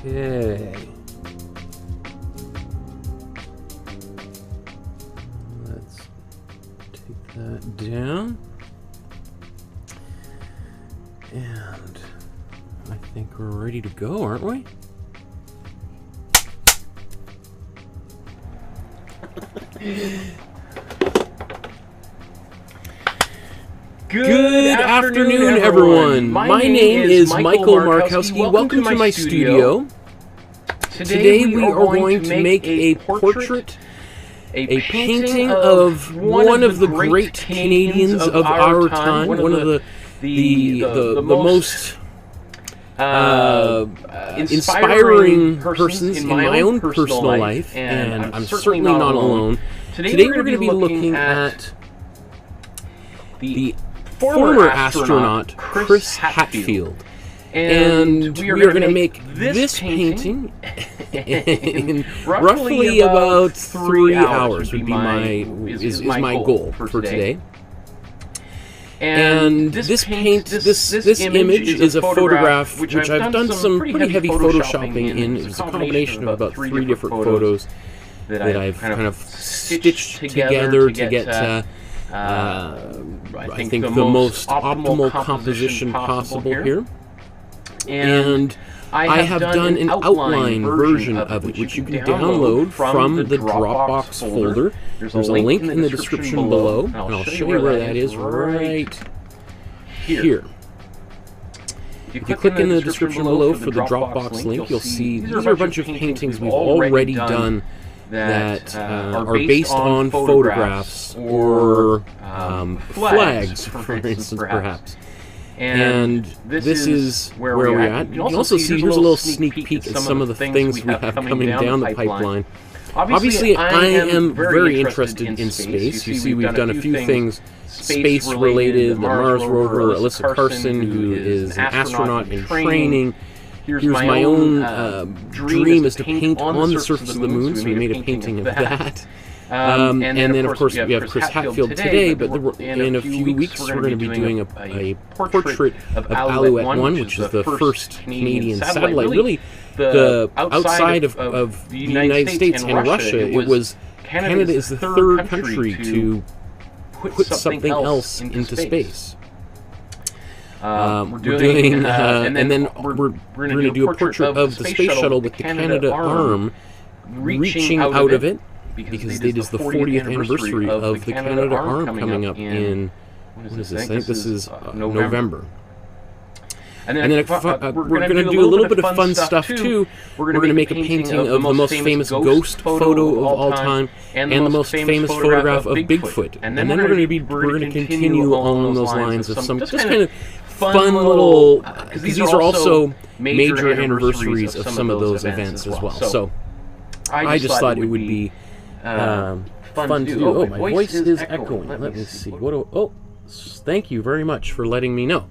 Okay. Let's take that down. And I think we're ready to go, aren't we? Good afternoon, everyone. My name is Michael Markowsky. Welcome to my studio. Today we are going to make a portrait, a painting of one of the great Canadians of our time, one of the most inspiring persons in my own personal life, and I'm certainly not alone. Today we're going to be looking at the former astronaut Chris Hadfield, and we are going to make this painting in roughly about 3 hours. Would be my goal for today. And this image is a photograph which I've done some pretty heavy photoshopping in. It's a combination of about 3 different photos that I've kind of stitched together to get I think the most optimal composition possible here. And I have done an outline version of it, which you can download from the Dropbox folder. There's a link in the description below, and I'll show you where that is right here. If you click in the description below for the Dropbox link, you'll see these are a bunch of paintings we've already done that are based on photographs or flags, for instance, perhaps. And this is where we're at. You can also see, here's a little sneak peek at some of the things we have coming down the pipeline. Obviously, I am very interested in space. You see, we've done a few things space-related. The Mars rover, Alyssa Carson, who is an astronaut in training. Here's my own dream is to paint on the surface of the moon, so we made a painting of that. And then, of course, we have Chris Hadfield today, but in a few weeks we're going to be doing a portrait of Alouette 1, which is the first Canadian satellite. Really, the outside of the United States and Russia, Canada is the third country to put something else into space. We're doing, and then we're going to do a portrait of the space shuttle with the Canada arm reaching out of it, because it is the 40th anniversary of the Canada arm coming up in, what is this? I think this is November. And then we're going to do a little bit of fun stuff too. We're going to make a painting of the most famous ghost photo of all time, and the most famous photograph of Bigfoot. And then we're going to continue along those lines of some just kind of fun little, because these are also major anniversaries of some of those events as well. So I just thought it would be fun to do. Oh, my voice is echoing. Let me see. Oh, thank you very much for letting me know.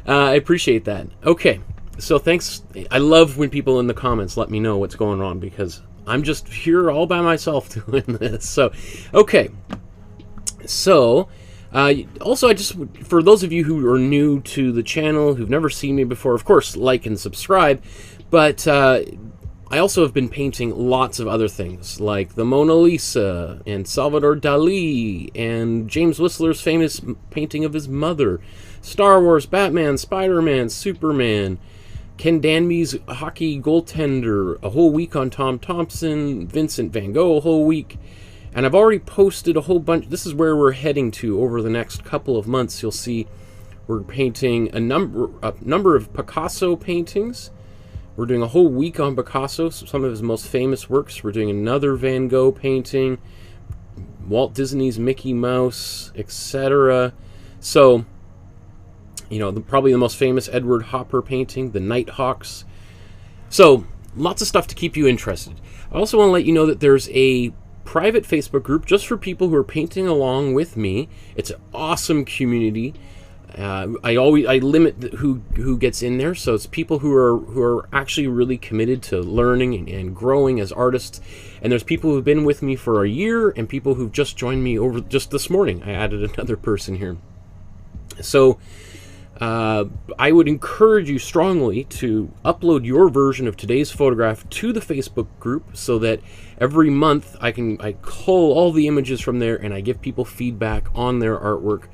I appreciate that. Okay, so thanks. I love when people in the comments let me know what's going on, because I'm just here all by myself doing this. So, okay. So, also, for those of you who are new to the channel, who've never seen me before, of course, like and subscribe. But I also have been painting lots of other things, like the Mona Lisa, and Salvador Dali, and James Whistler's famous painting of his mother, Star Wars, Batman, Spider-Man, Superman, Ken Danby's hockey goaltender, a whole week on Tom Thompson, Vincent van Gogh, a whole week. And I've already posted a whole bunch. This is where we're heading to over the next couple of months. You'll see we're painting a number of Picasso paintings. We're doing a whole week on Picasso, some of his most famous works. We're doing another Van Gogh painting, Walt Disney's Mickey Mouse, etc. So, you know, probably the most famous Edward Hopper painting, the Nighthawks. So, lots of stuff to keep you interested. I also want to let you know that there's a private Facebook group just for people who are painting along with me. It's an awesome community. I limit who gets in there, so it's people who are actually really committed to learning and growing as artists. And there's people who've been with me for a year, and people who've just joined me over just this morning. I added another person here. So I would encourage you strongly to upload your version of today's photograph to the Facebook group so that every month I cull all the images from there and I give people feedback on their artwork.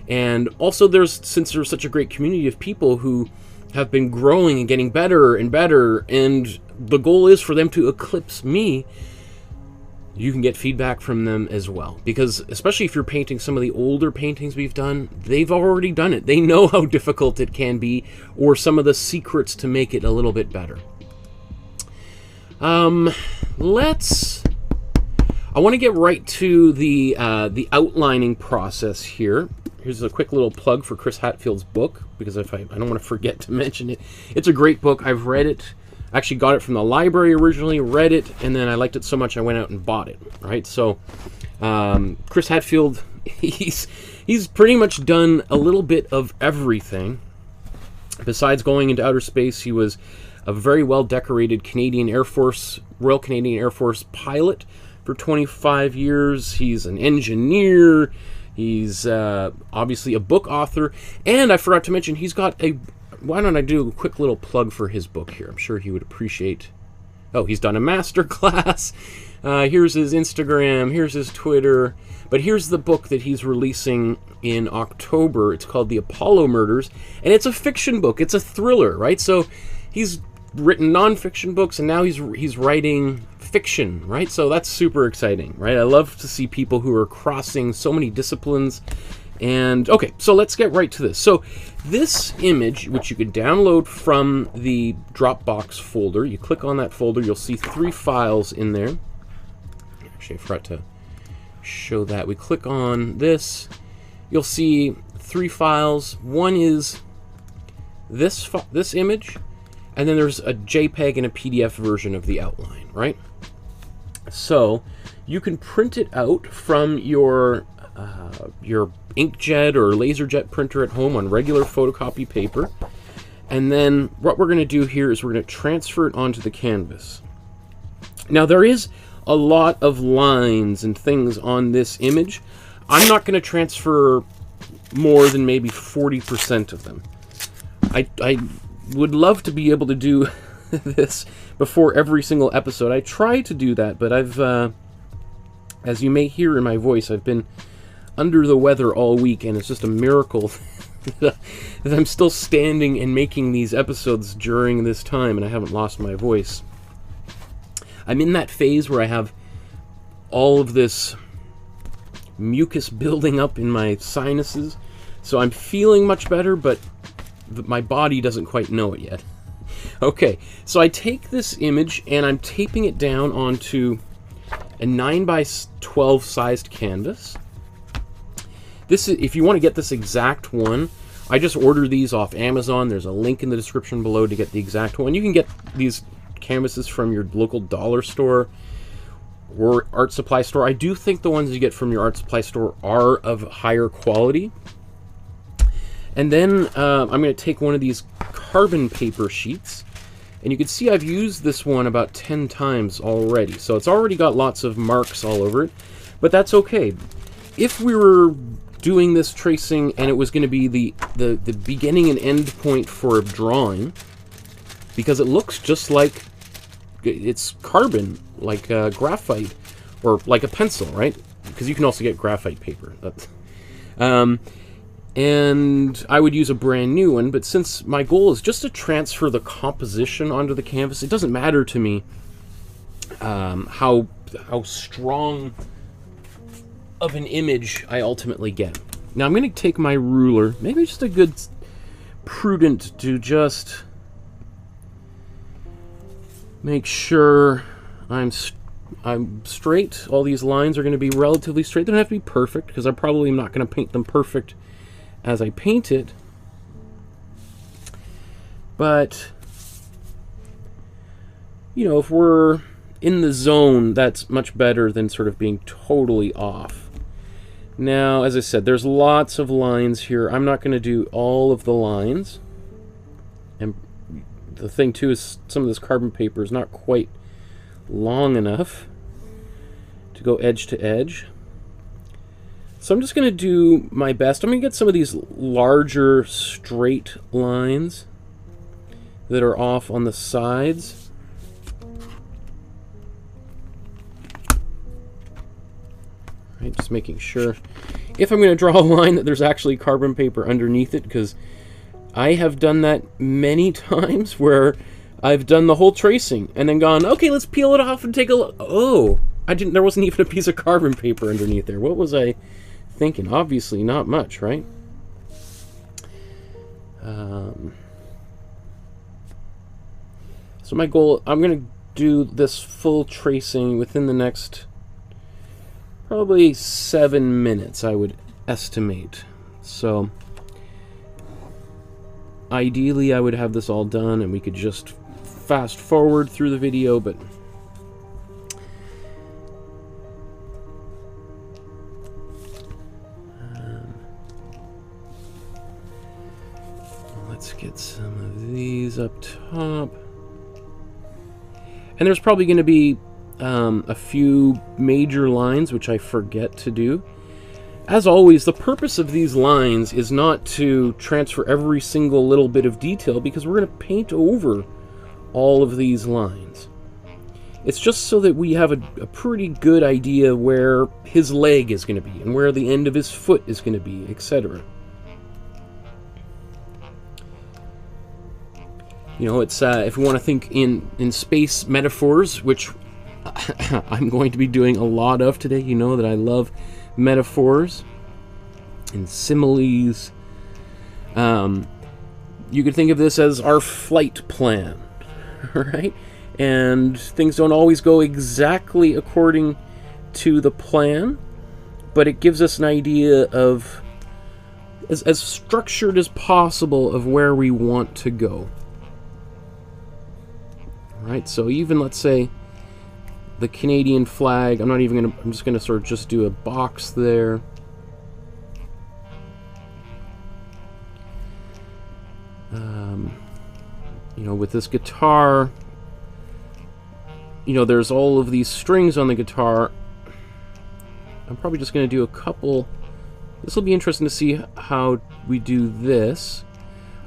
And also since there's such a great community of people who have been growing and getting better and better, and the goal is for them to eclipse me, you can get feedback from them as well. Because especially if you're painting some of the older paintings we've done, they've already done it. They know how difficult it can be, or some of the secrets to make it a little bit better. I want to get right to the outlining process here. Here's a quick little plug for Chris Hadfield's book, because I don't want to forget to mention it. It's a great book. I've read it. I actually got it from the library originally, read it, and then I liked it so much I went out and bought it. Right? So Chris Hadfield, he's pretty much done a little bit of everything. Besides going into outer space, he was a very well decorated Royal Canadian Air Force pilot for 25 years. He's an engineer. He's obviously a book author, and I forgot to mention he's got a... Why don't I do a quick little plug for his book here? I'm sure he would appreciate... Oh, he's done a master class. Here's his Instagram. Here's his Twitter. But here's the book that he's releasing in October. It's called The Apollo Murders, and it's a fiction book. It's a thriller, right? So he's written nonfiction books, and now he's writing fiction, right? So that's super exciting, right? I love to see people who are crossing so many disciplines. And okay, so let's get right to this. So this image, which you can download from the Dropbox folder, you click on that folder, you'll see 3 files in there. Actually, I forgot to show that. We click on this, you'll see 3 files. One is this image, and then there's a JPEG and a PDF version of the outline, right? So you can print it out from your inkjet or laserjet printer at home on regular photocopy paper. And then what we're going to do here is we're going to transfer it onto the canvas. Now there is a lot of lines and things on this image. I'm not going to transfer more than maybe 40% of them. I would love to be able to do this before every single episode. I try to do that, but I've, as you may hear in my voice, I've been under the weather all week, and it's just a miracle that I'm still standing and making these episodes during this time, and I haven't lost my voice. I'm in that phase where I have all of this mucus building up in my sinuses, so I'm feeling much better, but my body doesn't quite know it yet. Okay, so I take this image and I'm taping it down onto a 9x12 sized canvas. This is, if you want to get this exact one, I just ordered these off Amazon. There's a link in the description below to get the exact one. You can get these canvases from your local dollar store or art supply store. I do think the ones you get from your art supply store are of higher quality. And then I'm going to take one of these carbon paper sheets, and you can see I've used this one about 10 times already, so it's already got lots of marks all over it, but that's okay. If we were doing this tracing and it was going to be the beginning and end point for a drawing, because it looks just like it's carbon, like graphite, or like a pencil, right? Because you can also get graphite paper. And I would use a brand new one, but since my goal is just to transfer the composition onto the canvas, it doesn't matter to me how strong of an image I ultimately get. Now I'm going to take my ruler, maybe just a good prudent to just make sure I'm straight. All these lines are going to be relatively straight. They don't have to be perfect, because I'm probably not going to paint them perfect as I paint it, but you know, if we're in the zone, that's much better than sort of being totally off. Now, as I said, there's lots of lines here. I'm not going to do all of the lines, and the thing too is some of this carbon paper is not quite long enough to go edge to edge. So I'm just going to do my best. I'm going to get some of these larger straight lines that are off on the sides. Right, just making sure, if I'm going to draw a line, that there's actually carbon paper underneath it, because I have done that many times where I've done the whole tracing and then gone, okay, let's peel it off and take a look. Oh, there wasn't even a piece of carbon paper underneath there. What was I thinking? Obviously not much, right? So my goal, I'm going to do this full tracing within the next probably 7 minutes, I would estimate. So ideally I would have this all done and we could just fast forward through the video, but let's get some of these up top. And there's probably going to be a few major lines which I forget to do. As always, the purpose of these lines is not to transfer every single little bit of detail, because we're going to paint over all of these lines. It's just so that we have a pretty good idea where his leg is going to be and where the end of his foot is going to be, etc. You know, it's if we want to think in space metaphors, which I'm going to be doing a lot of today. You know that I love metaphors and similes. You could think of this as our flight plan, right? And things don't always go exactly according to the plan, but it gives us an idea of as structured as possible of where we want to go. Right? So even, let's say, the Canadian flag, I'm just gonna sort of just do a box there. You know, with this guitar, you know, there's all of these strings on the guitar. I'm probably just gonna do a couple. This will be interesting to see how we do this.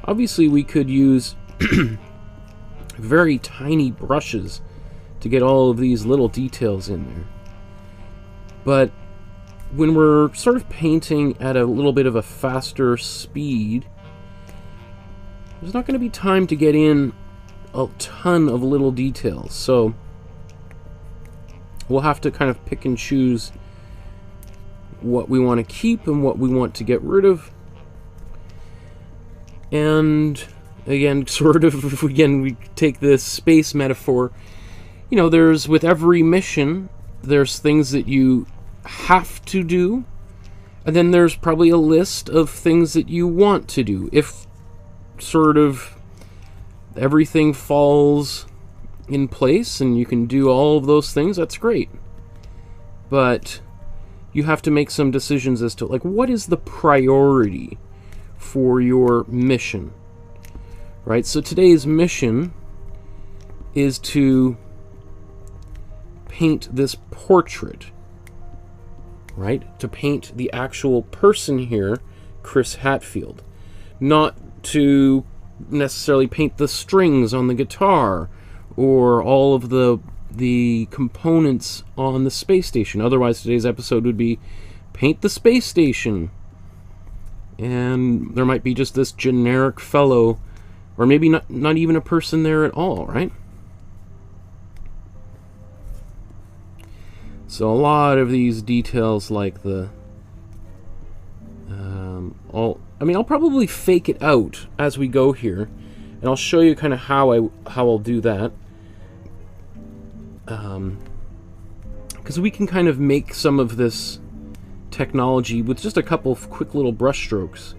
Obviously, we could use very tiny brushes to get all of these little details in there. But when we're sort of painting at a little bit of a faster speed, there's not going to be time to get in a ton of little details. So we'll have to kind of pick and choose what we want to keep and what we want to get rid of. And again, sort of, again, we take this space metaphor. You know, with every mission, there's things that you have to do, and then there's probably a list of things that you want to do. If sort of everything falls in place and you can do all of those things, that's great. But you have to make some decisions as to, like, what is the priority for your mission? Right? So today's mission is to paint this portrait, right? To paint the actual person here, Chris Hadfield. Not to necessarily paint the strings on the guitar or all of the components on the space station. Otherwise, today's episode would be paint the space station. And there might be just this generic fellow, or maybe not even a person there at all, right? So a lot of these details, like the I'll probably fake it out as we go here, and I'll show you kind of how I'll do that, because we can kind of make some of this technology with just a couple of quick little brush strokes.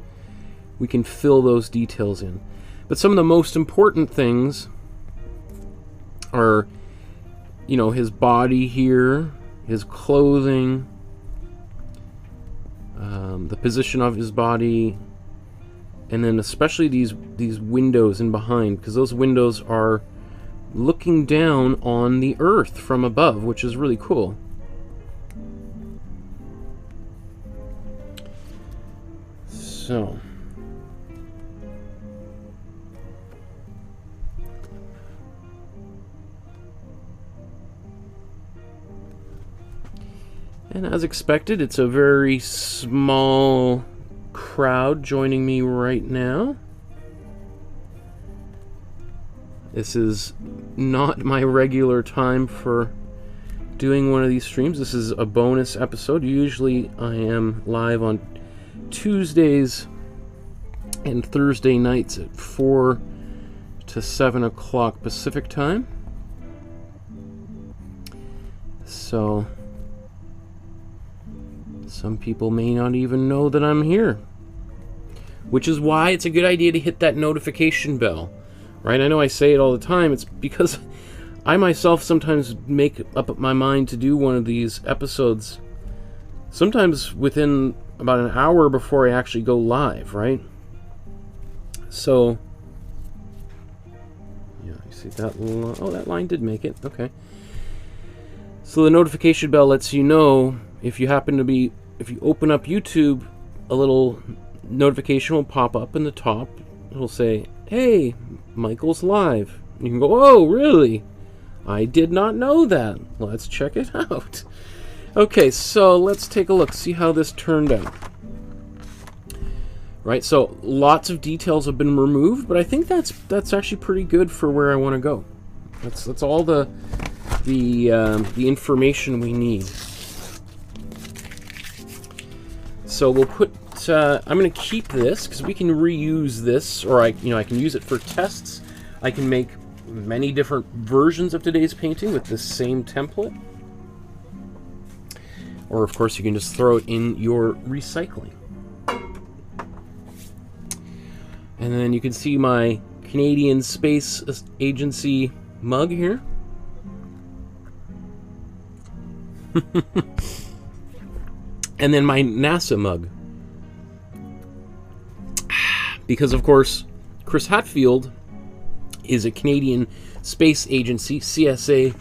We can fill those details in. But some of the most important things are, you know, his body here, his clothing, the position of his body, and then especially these windows in behind, because those windows are looking down on the Earth from above, which is really cool. And as expected, it's a very small crowd joining me right now. This is not my regular time for doing one of these streams. This is a bonus episode. Usually I am live on Tuesdays and Thursday nights at 4 to 7 o'clock Pacific time. So some people may not even know that I'm here, which is why it's a good idea to hit that notification bell, right? I know I say it all the time. It's because I myself sometimes make up my mind to do one of these episodes, sometimes within about an hour before I actually go live, right? So, yeah, you see that line? Oh, that line did make it. Okay. So the notification bell lets you know if you happen to be, if you open up YouTube, a little notification will pop up in the top. It'll say, "Hey, Michael's live." You can go, "Oh, really? I did not know that. Let's check it out." Okay, so let's take a look, see how this turned out. Right, so lots of details have been removed, but I think that's actually pretty good for where I want to go. That's all the information we need. So we'll put. I'm going to keep this because we can reuse this, or I can use it for tests. I can make many different versions of today's painting with this same template, or of course you can just throw it in your recycling. And then you can see my Canadian Space Agency mug here. And then my NASA mug. Because, of course, Chris Hadfield is a Canadian Space Agency, CSA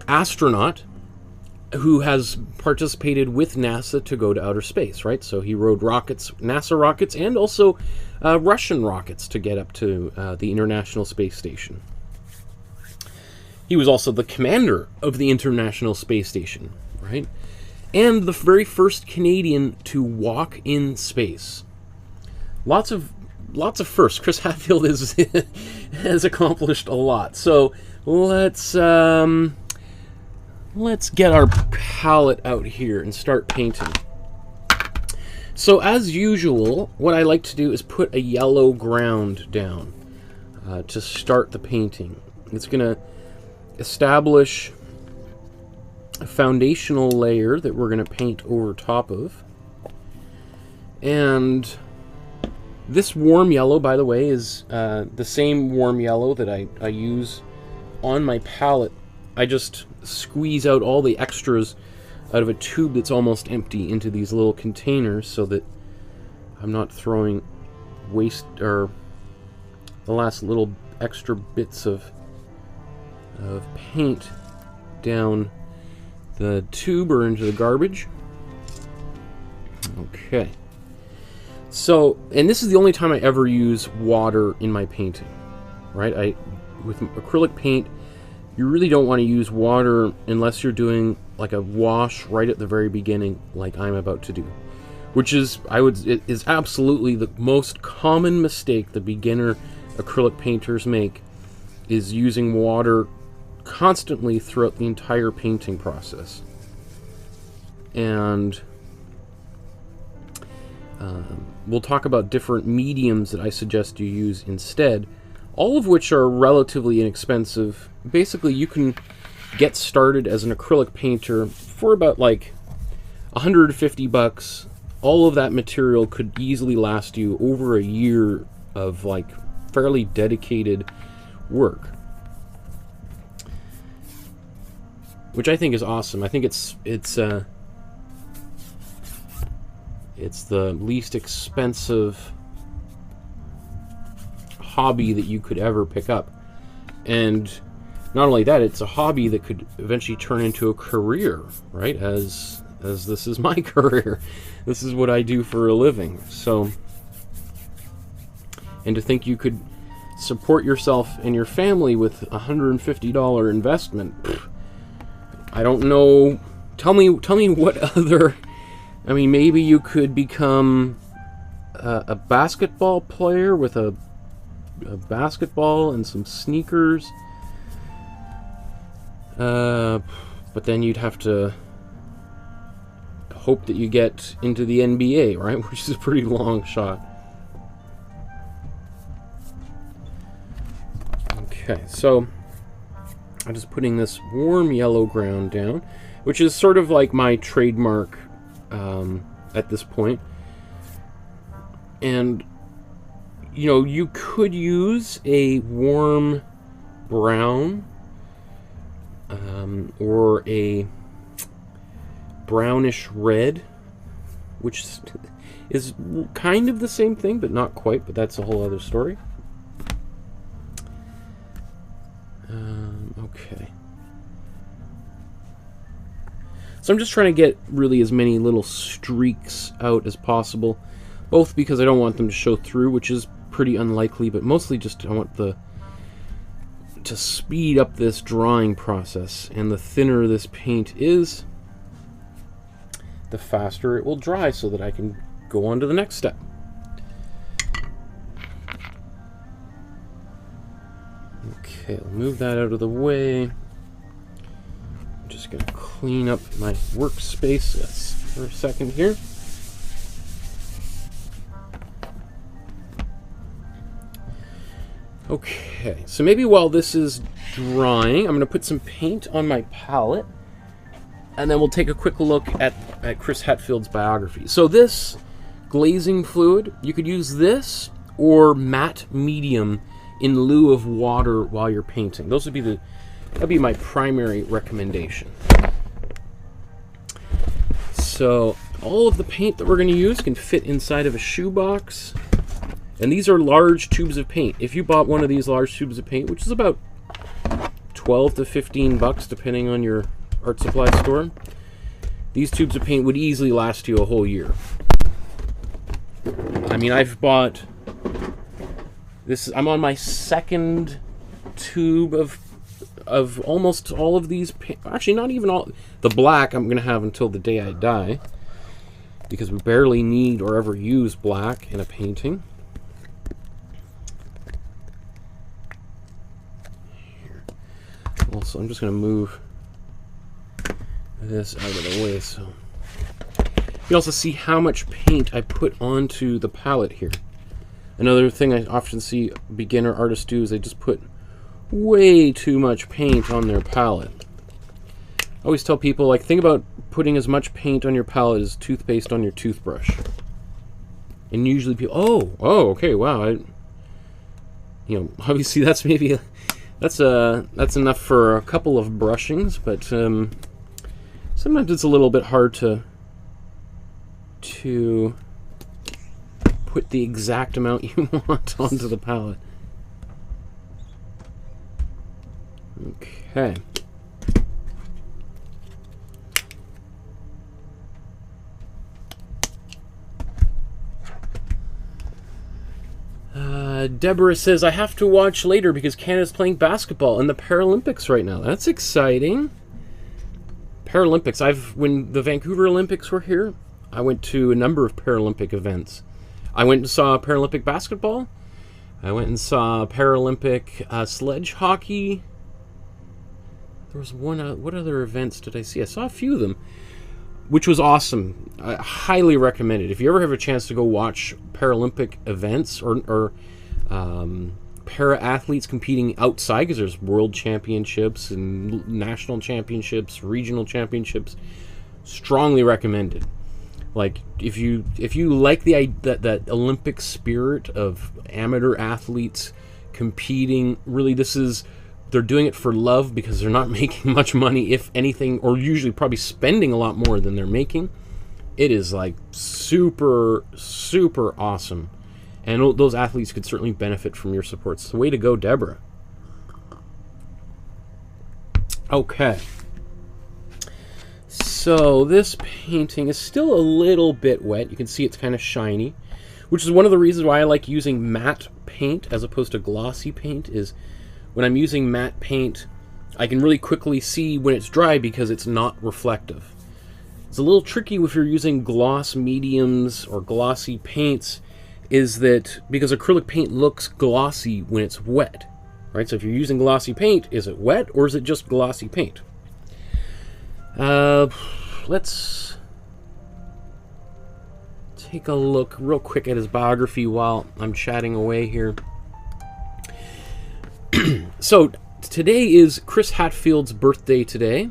astronaut, who has participated with NASA to go to outer space, right? So he rode rockets, NASA rockets, and also Russian rockets to get up to the International Space Station. He was also the commander of the International Space Station, right? And the very first Canadian to walk in space. Lots of firsts. Chris Hadfield has accomplished a lot. So let's get our palette out here and start painting. So as usual, what I like to do is put a yellow ground down to start the painting. It's going to establish a foundational layer that we're going to paint over top of. And this warm yellow, by the way, is the same warm yellow that I use on my palette. I just squeeze out all the extras out of a tube that's almost empty into these little containers so that I'm not throwing waste or the last little extra bits of paint down the tube or into the garbage. Okay. So, and this is the only time I ever use water in my painting, right? With acrylic paint, you really don't want to use water unless you're doing like a wash right at the very beginning, like I'm about to do, which is, it is absolutely the most common mistake the beginner acrylic painters make, is using water constantly throughout the entire painting process. And we'll talk about different mediums that I suggest you use instead, all of which are relatively inexpensive. Basically, you can get started as an acrylic painter for about like $150. All of that material could easily last you over a year of like fairly dedicated work, which I think is awesome. I think it's the least expensive hobby that you could ever pick up. And not only that, it's a hobby that could eventually turn into a career, right? As this is my career. This is what I do for a living. So, and to think you could support yourself and your family with $150 investment, I don't know tell me what other... I mean, maybe you could become a basketball player with a basketball and some sneakers. But then you'd have to hope that you get into the NBA, right? Which is a pretty long shot. Okay, so I'm just putting this warm yellow ground down, which is sort of like my trademark at this point. And, you know, you could use a warm brown or a brownish red, which is kind of the same thing, but not quite, but that's a whole other story. Okay. So I'm just trying to get really as many little streaks out as possible, both because I don't want them to show through, which is pretty unlikely, but mostly just I want to speed up this drawing process, and the thinner this paint is, the faster it will dry so that I can go on to the next step. Okay, I'll move that out of the way. I'm just going to clean up my workspace for a second here. Okay, so maybe while this is drying, I'm going to put some paint on my palette, and then we'll take a quick look at Chris Hadfield's biography. So this glazing fluid, you could use this or matte medium in lieu of water while you're painting. Those would be that'd be my primary recommendation. So all of the paint that we're going to use can fit inside of a shoebox. And these are large tubes of paint. If you bought one of these large tubes of paint, which is about 12 to 15 bucks depending on your art supply store, these tubes of paint would easily last you a whole year. I mean, I've bought this. I'm on my second tube of almost all of these. Actually, not even all. The black I'm going to have until the day I die, because we barely need or ever use black in a painting. Also, I'm just going to move this out of the way so you can also see how much paint I put onto the palette here. Another thing I often see beginner artists do is they just put way too much paint on their palette. I always tell people, like, think about putting as much paint on your palette as toothpaste on your toothbrush. And usually people, oh, okay, wow, you know, obviously that's maybe that's enough for a couple of brushings, but sometimes it's a little bit hard to put the exact amount you want onto the palette. Okay. Deborah says, I have to watch later because Canada's playing basketball in the Paralympics right now. That's exciting. Paralympics. When the Vancouver Olympics were here, I went to a number of Paralympic events. I went and saw Paralympic basketball. I went and saw Paralympic sledge hockey. There was one. What other events did I see? I saw a few of them, which was awesome. I highly recommend it. If you ever have a chance to go watch Paralympic events or para-athletes competing outside, because there's world championships and national championships, regional championships, strongly recommended. Like, if you like that Olympic spirit of amateur athletes competing, really they're doing it for love because they're not making much money, if anything, or usually probably spending a lot more than they're making. It is like super, super awesome. And those athletes could certainly benefit from your support. So way to go, Deborah. Okay. So this painting is still a little bit wet. You can see it's kind of shiny, which is one of the reasons why I like using matte paint as opposed to glossy paint. Is when I'm using matte paint, I can really quickly see when it's dry because it's not reflective. It's a little tricky if you're using gloss mediums or glossy paints, is that because acrylic paint looks glossy when it's wet, right? So if you're using glossy paint, is it wet or is it just glossy paint? Let's take a look real quick at his biography while I'm chatting away here. So today is Chris Hadfield's birthday today.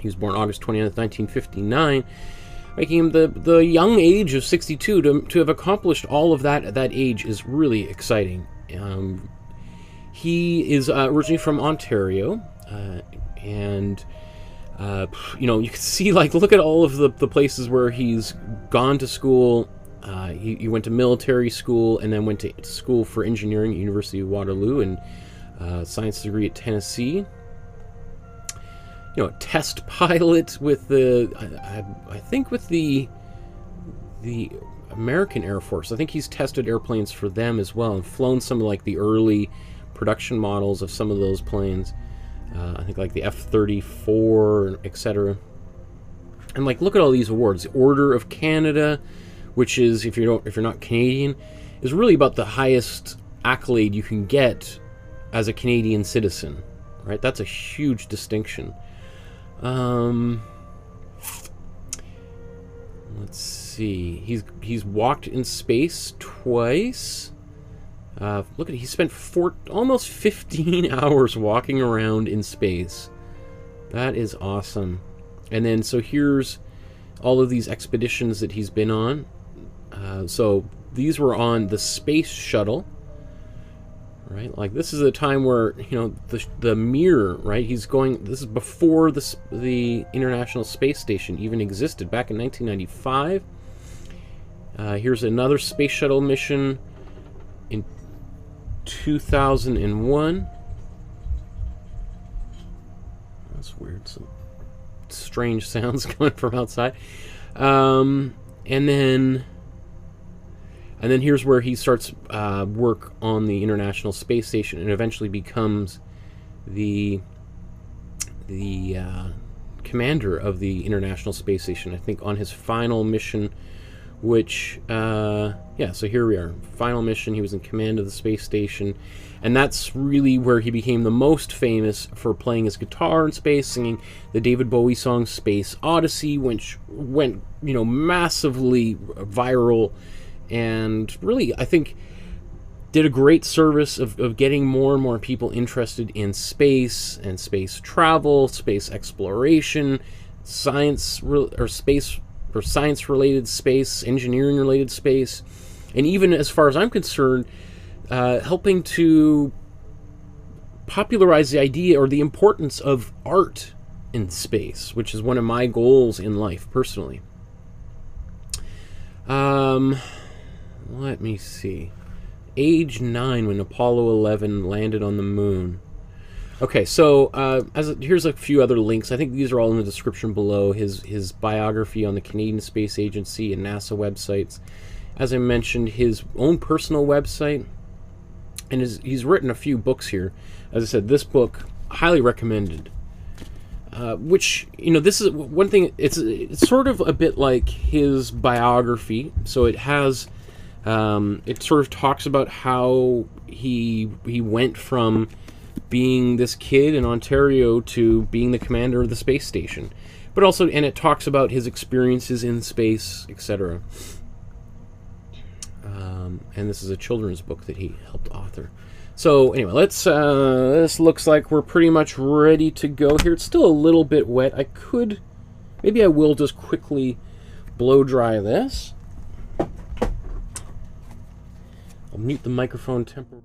He was born August 20th, 1959, making him the young age of 62. To have accomplished all of that at that age is really exciting. He is originally from Ontario, and you know, you can see, like, look at all of the places where he's gone to school. He went to military school and then went to school for engineering at University of Waterloo, and science degree at Tennessee. You know, a test pilot with the, I think with the American Air Force. I think he's tested airplanes for them as well, and flown some of, like, the early production models of some of those planes. I think like the F-34, etc. And, like, look at all these awards. The Order of Canada, which is, if you're not Canadian, is really about the highest accolade you can get as a Canadian citizen, right? That's a huge distinction. Let's see. He's walked in space twice. Look at, he spent almost 15 hours walking around in space. That is awesome. And then, so here's all of these expeditions that he's been on. So these were on the space shuttle, right? Like, this is a time where, you know, the Mir, right? He's going, this is before the International Space Station even existed, back in 1995. Here's another space shuttle mission in 2001. That's weird. Some strange sounds coming from outside. And then here's where he starts work on the International Space Station and eventually becomes the commander of the International Space Station, I think, on his final mission, which, yeah, so here we are. Final mission, he was in command of the space station, and that's really where he became the most famous for playing his guitar in space, singing the David Bowie song Space Odyssey, which went, you know, massively viral, and really, I think, did a great service of getting more and more people interested in space and space travel, space exploration, science or space or science-related space, engineering-related space, and even, as far as I'm concerned, helping to popularize the idea or the importance of art in space, which is one of my goals in life, personally. Let me see. Age 9 when Apollo 11 landed on the moon. Okay, so here's a few other links. I think these are all in the description below. His biography on the Canadian Space Agency and NASA websites. As I mentioned, his own personal website, and he's written a few books here. As I said, this book, highly recommended. Which, you know, this is one thing. It's sort of a bit like his biography. So it has, it sort of talks about how he went from being this kid in Ontario to being the commander of the space station, but also, and it talks about his experiences in space, etc. And this is a children's book that he helped author. So anyway, this looks like we're pretty much ready to go here. It's still a little bit wet. Maybe I will just quickly blow dry this. I'll mute the microphone temporarily.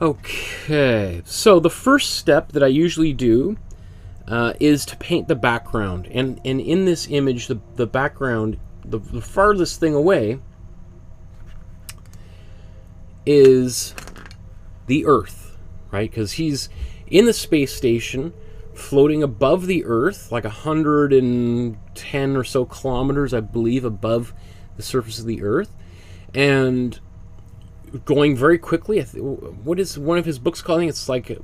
Okay, so the first step that I usually do is to paint the background. And in this image, the background, the farthest thing away is the Earth, right? Because he's in the space station, floating above the Earth, like 110 or so kilometers, I believe, above the surface of the Earth, and going very quickly. What is one of his books calling? It's like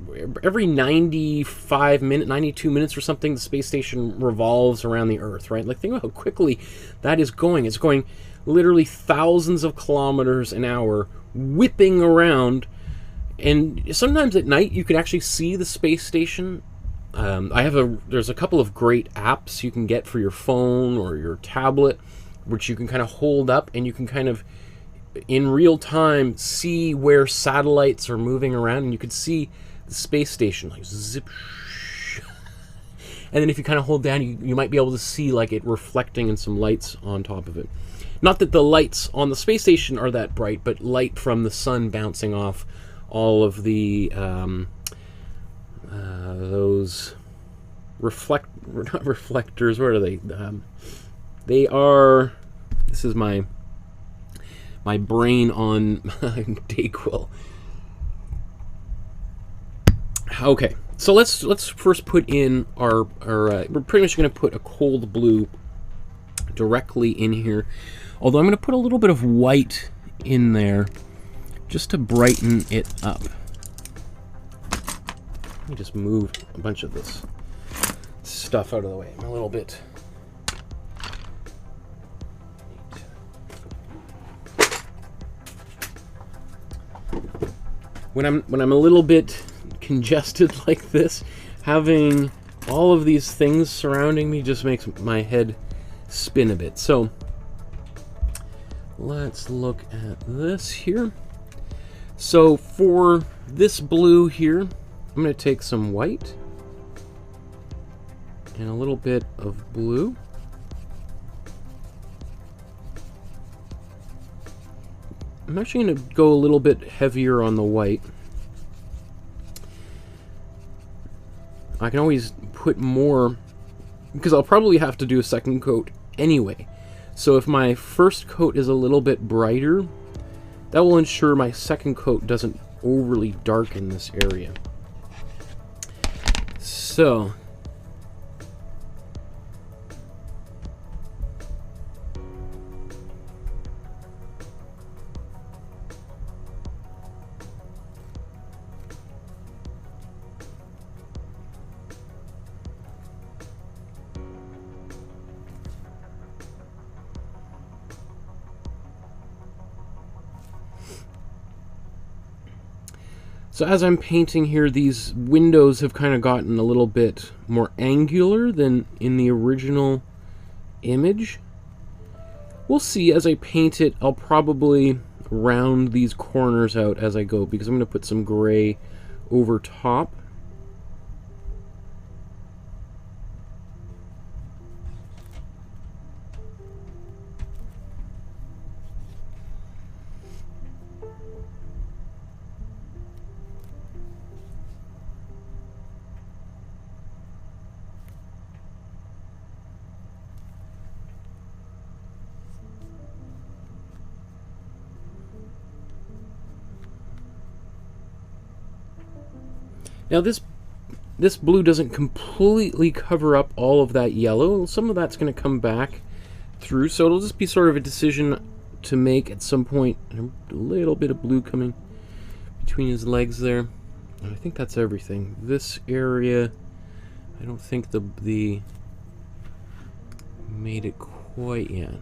every 92 minutes or something, the space station revolves around the Earth, right? Like, think about how quickly that is going. It's going literally thousands of kilometers an hour, whipping around. And sometimes at night you can actually see the space station. There's a couple of great apps you can get for your phone or your tablet, which you can kind of hold up, and you can kind of in real time see where satellites are moving around, and you could see the space station like zip. And then if you kind of hold down, you might be able to see like it reflecting and some lights on top of it. Not that the lights on the space station are that bright, but light from the sun bouncing off all of the those not reflectors. What are they? They are. This is my brain on Dayquil. Okay, so let's first put in our we're pretty much going to put a cold blue directly in here. Although I'm going to put a little bit of white in there just to brighten it up. Let me just move a bunch of this stuff out of the way. I'm a little bit. When I'm a little bit congested like this, having all of these things surrounding me just makes my head spin a bit. So let's look at this here. So for this blue here, I'm going to take some white and a little bit of blue. I'm actually going to go a little bit heavier on the white. I can always put more, because I'll probably have to do a second coat anyway. So if my first coat is a little bit brighter, that will ensure my second coat doesn't overly darken this area. So as I'm painting here, these windows have kind of gotten a little bit more angular than in the original image. We'll see as I paint it. I'll probably round these corners out as I go, because I'm going to put some gray over top. Now this blue doesn't completely cover up all of that yellow. Some of that's going to come back through, so it'll just be sort of a decision to make at some point. A little bit of blue coming between his legs there. And I think that's everything. This area, I don't think the made it quite yet.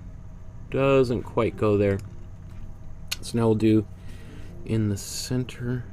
Doesn't quite go there. So now we'll do in the center.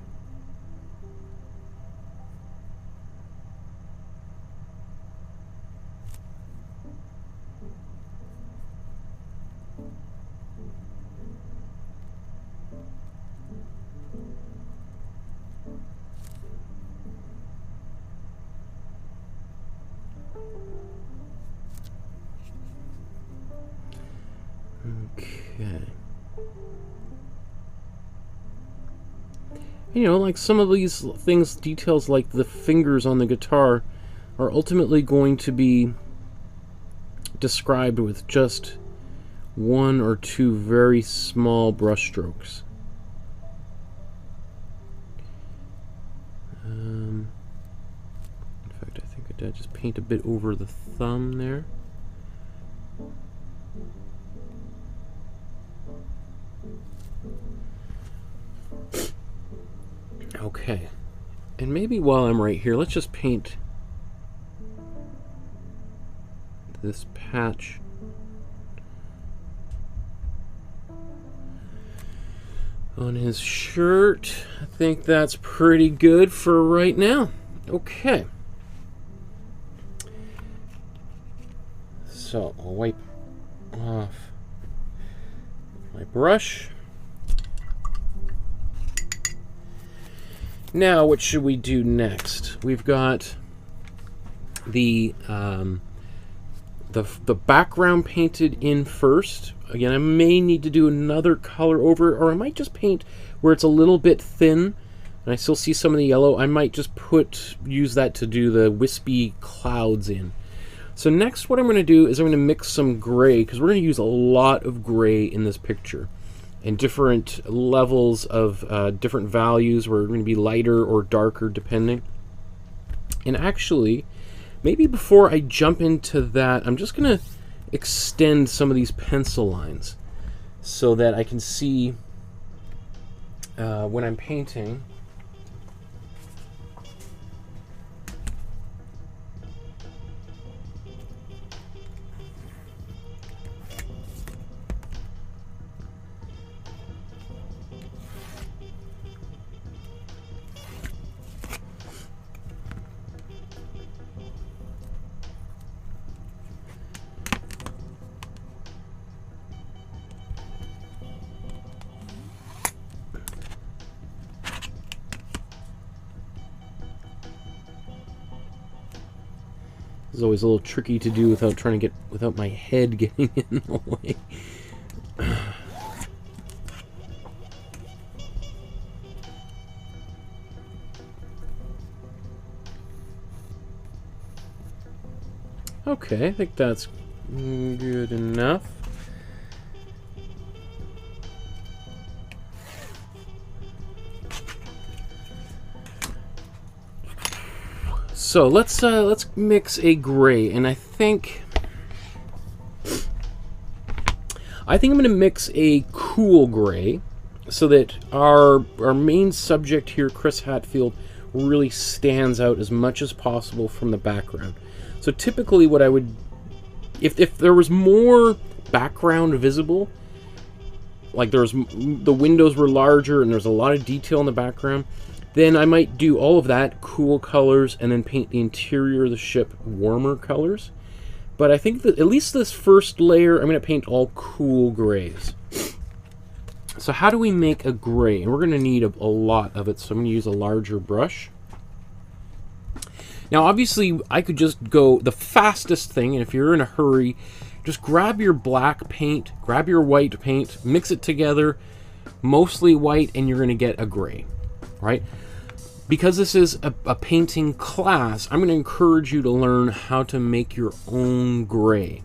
Okay. You know, like some of these things, details like the fingers on the guitar, are ultimately going to be described with just one or two very small brush strokes. In fact, I think I did just paint a bit over the thumb there. Okay, and maybe while I'm right here, let's just paint this patch on his shirt. I think that's pretty good for right now. Okay. So I'll wipe off my brush. Now, what should we do next? We've got the background painted in first. Again, I may need to do another color over it, or I might just paint where it's a little bit thin, and I still see some of the yellow. I might just use that to do the wispy clouds in. So next, what I'm going to do is I'm going to mix some gray, because we're going to use a lot of gray in this picture. And different levels of different values. We're going to be lighter or darker depending. And actually, maybe before I jump into that, I'm just going to extend some of these pencil lines so that I can see when I'm painting. It's always a little tricky to do without my head getting in the way. Okay, I think that's good enough. So let's mix a gray, and I think I'm going to mix a cool gray so that our main subject here, Chris Hadfield, really stands out as much as possible from the background. So typically what I would, if there was more background visible, like the windows were larger and there's a lot of detail in the background, then I might do all of that cool colors and then paint the interior of the ship warmer colors. But I think that at least this first layer, I'm going to paint all cool grays. So how do we make a gray? And we're going to need a lot of it, so I'm going to use a larger brush. Now obviously I could just go the fastest thing, and if you're in a hurry, just grab your black paint, grab your white paint, mix it together, mostly white, and you're going to get a gray, right? Because this is a painting class, I'm going to encourage you to learn how to make your own gray.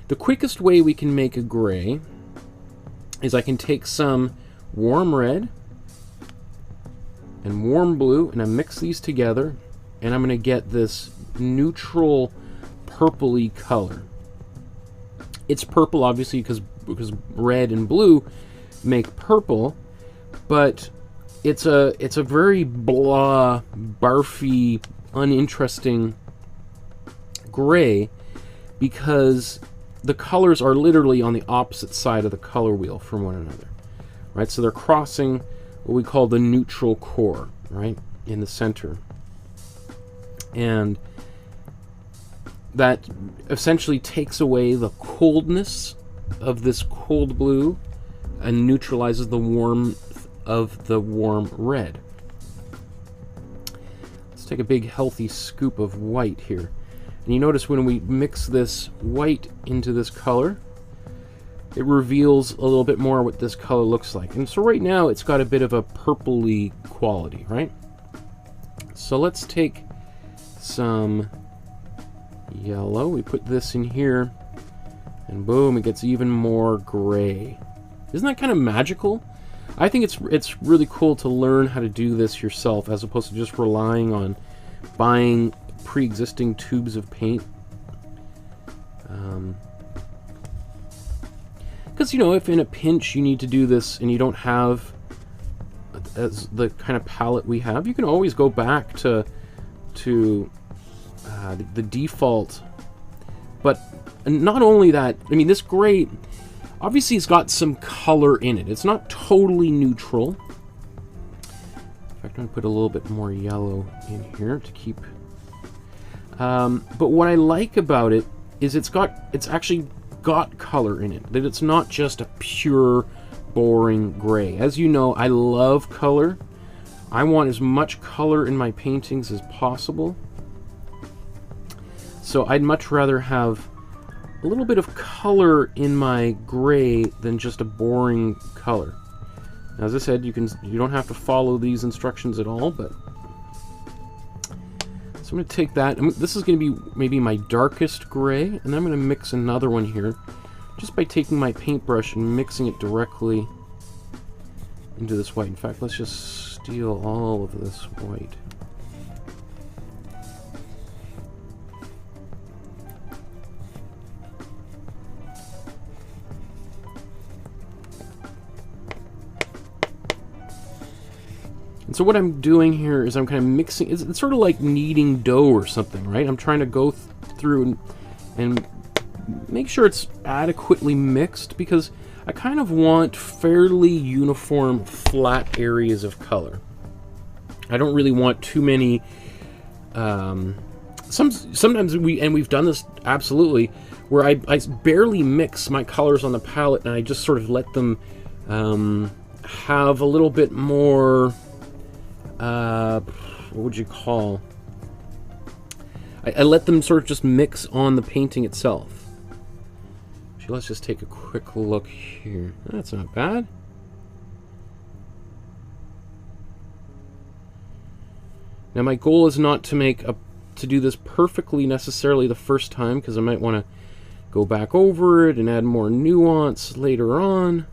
The quickest way we can make a gray is I can take some warm red and warm blue, and I mix these together, and I'm going to get this neutral purpley color. It's purple obviously because red and blue make purple, but it's a very blah, barfy, uninteresting gray because the colors are literally on the opposite side of the color wheel from one another, right? So they're crossing what we call the neutral core, right, in the center. And that essentially takes away the coldness of this cold blue and neutralizes the warmth of the warm red. Let's take a big healthy scoop of white here. And you notice when we mix this white into this color, it reveals a little bit more what this color looks like. And so right now it's got a bit of a purpley quality, right? So let's take some yellow. We put this in here, and boom, it gets even more gray. Isn't that kind of magical? I think it's really cool to learn how to do this yourself, as opposed to just relying on buying pre-existing tubes of paint. Because, you know, if in a pinch you need to do this and you don't have as the kind of palette we have, you can always go back to the default. But not only that, I mean, this gray, obviously it's got some color in it. It's not totally neutral. In fact, I'm going to put a little bit more yellow in here to keep... but what I like about it is it's actually got color in it. That it's not just a pure, boring gray. As you know, I love color. I want as much color in my paintings as possible. So I'd much rather have a little bit of color in my gray than just a boring color. Now, as I said, you don't have to follow these instructions at all, but so I'm going to take that. This is going to be maybe my darkest gray, and I'm going to mix another one here just by taking my paintbrush and mixing it directly into this white. In fact, let's just steal all of this white. And so what I'm doing here is I'm kind of mixing, it's sort of like kneading dough or something, right? I'm trying to go through and make sure it's adequately mixed, because I kind of want fairly uniform, flat areas of color. I don't really want too many, sometimes we've done this absolutely, where I barely mix my colors on the palette and I just sort of let them have a little bit more... what would you call? I let them sort of just mix on the painting itself. Actually, let's just take a quick look here. That's not bad. Now, my goal is not to do this perfectly necessarily the first time, because I might want to go back over it and add more nuance later on.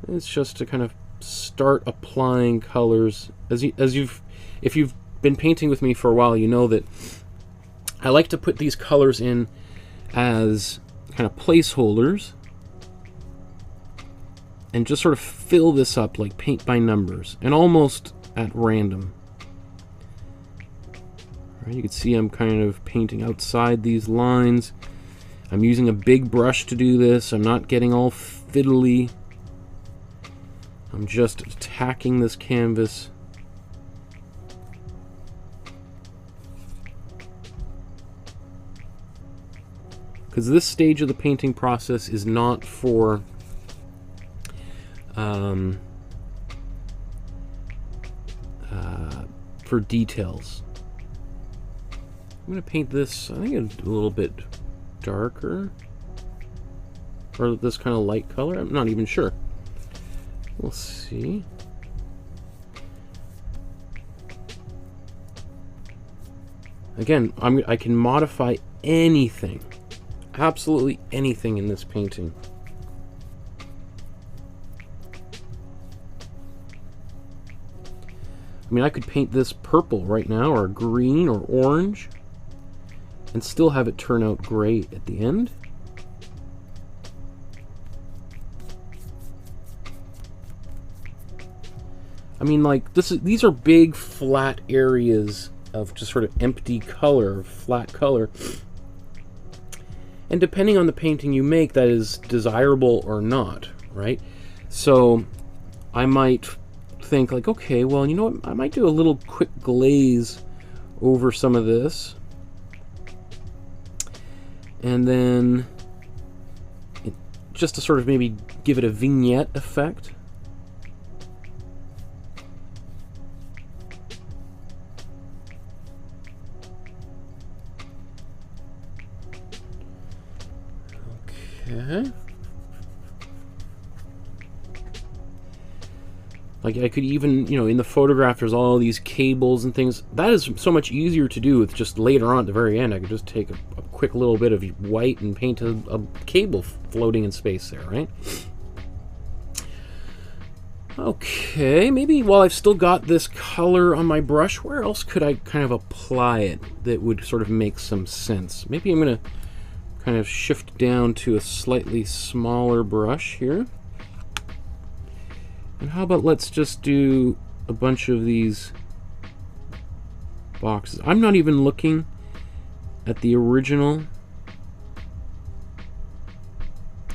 It's just to kind of start applying colors. If you've been painting with me for a while, you know that I like to put these colors in as kind of placeholders and just sort of fill this up like paint by numbers and almost at random. Right, you can see I'm kind of painting outside these lines. I'm using a big brush to do this. I'm not getting all fiddly. I'm just attacking this canvas. Because this stage of the painting process is not for details. I'm going to paint this, I think, a little bit darker, or this kind of light color. I'm not even sure. We'll see. Again, I can modify anything, absolutely anything in this painting. I mean, I could paint this purple right now, or green, or orange, and still have it turn out gray at the end. I mean, like, these are big, flat areas of just sort of empty color, flat color. And depending on the painting you make, that is desirable or not, right? So I might think, like, okay, well, you know what? I might do a little quick glaze over some of this. And then just to sort of maybe give it a vignette effect. Okay. Okay. Like, I could even, you know, in the photograph, there's all these cables and things. That is so much easier to do with just later on at the very end. I could just take a quick little bit of white and paint a cable floating in space there, right? Okay, maybe while I've still got this color on my brush, where else could I kind of apply it that would sort of make some sense? Maybe I'm going to kind of shift down to a slightly smaller brush here. And how about let's just do a bunch of these boxes. I'm not even looking at the original.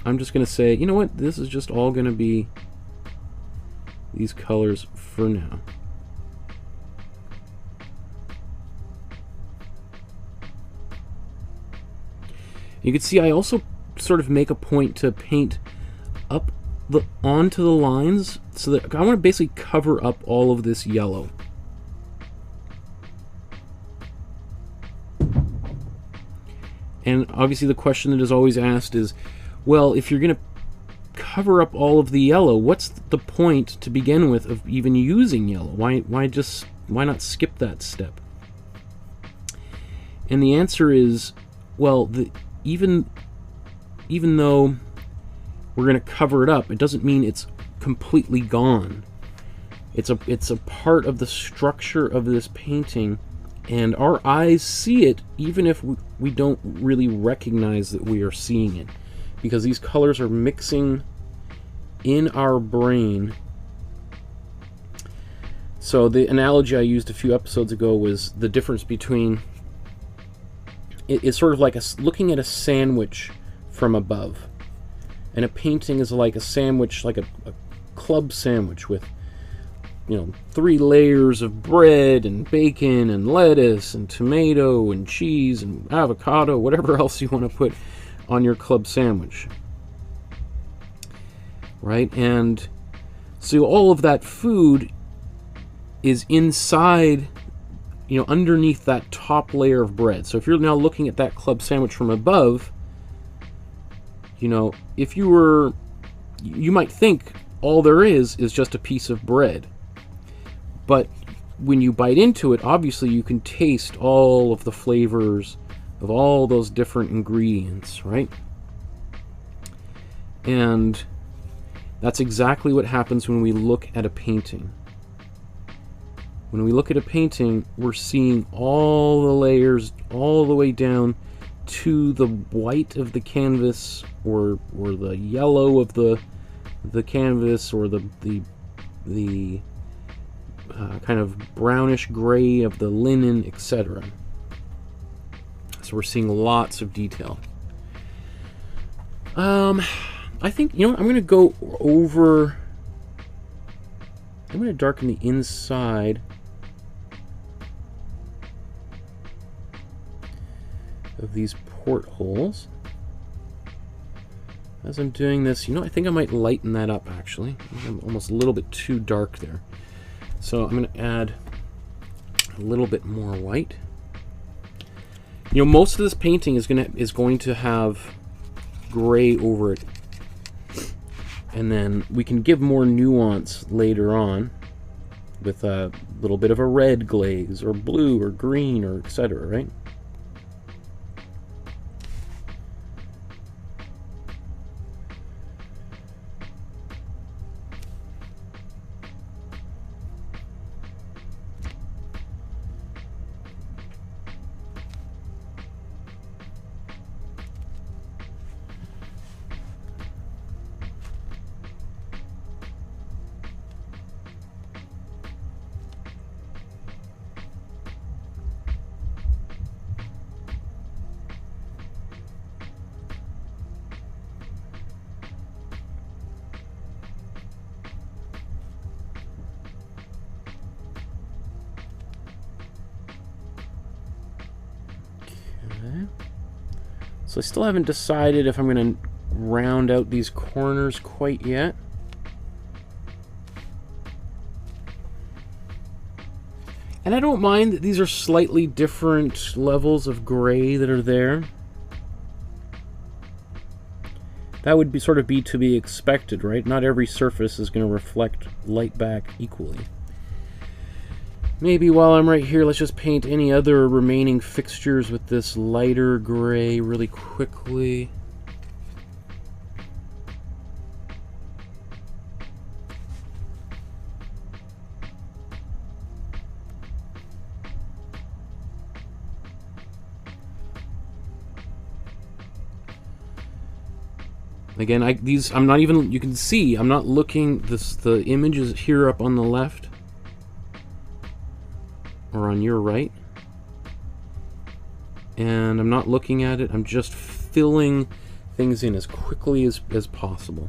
I'm just going to say, you know what, this is just all going to be these colors for now. You can see I also sort of make a point to paint up onto the lines, so that I want to basically cover up all of this yellow. And obviously the question that is always asked is, well, if you're going to cover up all of the yellow, what's the point to begin with of even using yellow? Why not skip that step? And the answer is, well, even though we're going to cover it up, it doesn't mean it's completely gone. It's a part of the structure of this painting, and our eyes see it even if we don't really recognize that we are seeing it, because these colors are mixing in our brain. So the analogy I used a few episodes ago was the difference between it's sort of like looking at a sandwich from above. And a painting is like a sandwich, like a club sandwich with, you know, 3 layers of bread and bacon and lettuce and tomato and cheese and avocado, whatever else you want to put on your club sandwich. Right? And so all of that food is inside, you know, underneath that top layer of bread. So if you're now looking at that club sandwich from above, you know, if you might think all there is just a piece of bread. But when you bite into it, obviously you can taste all of the flavors of all those different ingredients, right? And that's exactly what happens when we look at a painting. When we look at a painting, we're seeing all the layers all the way down to the white of the canvas, or the yellow of the canvas, or the kind of brownish gray of the linen, etc. So we're seeing lots of detail. I think, you know, I'm going to go over, I'm going to darken the inside of these portholes. As I'm doing this, you know, I think I might lighten that up, actually. I'm almost a little bit too dark there. So I'm going to add a little bit more white. You know, most of this painting is going to have gray over it. And then we can give more nuance later on with a little bit of a red glaze, or blue, or green, or etc., right? So I still haven't decided if I'm going to round out these corners quite yet. And I don't mind that these are slightly different levels of gray that are there. that would be sort of be to be expected, right? Not every surface is going to reflect light back equally. Maybe while I'm right here, let's just paint any other remaining fixtures with this lighter gray really quickly. Again, I'm not even, you can see, I'm not looking, the image is here up on the left, or on your right, and I'm not looking at it, I'm just filling things in as quickly as possible.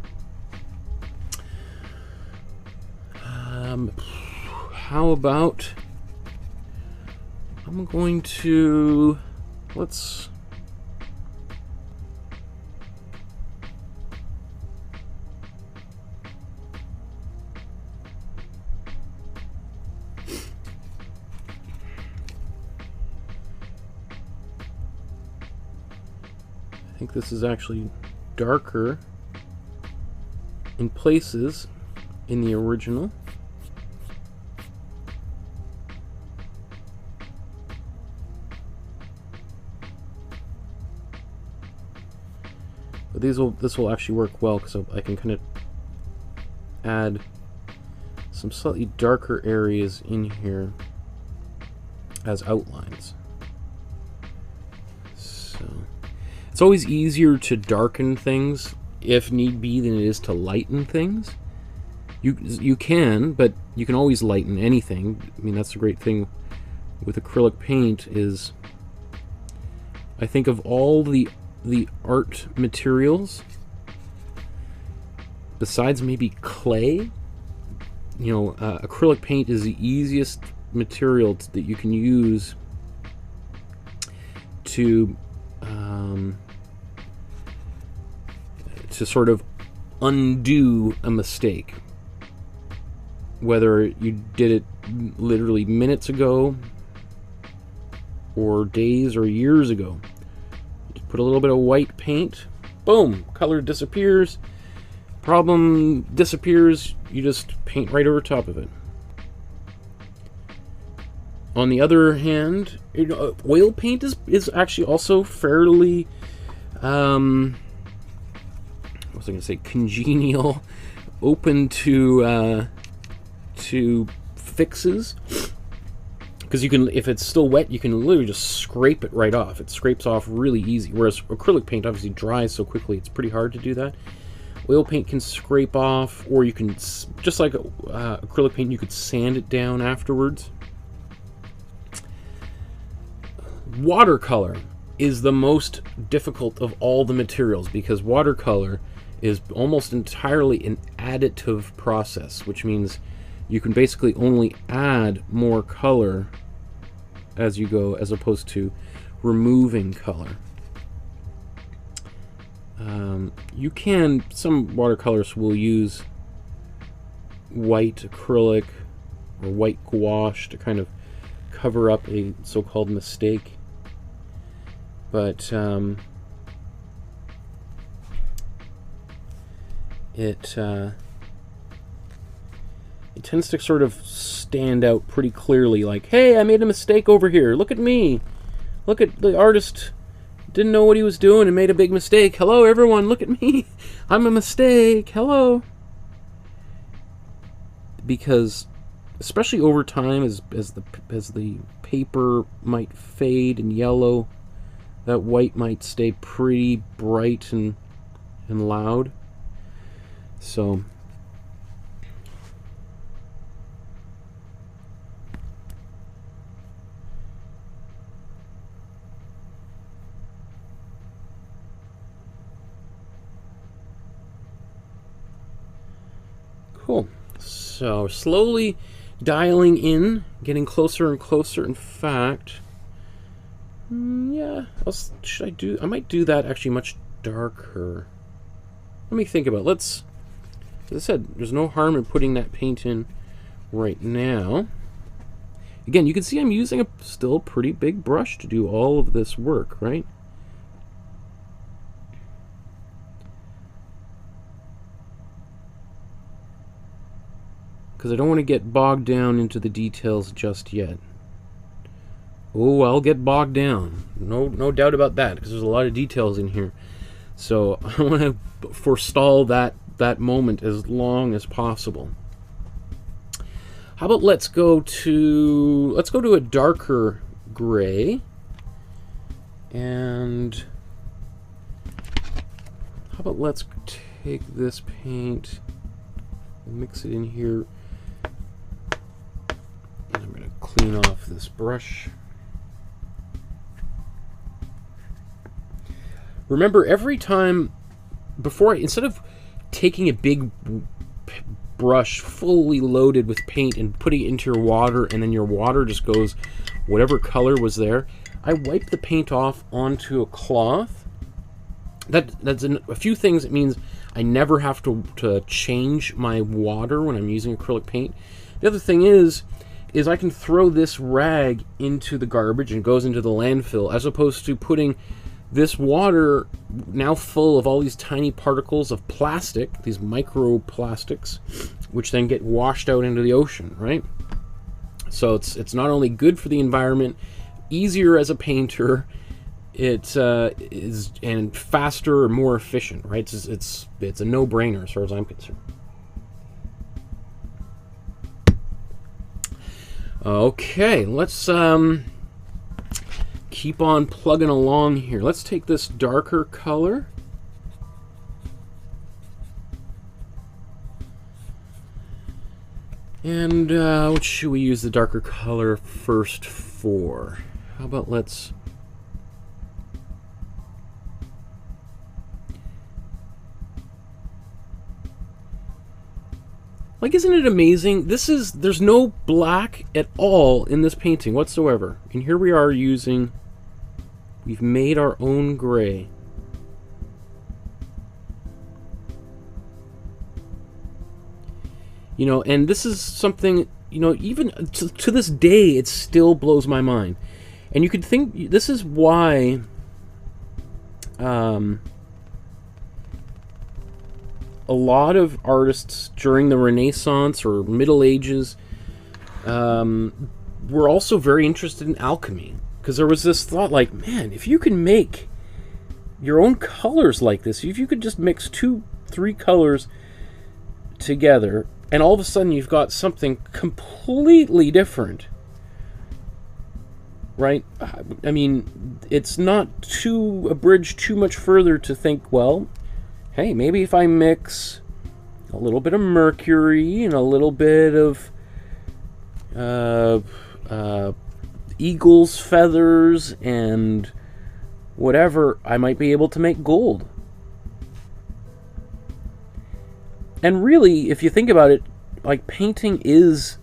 How about, I'm going to, let's, I think this is actually darker in places in the original. But this will actually work well because I can kind of add some slightly darker areas in here as outlines. So it's always easier to darken things, if need be, than it is to lighten things. You can, but you can always lighten anything. I mean, that's the great thing with acrylic paint is, I think of all the art materials, besides maybe clay, you know, acrylic paint is the easiest material that you can use to sort of undo a mistake. Whether you did it literally minutes ago, or days or years ago. Just put a little bit of white paint, boom, color disappears, problem disappears, you just paint right over top of it. On the other hand, you know, oil paint is actually also fairly, what was I going to say, congenial, open to fixes, because you can, if it's still wet, you can literally just scrape it right off. It scrapes off really easy, whereas acrylic paint obviously dries so quickly it's pretty hard to do that. Oil paint can scrape off, or you can, just like acrylic paint, you could sand it down afterwards. Watercolor is the most difficult of all the materials, because watercolor is almost entirely an additive process, which means you can basically only add more color as you go, as opposed to removing color. You can, some watercolors will use white acrylic or white gouache to kind of cover up a so-called mistake, but it tends to sort of stand out pretty clearly, like, hey, I made a mistake over here, look at me, look at the artist, didn't know what he was doing and made a big mistake, hello everyone, look at me, I'm a mistake, hello. Because especially over time, as the paper might fade and yellow, that white might stay pretty bright and loud. So cool. So slowly dialing in, getting closer and closer. In fact, yeah, should I do? I might do that actually much darker. Let me think about it. Let's, as I said, there's no harm in putting that paint in right now. Again, you can see I'm using a still pretty big brush to do all of this work, right? because I don't want to get bogged down into the details just yet. Oh, I'll get bogged down. No doubt about that, because there's a lot of details in here. So I want to forestall that moment as long as possible. How about let's go to a darker gray, and how about let's take this paint, mix it in here, and I'm going to clean off this brush. Remember, every time instead of taking a big brush fully loaded with paint and putting it into your water, and then your water just goes whatever color was there, I wipe the paint off onto a cloth. That's a few things. It means I never have to change my water when I'm using acrylic paint. The other thing is I can throw this rag into the garbage and it goes into the landfill, as opposed to putting this water now full of all these tiny particles of plastic, these microplastics, which then get washed out into the ocean, right? So it's not only good for the environment, easier as a painter, it is, and faster and more efficient, right? It's a no-brainer as far as I'm concerned. Okay, let's keep on plugging along here. Let's take this darker color. And what should we use the darker color first for? How about let's... Like, isn't it amazing? There's no black at all in this painting whatsoever. And here we are we've made our own gray. You know, and this is something, you know, even to this day, it still blows my mind. And you could think this is why a lot of artists during the Renaissance or Middle Ages were also very interested in alchemy, because there was this thought like, man, if you can make your own colors like this, if you could just mix 2-3 colors together, and all of a sudden you've got something completely different, right? I mean, it's not a bridge too much further to think, well, hey, maybe if I mix a little bit of mercury and a little bit of eagle's feathers and whatever, I might be able to make gold. And really, if you think about it, like, painting is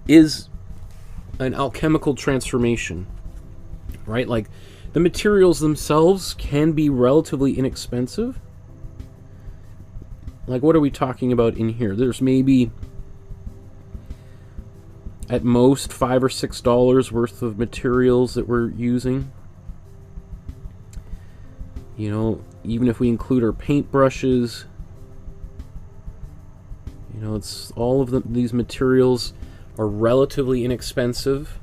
an alchemical transformation, right? Like, the materials themselves can be relatively inexpensive. Like, what are we talking about in here? There's maybe at most $5 or $6 worth of materials that we're using. You know, even if we include our paint brushes, you know, it's all of these materials are relatively inexpensive.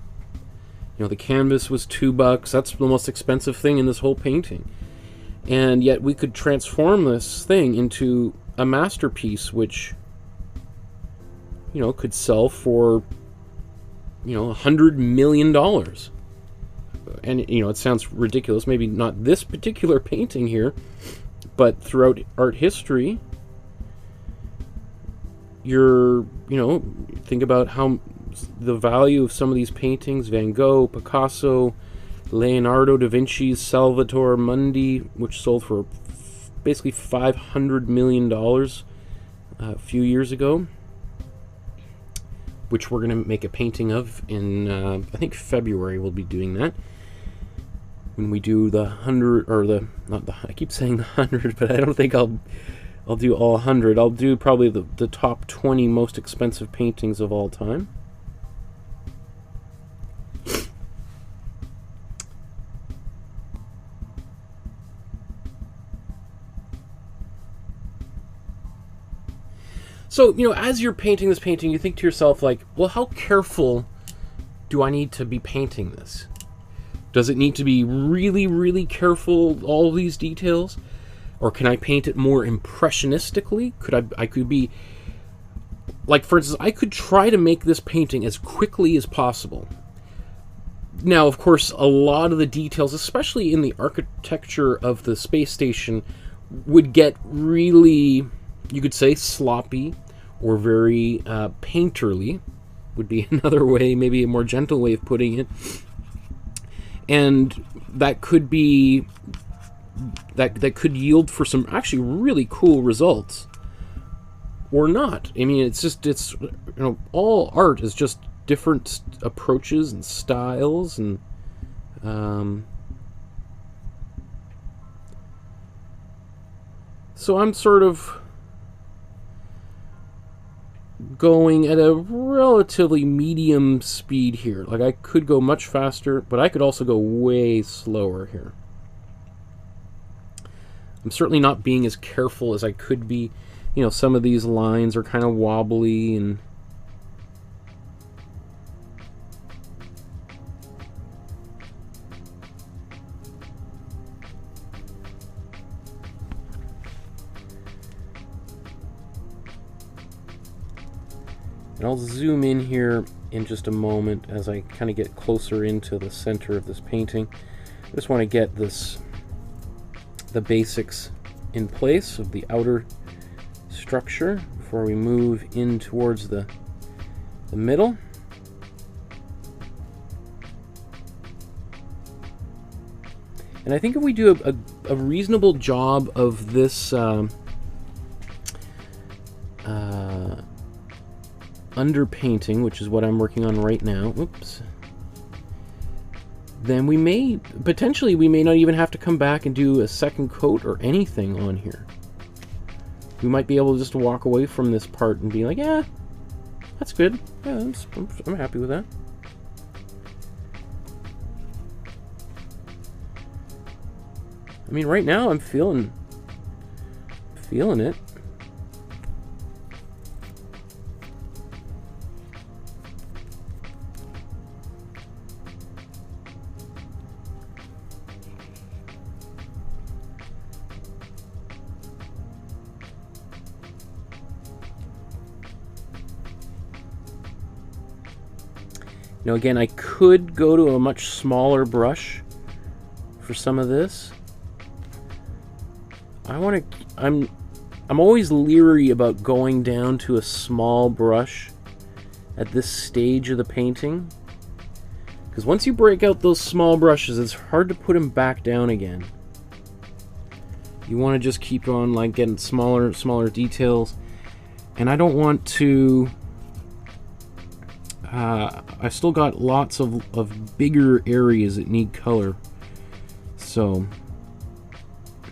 You know, the canvas was $2. That's the most expensive thing in this whole painting. And yet we could transform this thing into a masterpiece, which, you know, could sell for, you know, $100 million. And, you know, it sounds ridiculous, maybe not this particular painting here, but throughout art history, you know, think about how the value of some of these paintings, Van Gogh, Picasso, Leonardo da Vinci's Salvator Mundi, which sold for basically $500 million a few years ago, which we're going to make a painting of in, I think February we'll be doing that. When we do the 100, or I keep saying the 100, but I don't think I'll do all 100. I'll do probably the top 20 most expensive paintings of all time. So, you know, as you're painting this painting, you think to yourself, like, well, how careful do I need to be painting this? Does it need to be really, really careful, all these details? Or can I paint it more impressionistically? I could be, like, for instance, I could try to make this painting as quickly as possible. Now, of course, a lot of the details, especially in the architecture of the space station, would get really, you could say, sloppy or very painterly, would be another way, maybe a more gentle way of putting it. And that could be, that could yield for some actually really cool results. Or not. I mean, it's just, it's, you know, all art is just different approaches and styles, and so I'm sort of going at a relatively medium speed here. Like, I could go much faster, but I could also go way slower here. I'm certainly not being as careful as I could be. You know, some of these lines are kind of wobbly, and I'll zoom in here in just a moment as I kind of get closer into the center of this painting. I just want to get the basics in place of the outer structure before we move in towards the middle. And I think if we do a reasonable job of this underpainting, which is what I'm working on right now, whoops, then we may, potentially, we may not even have to come back and do a second coat or anything on here. We might be able to just walk away from this part and be like, yeah, that's good. Yeah, I'm happy with that. I mean, right now I'm feeling it. Now again, I could go to a much smaller brush for some of this. I'm always leery about going down to a small brush at this stage of the painting, because once you break out those small brushes, it's hard to put them back down again. You want to just keep on, like, getting smaller details, and I don't want to. I've still got lots of bigger areas that need color, so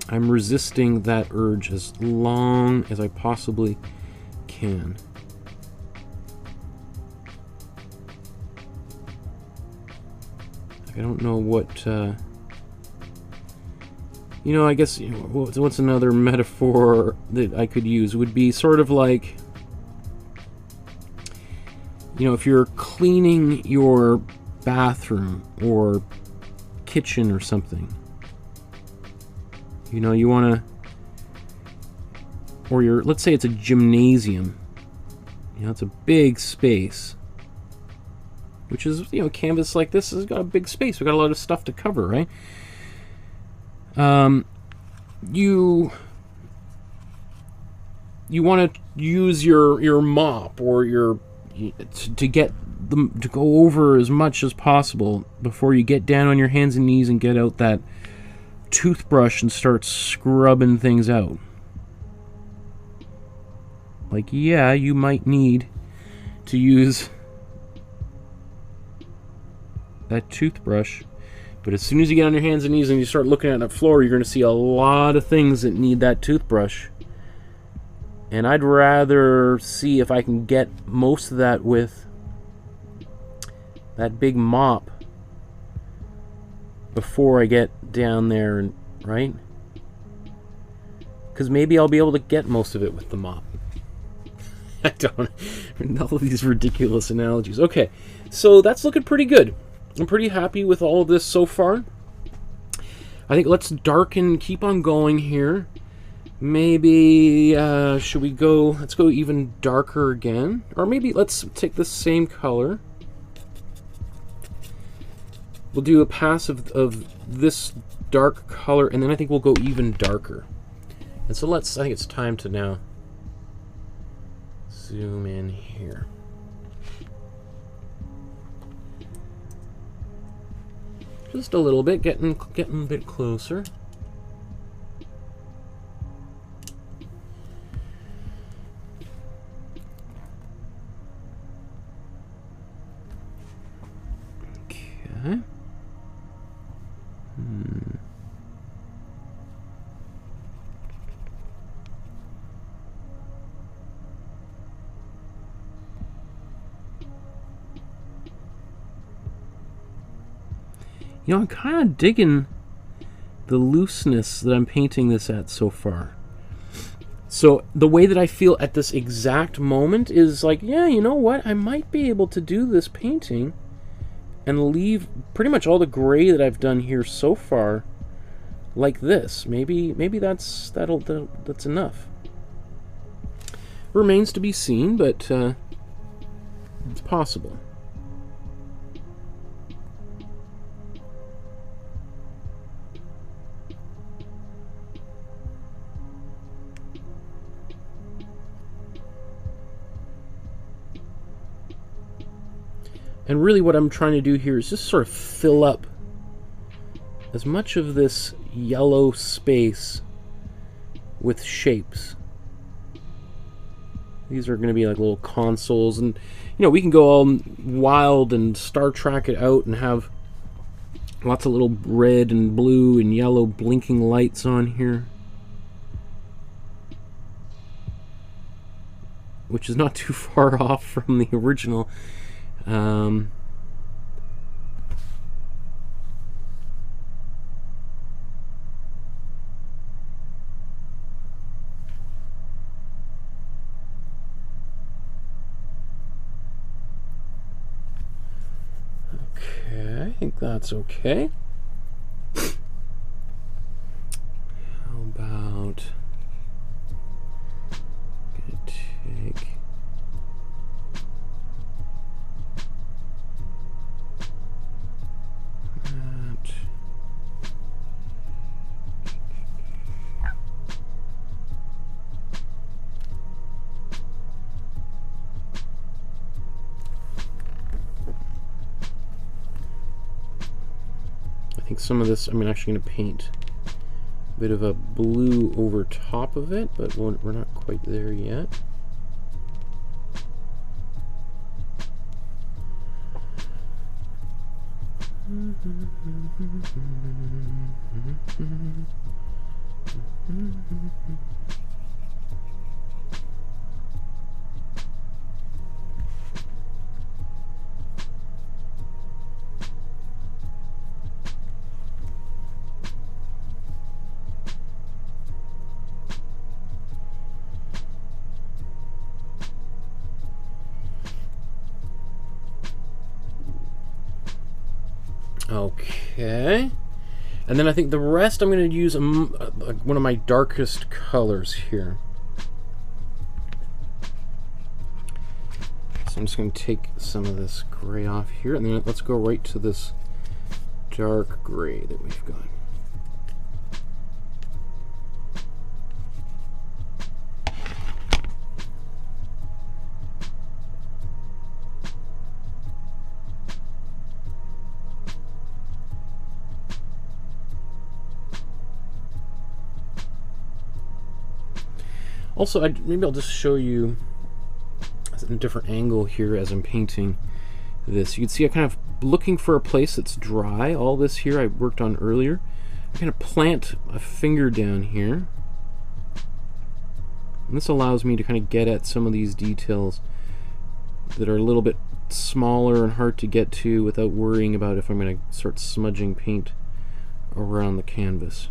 I'm resisting that urge as long as I possibly can. I don't know what, you know, I guess, you know, what's another metaphor that I could use? Would be sort of like, you know, if you're cleaning your bathroom or kitchen or something, you know, you want to, or let's say it's a gymnasium, you know, it's a big space, which is, you know, canvas like this has got a big space, we've got a lot of stuff to cover, right? You want to use your mop or to get them to go over as much as possible before you get down on your hands and knees and get out that toothbrush and start scrubbing things out. Like, yeah, you might need to use that toothbrush, but as soon as you get on your hands and knees and you start looking at the floor, you're going to see a lot of things that need that toothbrush. And I'd rather see if I can get most of that with that big mop before I get down there, and right? Because maybe I'll be able to get most of it with the mop. I don't. All of these ridiculous analogies. Okay, so that's looking pretty good. I'm pretty happy with all of this so far. I think let's darken, keep on going here. Maybe, should we go, let's go even darker again. Or maybe let's take the same color. We'll do a pass of this dark color, and then I think we'll go even darker. And so I think it's time to now zoom in here. Just a little bit, getting a bit closer. Okay. You know, I'm kind of digging the looseness that I'm painting this at so far. So the way that I feel at this exact moment is like, yeah, you know what? I might be able to do this painting and leave pretty much all the gray that I've done here so far like this. Maybe that's enough. Remains to be seen, but it's possible. And really what I'm trying to do here is just sort of fill up as much of this yellow space with shapes. These are going to be like little consoles, and you know, we can go all wild and Star Trek it out and have lots of little red and blue and yellow blinking lights on here, which is not too far off from the original. Okay, I think that's okay. How about gonna take I think some of this, I'm actually going to paint a bit of a blue over top of it, but we're not quite there yet. Okay, and then I think the rest I'm going to use one of my darkest colors here. So I'm just going to take some of this gray off here, and then let's go right to this dark gray that we've got. Also, maybe I'll just show you a different angle here as I'm painting this. You can see I'm kind of looking for a place that's dry. All this here I worked on earlier. I'm going to plant a finger down here. And this allows me to kind of get at some of these details that are a little bit smaller and hard to get to without worrying about if I'm going to start smudging paint around the canvas.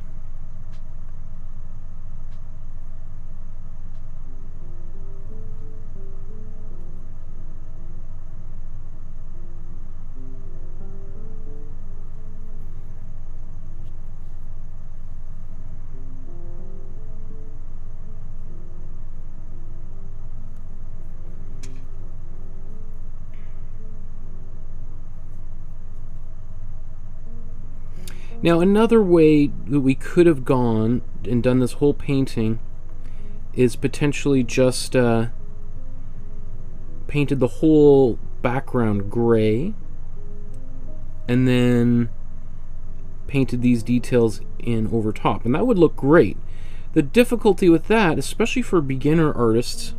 Now, another way that we could have gone and done this whole painting is potentially just painted the whole background gray and then painted these details in over top, and that would look great. The difficulty with that, especially for beginner artists,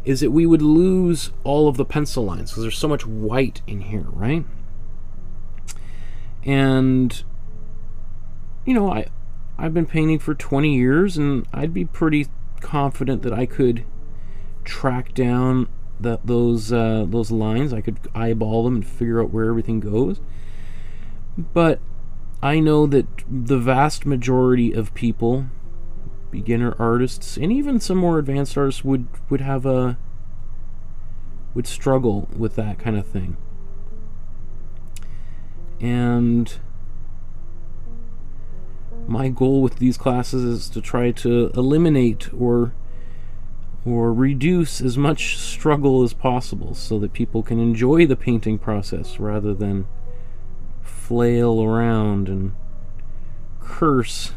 is that we would lose all of the pencil lines because there's so much white in here, right? And you know, I've been painting for 20 years, and I'd be pretty confident that I could track down those lines. I could eyeball them and figure out where everything goes. But I know that the vast majority of people, beginner artists, and even some more advanced artists, would struggle with that kind of thing. And my goal with these classes is to try to eliminate or reduce as much struggle as possible so that people can enjoy the painting process rather than flail around and curse.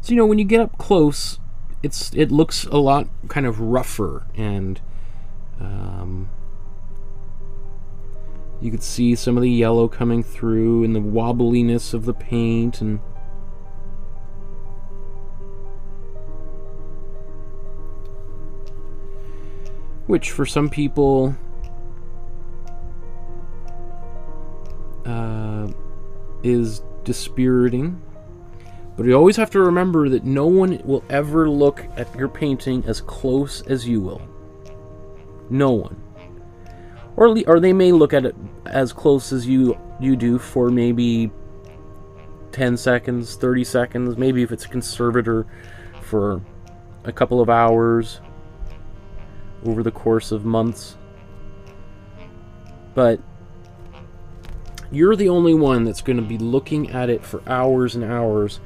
So, you know, when you get up close, it looks a lot kind of rougher, and you could see some of the yellow coming through and the wobbliness of the paint, and which for some people is dispiriting. But you always have to remember that no one will ever look at your painting as close as you will. No one. Or they may look at it as close as you do for maybe 10 seconds, 30 seconds, maybe if it's a conservator for a couple of hours over the course of months. But you're the only one that's going to be looking at it for hours and hours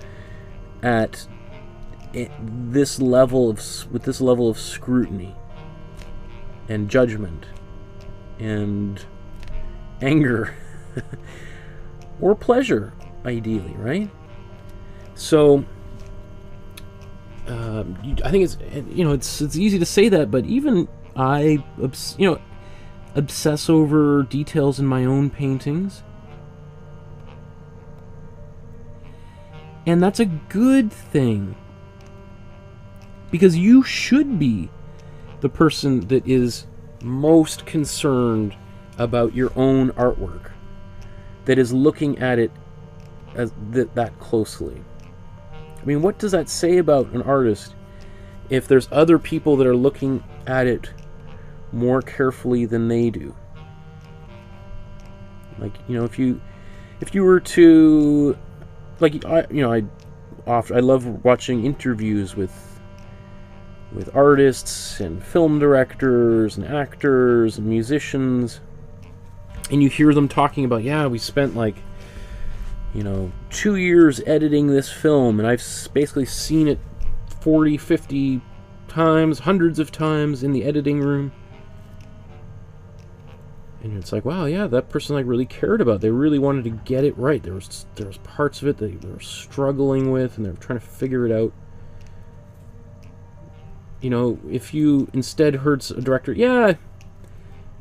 at this level with this level of scrutiny and judgment and anger or pleasure, ideally, right? So I think it's easy to say that, but even I obsess over details in my own paintings. And that's a good thing, because you should be the person that is most concerned about your own artwork, that is looking at it as that closely. I mean, what does that say about an artist if there's other people that are looking at it more carefully than they do? Like, you know, if you were to, like, I love watching interviews with artists and film directors and actors and musicians, and you hear them talking about, yeah, we spent like, 2 years editing this film, and I've basically seen it 40, 50 times, hundreds of times in the editing room. And it's like, wow, yeah, that person like really cared about it. They really wanted to get it right. There was parts of it that they were struggling with, and they were trying to figure it out. You know, if you instead heard a director, yeah,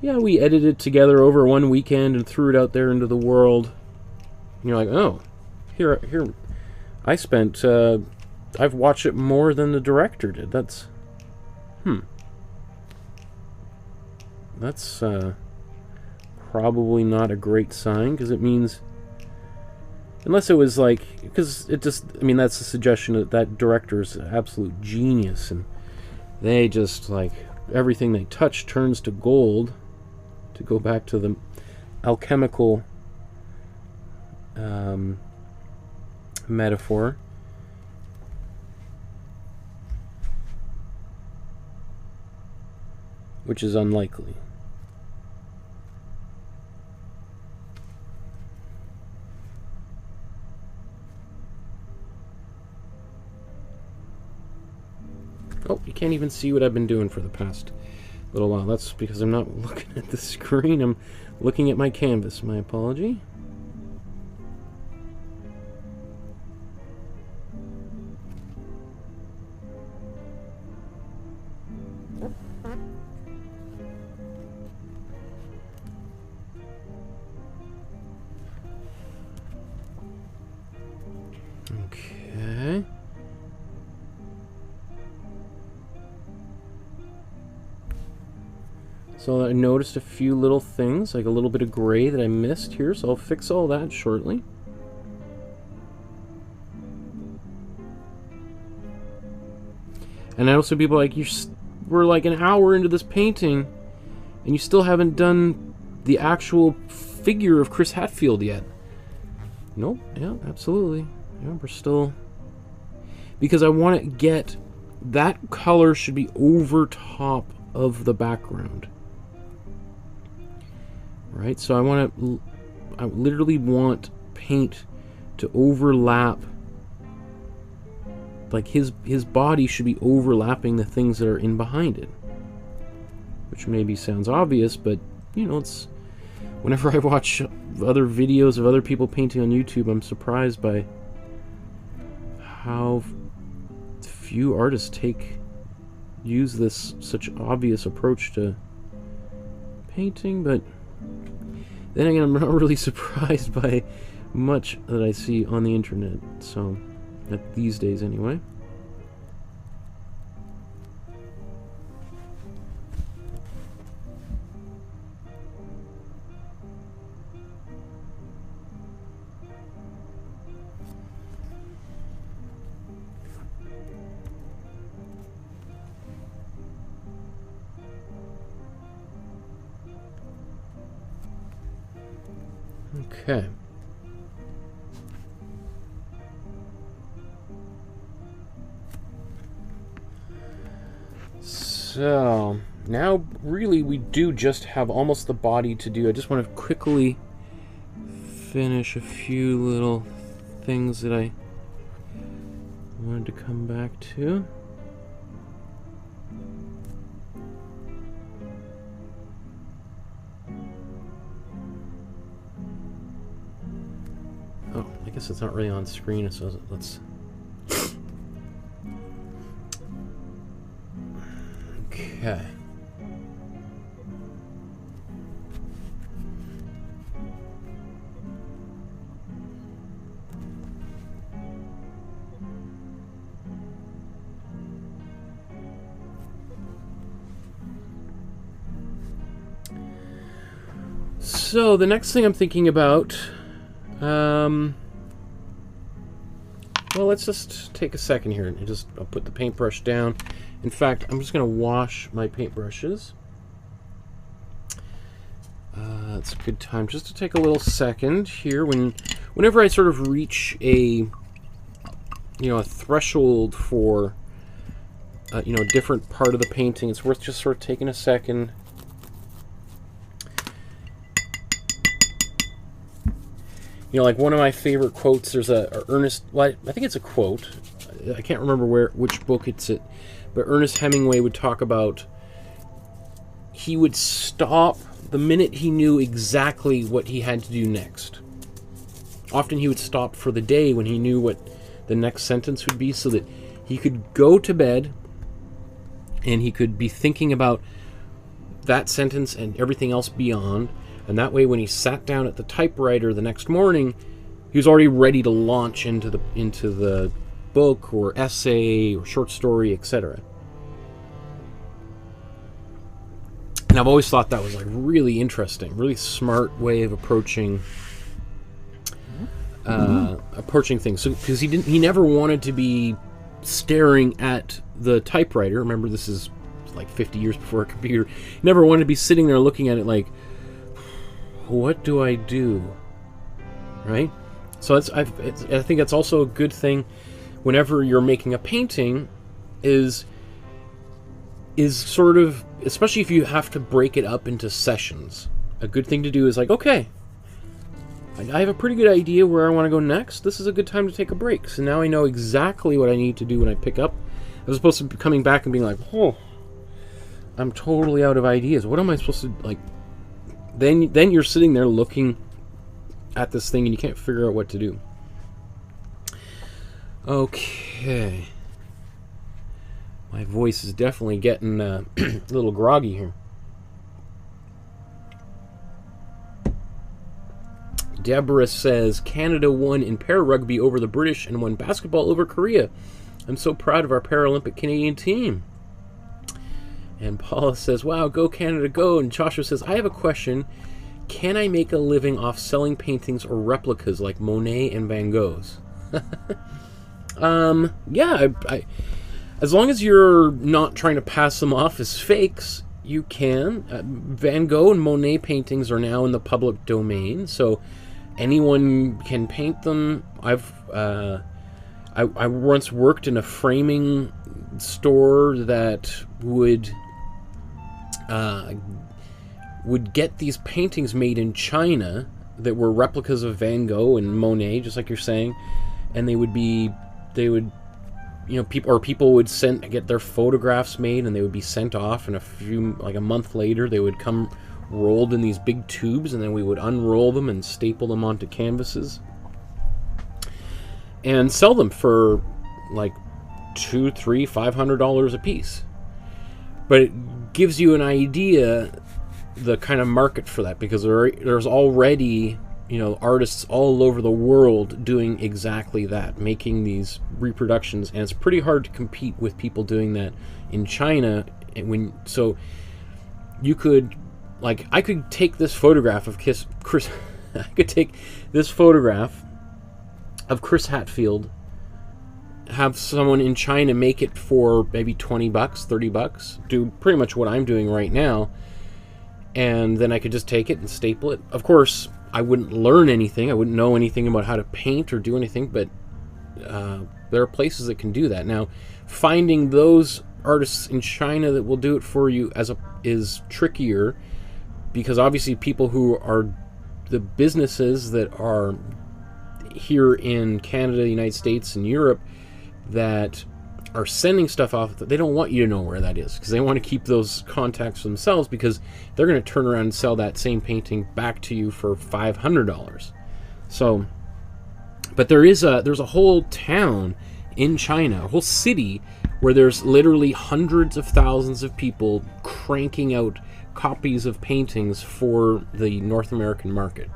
we edited it together over one weekend and threw it out there into the world. And you're like, oh, here, I spent, I've watched it more than the director did. That's probably not a great sign, because it means, unless it was like, because it just, I mean, that's a suggestion that that director is an absolute genius, and they just, like, everything they touch turns to gold, to go back to the alchemical metaphor. Which is unlikely. Oh, you can't even see what I've been doing for the past little while. That's because I'm not looking at the screen. I'm looking at my canvas. My apology. Okay. So I noticed a few little things, like a little bit of gray that I missed here, so I'll fix all that shortly. And I also people like, we're like an hour into this painting, and you still haven't done the actual figure of Chris Hadfield yet. Nope, yeah, absolutely. Yeah, we're still... Because I want to get... That color should be over top of the background. Right, so I literally want paint to overlap. Like his body should be overlapping the things that are in behind it. Which maybe sounds obvious, but you know, it's whenever I watch other videos of other people painting on YouTube, I'm surprised by how few artists use this such obvious approach to painting, but then again, I'm not really surprised by much that I see on the internet, so, these days anyway. Okay. So, now really we do just have almost the body to do. I just want to quickly finish a few little things that I wanted to come back to. Oh, I guess it's not really on screen, so let's... Okay. So the next thing I'm thinking about, well, let's just take a second here and I'll put the paintbrush down. In fact, I'm just going to wash my paintbrushes. It's a good time just to take a little second here. Whenever I sort of reach a threshold for a different part of the painting, it's worth just sort of taking a second. Like one of my favorite quotes, there's a Ernest, well, I think it's a quote. I can't remember which book it's at, but Ernest Hemingway would talk about, he would stop the minute he knew exactly what he had to do next. Often he would stop for the day when he knew what the next sentence would be, so that he could go to bed and he could be thinking about that sentence and everything else beyond. And that way, when he sat down at the typewriter the next morning, he was already ready to launch into the book or essay or short story, etc. And I've always thought that was like really interesting, really smart way of approaching things. So because he never wanted to be staring at the typewriter. Remember, this is like 50 years before a computer. He never wanted to be sitting there looking at it like, what do I do? Right? So I think that's also a good thing whenever you're making a painting, is sort of, especially if you have to break it up into sessions. A good thing to do is like, okay, I have a pretty good idea where I want to go next. This is a good time to take a break. So now I know exactly what I need to do when I pick up as opposed to coming back and being like, oh, I'm totally out of ideas. What am I supposed to, like, then you're sitting there looking at this thing and you can't figure out what to do. Okay. My voice is definitely getting a little groggy here. Deborah says, Canada won in para-rugby over the British and won basketball over Korea. I'm so proud of our Paralympic Canadian team. And Paula says, wow, go Canada, go. And Joshua says, I have a question. Can I make a living off selling paintings or replicas like Monet and Van Gogh's? Yeah, as long as you're not trying to pass them off as fakes, you can. Van Gogh and Monet paintings are now in the public domain, so anyone can paint them. I once worked in a framing store that would get these paintings made in China that were replicas of Van Gogh and Monet, just like you're saying, and people would get their photographs made, and they would be sent off, and a month later they would come rolled in these big tubes, and then we would unroll them and staple them onto canvases and sell them for like $200, $300, $500 a piece. But it gives you an idea the kind of market for that, because there's already artists all over the world doing exactly that, making these reproductions, and it's pretty hard to compete with people doing that in China. So you could, like, I could take this photograph of Chris I could take this photograph of Chris Hadfield, have someone in China make it for maybe $20, $30, do pretty much what I'm doing right now, and then I could just take it and staple it. Of course, I wouldn't learn anything. I wouldn't know anything about how to paint or do anything, but there are places that can do that. Now, finding those artists in China that will do it for you is trickier, because obviously people who are the businesses that are here in Canada, the United States, and Europe that are sending stuff off, they don't want you to know where that is, because they want to keep those contacts for themselves, because they're going to turn around and sell that same painting back to you for $500. So, but there's a whole town in China, a whole city, where there's literally hundreds of thousands of people cranking out copies of paintings for the North American market.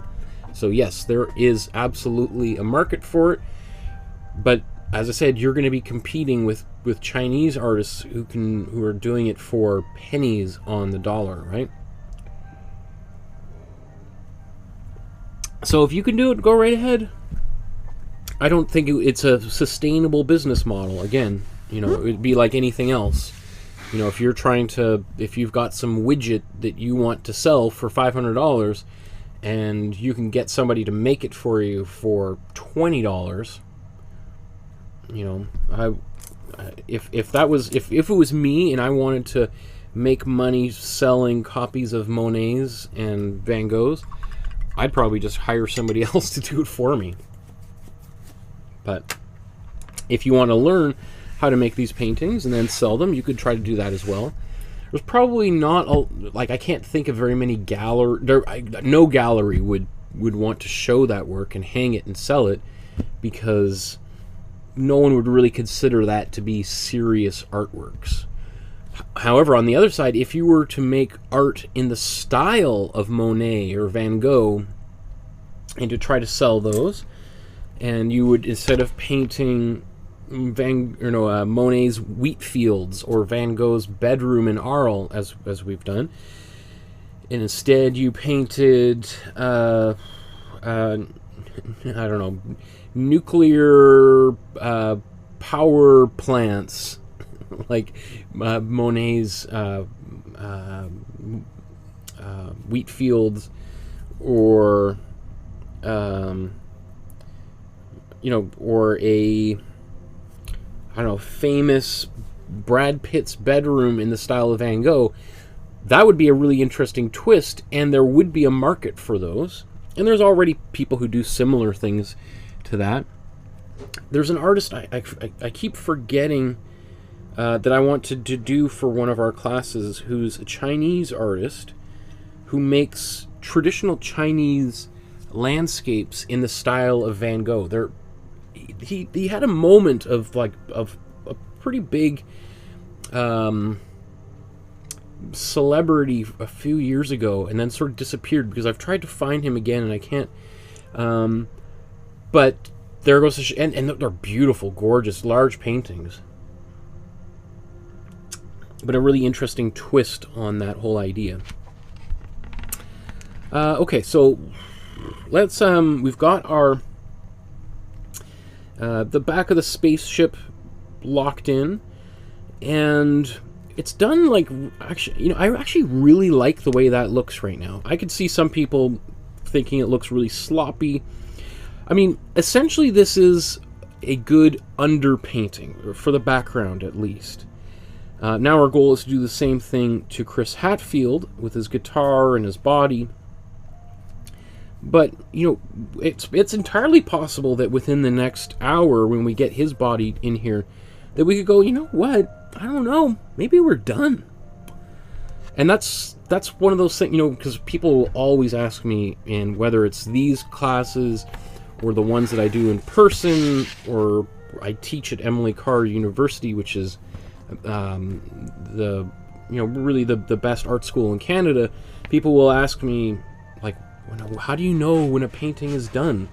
So yes, there is absolutely a market for it, but as I said, you're going to be competing with Chinese artists who are doing it for pennies on the dollar, right? So if you can do it, go right ahead. I don't think it's a sustainable business model. Again, it would be like anything else. If you've got some widget that you want to sell for $500, and you can get somebody to make it for you for $20. If it was me and I wanted to make money selling copies of Monets and Van Goghs, I'd probably just hire somebody else to do it for me. But if you want to learn how to make these paintings and then sell them, you could try to do that as well. There's probably not I can't think of very many no gallery would want to show that work and hang it and sell it, because no one would really consider that to be serious artworks. However, on the other side, if you were to make art in the style of Monet or Van Gogh and to try to sell those, and you would, instead of painting Monet's wheat fields or Van Gogh's bedroom in Arles, as we've done, and instead you painted nuclear power plants like Monet's wheat fields, or or a famous Brad Pitt's bedroom in the style of Van Gogh, that would be a really interesting twist, and there would be a market for those. And there's already people who do similar things to that. There's an artist, I keep forgetting that I want to do for one of our classes, who's a Chinese artist who makes traditional Chinese landscapes in the style of Van Gogh. He had a moment of a pretty big celebrity a few years ago, and then sort of disappeared because I've tried to find him again and I can't. But there goes and they're beautiful, gorgeous, large paintings. But a really interesting twist on that whole idea. Okay, so let's we've got our the back of the spaceship locked in, and it's done like, actually, you know, I actually really like the way that looks right now. I could see some people thinking it looks really sloppy. I mean, essentially this is a good underpainting, for the background at least. Now our goal is to do the same thing to Chris Hadfield with his guitar and his body. But, you know, it's entirely possible that within the next hour, when we get his body in here, that we could go, you know what, I don't know, maybe we're done. And that's one of those things, you know, because people will always ask me, and whether it's these classes or the ones that I do in person, or I teach at Emily Carr University, which is really the best art school in Canada, people will ask me, like, how do you know when a painting is done,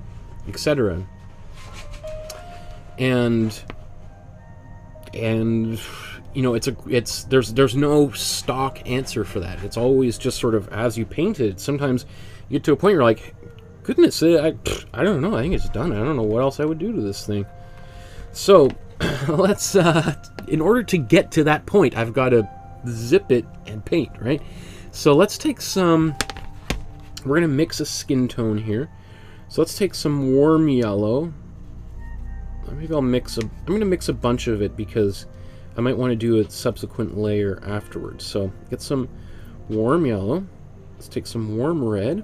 etc. And you know, there's no stock answer for that. It's always just sort of as you paint it. Sometimes you get to a point where you're like, goodness, I don't know, I think it's done. I don't know what else I would do to this thing. So let's in order to get to that point, I've got to zip it and paint, right? So let's take some, we're gonna mix a skin tone here. So let's take some warm yellow. Maybe I'm gonna mix a bunch of it because I might want to do a subsequent layer afterwards. So get some warm yellow. Let's take some warm red.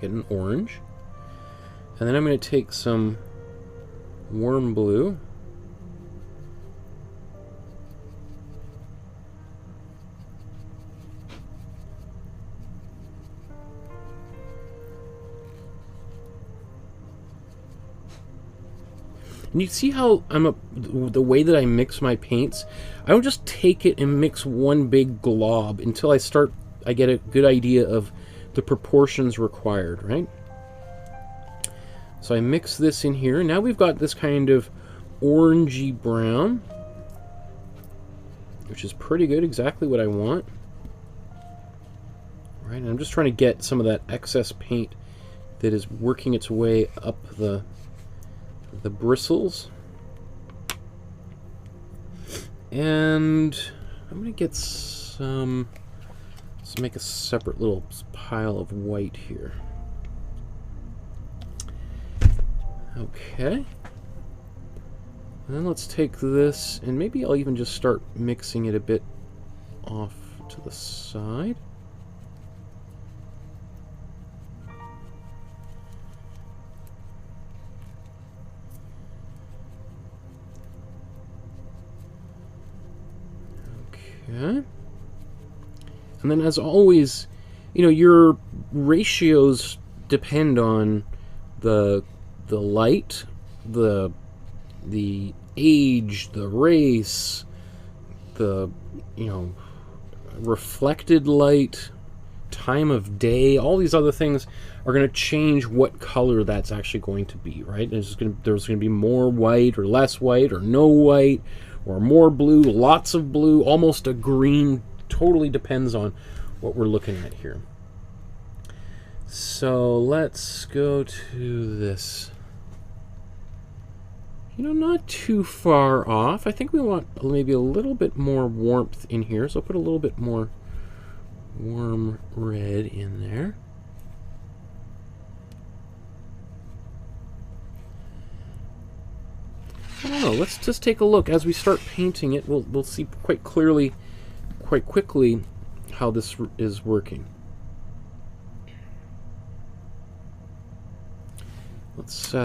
Get an orange. And then I'm going to take some warm blue. And you see how the way that I mix my paints, I don't just take it and mix one big glob until I get a good idea of the proportions required, right? So I mix this in here, and now we've got this kind of orangey brown, which is pretty good, exactly what I want. Right, and I'm just trying to get some of that excess paint that is working its way up the bristles. And I'm going to get some, let's make a separate little pile of white here. Okay. And then let's take this, and maybe I'll even just start mixing it a bit off to the side. Okay. And then, as always, you know, your ratios depend on the light, the age, the race, the, you know, reflected light, time of day. All these other things are going to change what color that's actually going to be, right? There's going to be more white or less white or no white, or more blue, lots of blue, almost a green. Totally depends on what we're looking at here. So let's go to this. You know, not too far off. I think we want maybe a little bit more warmth in here, so I'll put a little bit more warm red in there. I don't know, let's just take a look. As we start painting it, we'll see quite clearly, quite quickly, how this is working. Let's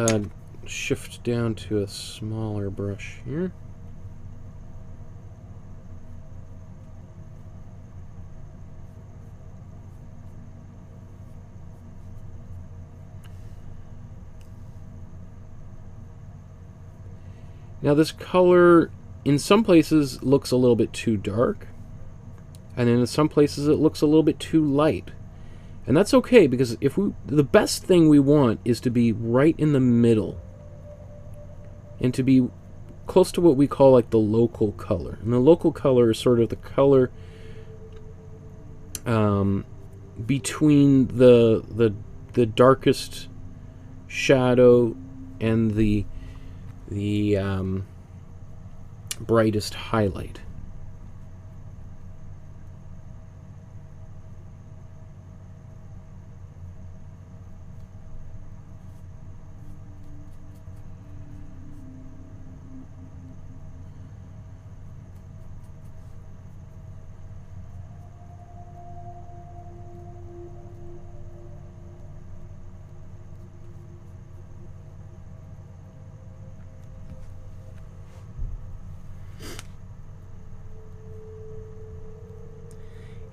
shift down to a smaller brush here. Now this color in some places looks a little bit too dark, and in some places it looks a little bit too light. And that's okay, because the best thing we want is to be right in the middle and to be close to what we call like the local color. And the local color is sort of the color between the darkest shadow and the brightest highlight.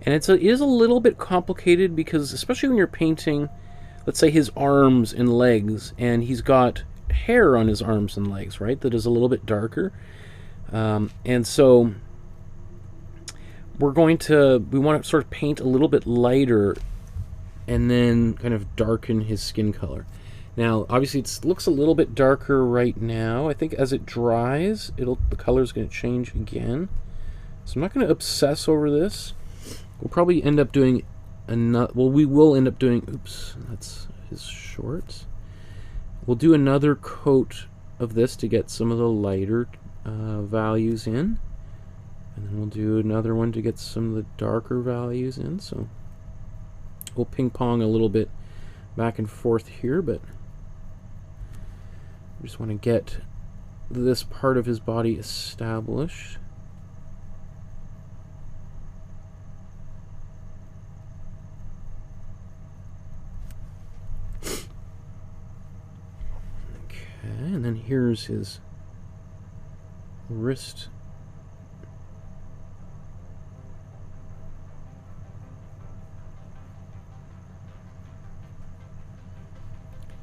And it is a little bit complicated because, especially when you're painting, let's say his arms and legs, and he's got hair on his arms and legs, right, that is a little bit darker. And so we want to sort of paint a little bit lighter and then kind of darken his skin color. Now, obviously, it looks a little bit darker right now. I think as it dries, the color's going to change again. So I'm not going to obsess over this. We'll probably end up doing another. Well, we will end up doing. Oops, that's his shorts. We'll do another coat of this to get some of the lighter values in, and then we'll do another one to get some of the darker values in. So we'll ping pong a little bit back and forth here, but we just want to get this part of his body established. And then here's his wrist.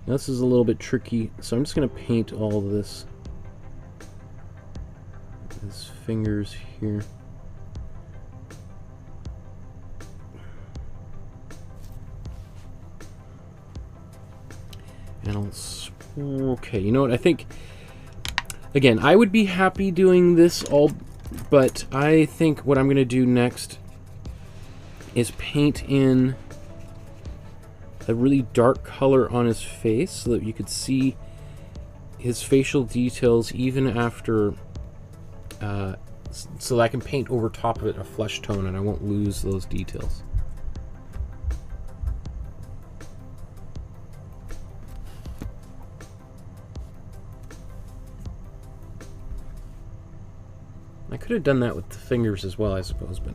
Now this is a little bit tricky, so I'm just going to paint all of this, his fingers here. And I'll okay, you know what, I think, again, I would be happy doing this all, but I think what I'm going to do next is paint in a really dark color on his face so that you could see his facial details even after, so that I can paint over top of it a flesh tone and I won't lose those details. I could have done that with the fingers as well, I suppose, but...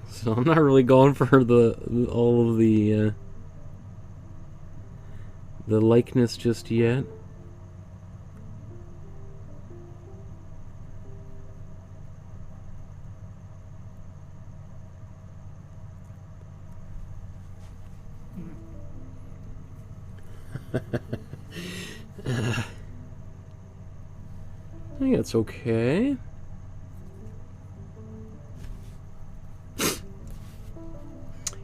So I'm not really going for all of the likeness just yet. I think that's okay.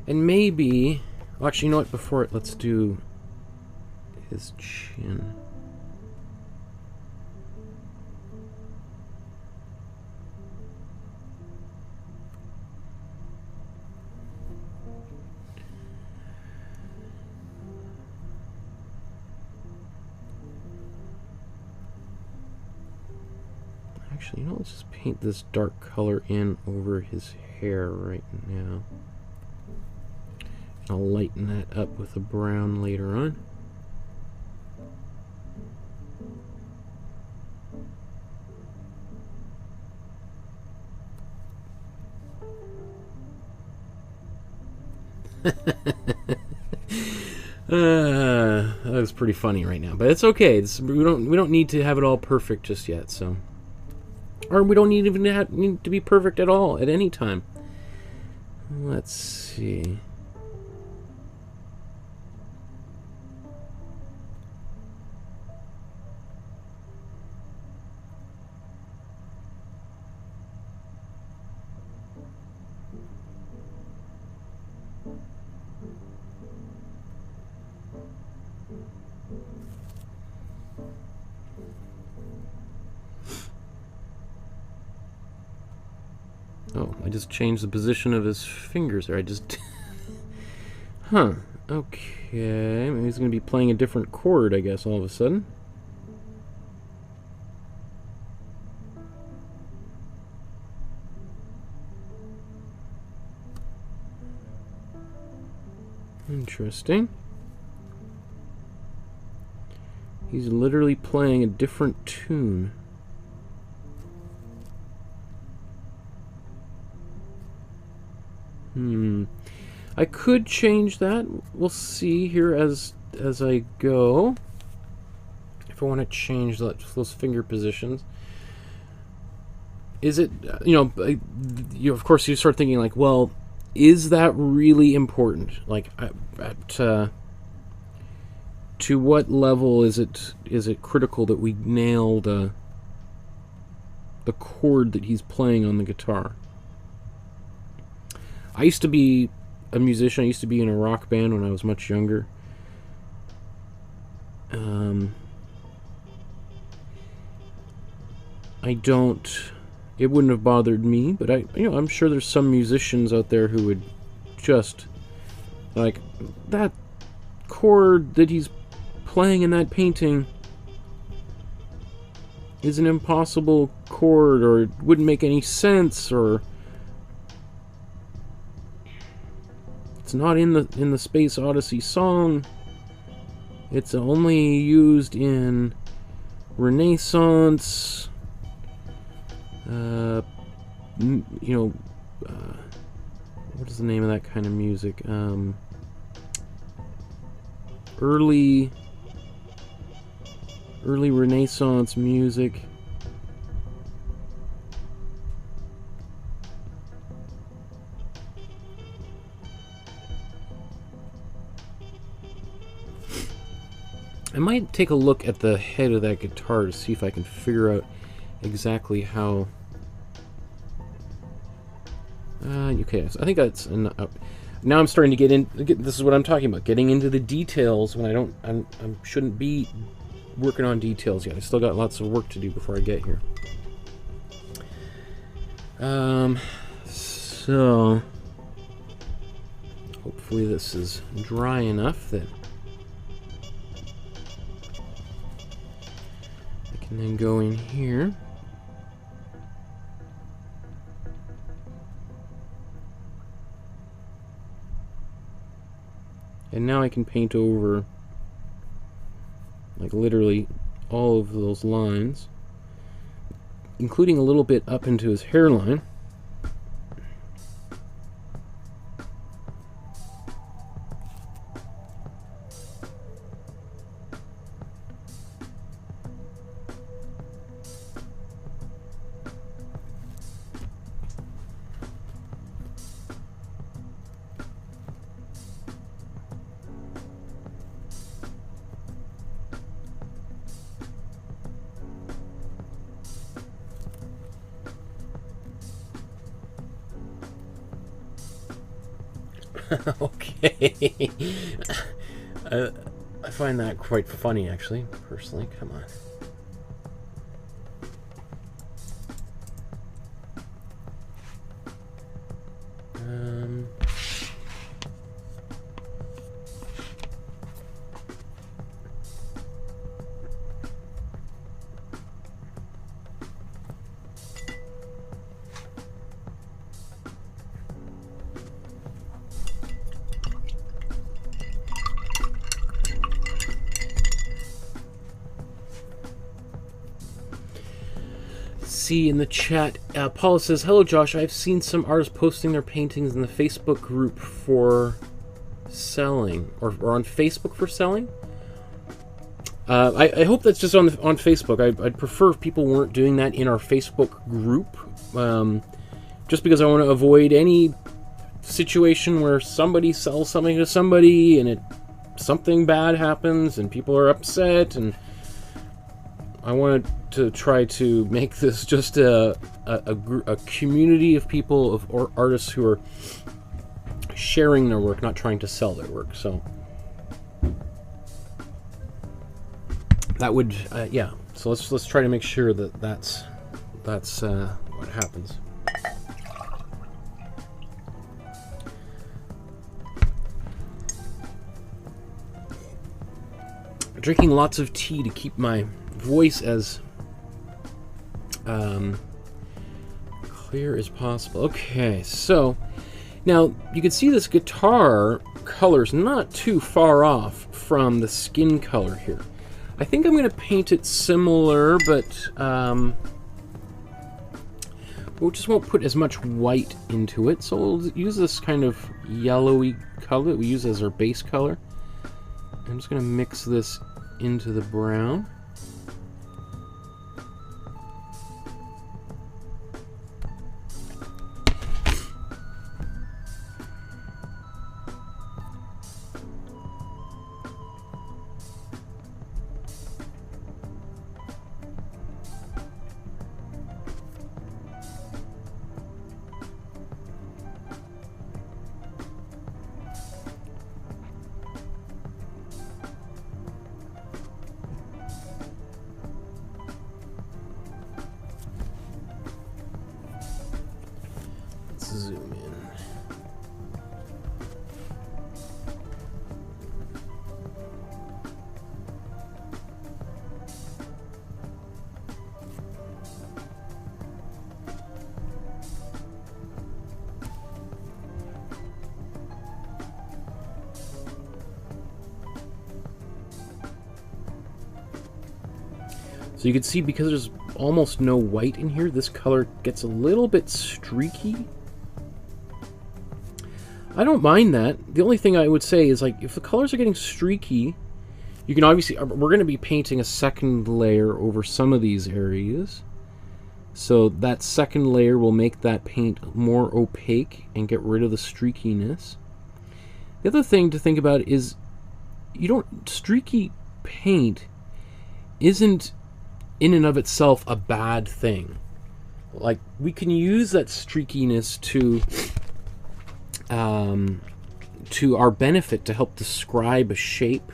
And maybe... Well, actually, you know what? Before it, let's do his chin. Actually, you know, let's just paint this dark color in over his hair right now. I'll lighten that up with a brown later on. That was pretty funny right now, but it's okay. We don't need to have it all perfect just yet. So, or we don't need to be perfect at all at any time. Let's see. Oh, I just changed the position of his fingers there. I just... Huh. Okay. Maybe he's going to be playing a different chord, I guess, all of a sudden. Interesting. He's literally playing a different tune. I could change that. We'll see here as I go. If I want to change those finger positions. Is it, of course you start thinking like, well, is that really important? Like, to what level is it critical that we nail the chord that he's playing on the guitar? I used to be a musician. I used to be in a rock band when I was much younger. It wouldn't have bothered me, but I'm sure there's some musicians out there who would just, like, that chord that he's playing in that painting is an impossible chord, or it wouldn't make any sense, or it's not in the Space Odyssey song. It's only used in Renaissance, what is the name of that kind of music? Early Renaissance music. I might take a look at the head of that guitar to see if I can figure out exactly how... okay, so I think that's enough. Now I'm starting to get in... This is what I'm talking about, getting into the details when I shouldn't be working on details yet. I still got lots of work to do before I get here. So... hopefully this is dry enough that... and then go in here. And now I can paint over, like, literally all of those lines, including a little bit up into his hairline. Okay. I find that quite funny, actually, personally. Come on. See in the chat, Paula says, "Hello Josh, I've seen some artists posting their paintings in the Facebook group for selling, or on Facebook for selling." I hope that's just on Facebook. I'd prefer if people weren't doing that in our Facebook group, just because I want to avoid any situation where somebody sells something to somebody and something bad happens and people are upset, and I wanted to try to make this just a community of people, or artists who are sharing their work, not trying to sell their work. So that would, yeah. So let's try to make sure that that's what happens. Drinking lots of tea to keep my voice as clear as possible. Okay, so now you can see this guitar color's not too far off from the skin color here. I think I'm going to paint it similar, but we just won't put as much white into it. So we'll use this kind of yellowy color that we use as our base color. I'm just going to mix this into the brown. Zoom in. So you can see, because there's almost no white in here, this color gets a little bit streaky. I don't mind that. The only thing I would say is, like, if the colors are getting streaky, you can obviously, we're going to be painting a second layer over some of these areas. So that second layer will make that paint more opaque and get rid of the streakiness. The other thing to think about is, streaky paint isn't in and of itself a bad thing. Like, we can use that streakiness to our benefit to help describe a shape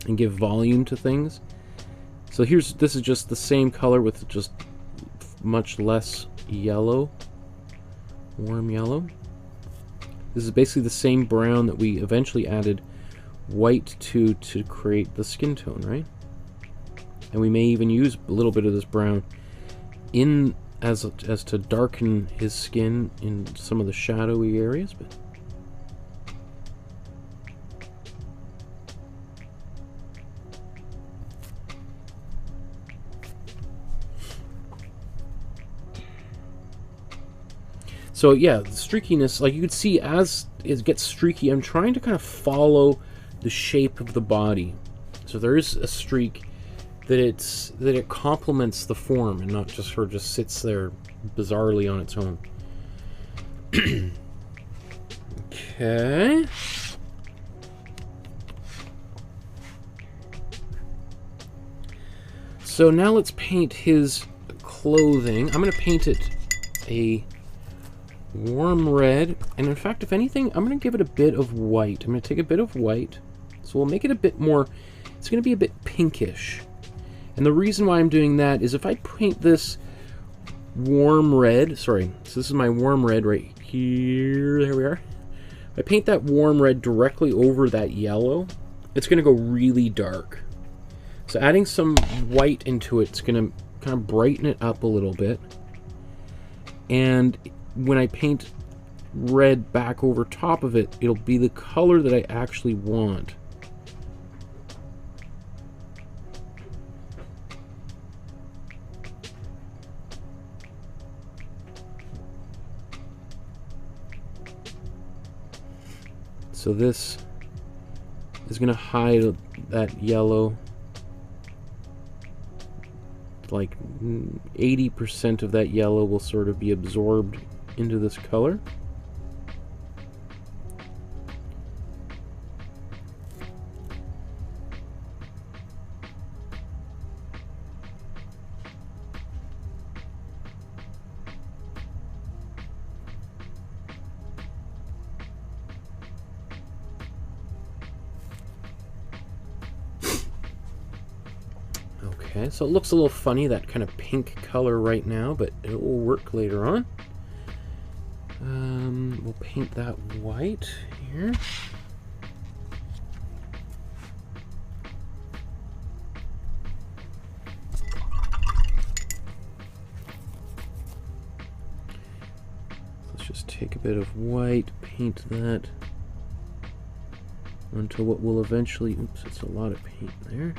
and give volume to things. So this is just the same color with just much less yellow, warm yellow. This is basically the same brown that we eventually added white to create the skin tone, right? And we may even use a little bit of this brown in as to darken his skin in some of the shadowy areas, but so yeah, the streakiness, like you can see as it gets streaky, I'm trying to kind of follow the shape of the body. So there is a streak that it complements the form and not just sort of just sits there bizarrely on its own. Okay. So now let's paint his clothing. I'm going to paint it a warm red, and in fact, if anything, I'm going to give it a bit of white. I'm going to take a bit of white, so we'll make it a bit more, it's going to be a bit pinkish. And the reason why I'm doing that is if I paint this warm red, sorry, so this is my warm red right here, there we are. If I paint that warm red directly over that yellow, it's going to go really dark. So adding some white into it's going to kind of brighten it up a little bit. And when I paint red back over top of it, it'll be the color that I actually want. So this is going to hide that yellow. Like 80% of that yellow will sort of be absorbed into this color. Okay, so it looks a little funny, that kind of pink color right now, but it will work later on. We'll paint that white here. Let's just take a bit of white, paint that onto what will eventually, oops, it's a lot of paint there.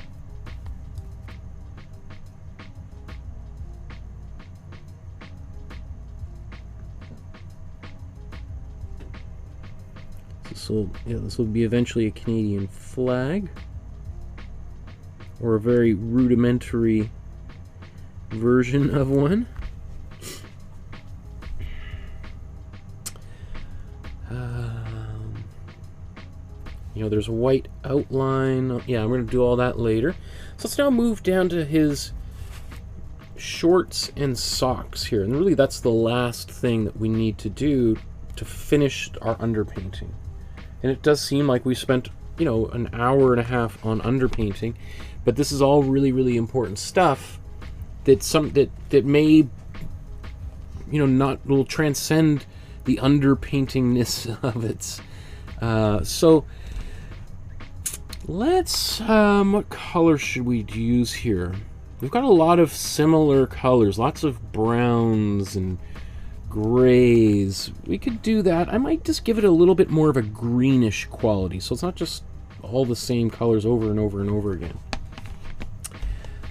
This will be eventually a Canadian flag, or a very rudimentary version of one. You know, there's a white outline. Yeah, I'm going to do all that later. So let's now move down to his shorts and socks here, and really that's the last thing that we need to do to finish our underpainting. And it does seem like we spent, you know, an hour and a half on underpainting, but this is all really, really important stuff that may, you know, will transcend the underpaintingness of it. So let's, what color should we use here? We've got a lot of similar colors, lots of browns and grays. We could do that. I might just give it a little bit more of a greenish quality, so it's not just all the same colors over and over and over again.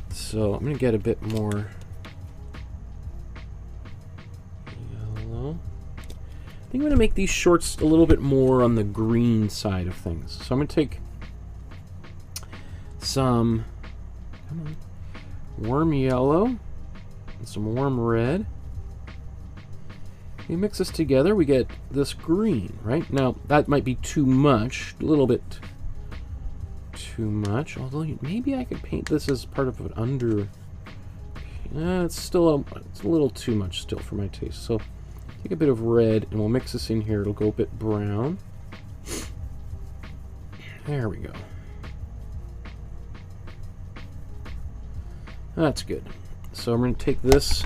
So I'm going to get a bit more yellow. I think I'm going to make these shorts a little bit more on the green side of things. So I'm going to take some warm yellow and some warm red. We mix this together, we get this green, right? Now, that might be too much, a little bit too much, although maybe I could paint this as part of an under... it's a little too much still for my taste. So, take a bit of red, and we'll mix this in here. It'll go a bit brown. There we go. That's good. So, I'm going to take this...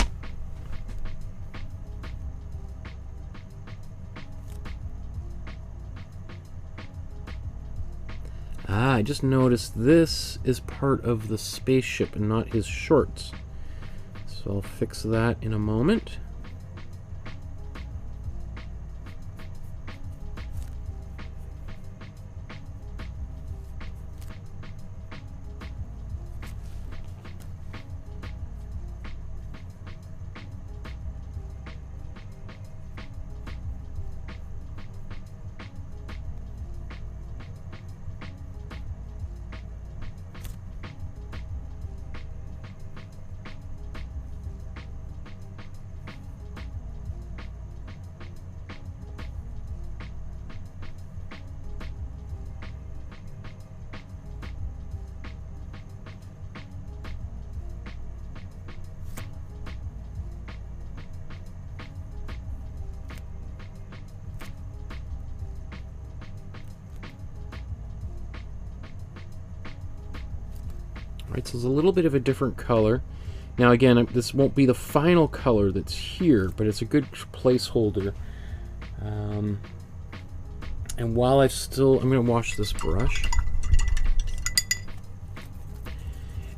I just noticed this is part of the spaceship and not his shorts. So I'll fix that in a moment. Right, so it's a little bit of a different color. Now again, this won't be the final color that's here, but it's a good placeholder. And while I'm going to wash this brush.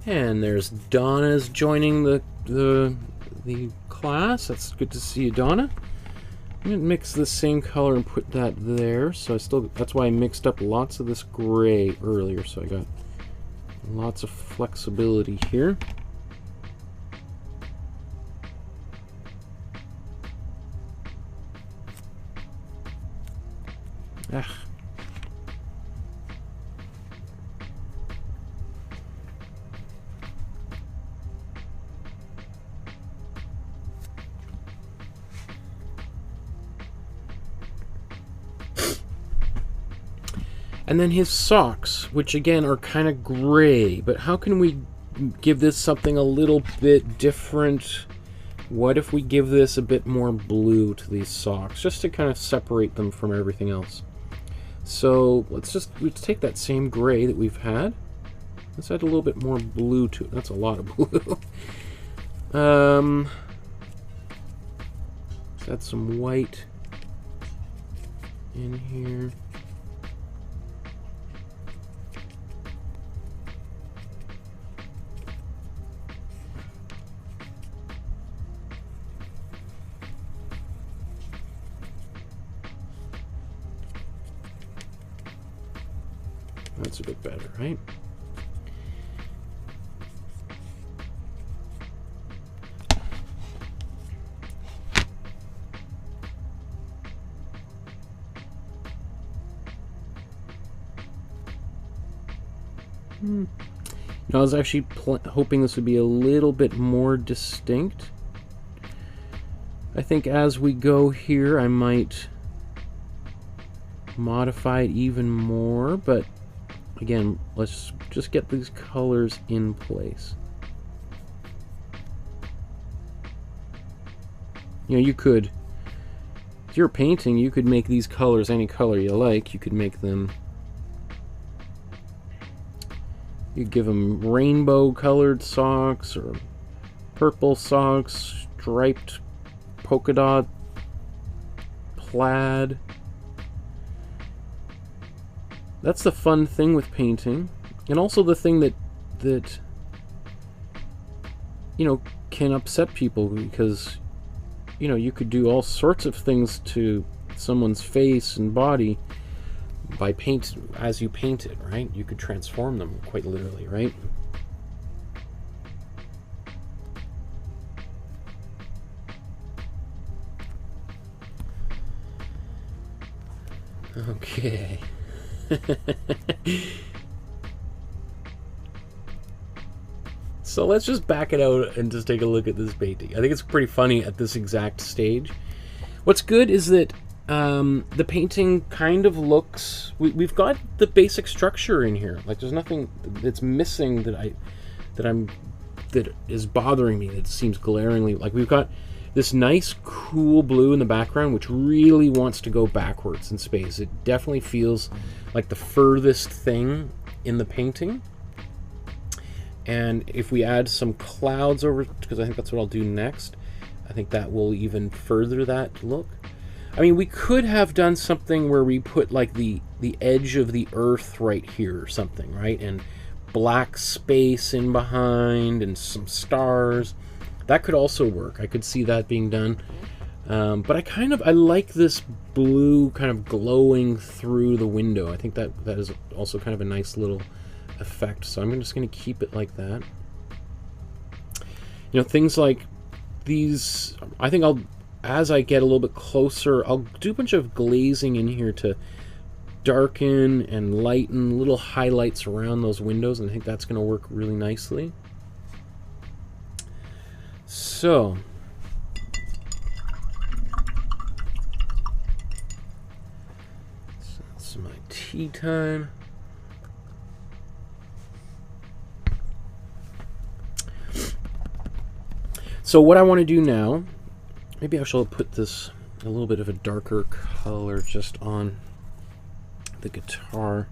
And there's Donna's joining the class. That's good to see you, Donna. I'm going to mix the same color and put that there. So that's why I mixed up lots of this gray earlier. So I got lots of flexibility here. And then his socks, which again are kind of gray, but how can we give this something a little bit different? What if we give this a bit more blue to these socks, just to kind of separate them from everything else? So let's take that same gray that we've had. Let's add a little bit more blue to it. That's a lot of blue. Let's add some white in here. That's a bit better, right? Now, I was actually hoping this would be a little bit more distinct. I think as we go here, I might modify it even more, but again, let's just get these colors in place. You know, you could, if you're painting, you could make these colors any color you like. You could make them, you give them rainbow colored socks or purple socks, striped polka dot, plaid. That's the fun thing with painting, and also the thing that you know, can upset people, because you know, you could do all sorts of things to someone's face and body by paint as you paint it, right? You could transform them quite literally, right? Okay. So let's just back it out and just take a look at this painting. I think it's pretty funny at this exact stage. What's good is that the painting kind of looks, we've got the basic structure in here. Like, there's nothing that's missing that is bothering me, that seems glaringly. Like, we've got this nice cool blue in the background, which really wants to go backwards in space. It definitely feels like the furthest thing in the painting. And if we add some clouds over, because I think that's what I'll do next, I think that will even further that look. I mean, we could have done something where we put like the edge of the Earth right here or something, right? And black space in behind and some stars. That could also work. I could see that being done. But I like this blue kind of glowing through the window. I think that is also kind of a nice little effect. So I'm just going to keep it like that. You know, things like these, I think as I get a little bit closer, I'll do a bunch of glazing in here to darken and lighten little highlights around those windows, and I think that's going to work really nicely. So that's my tea time. So what I want to do now, maybe I shall put this a little bit of a darker color just on the guitar.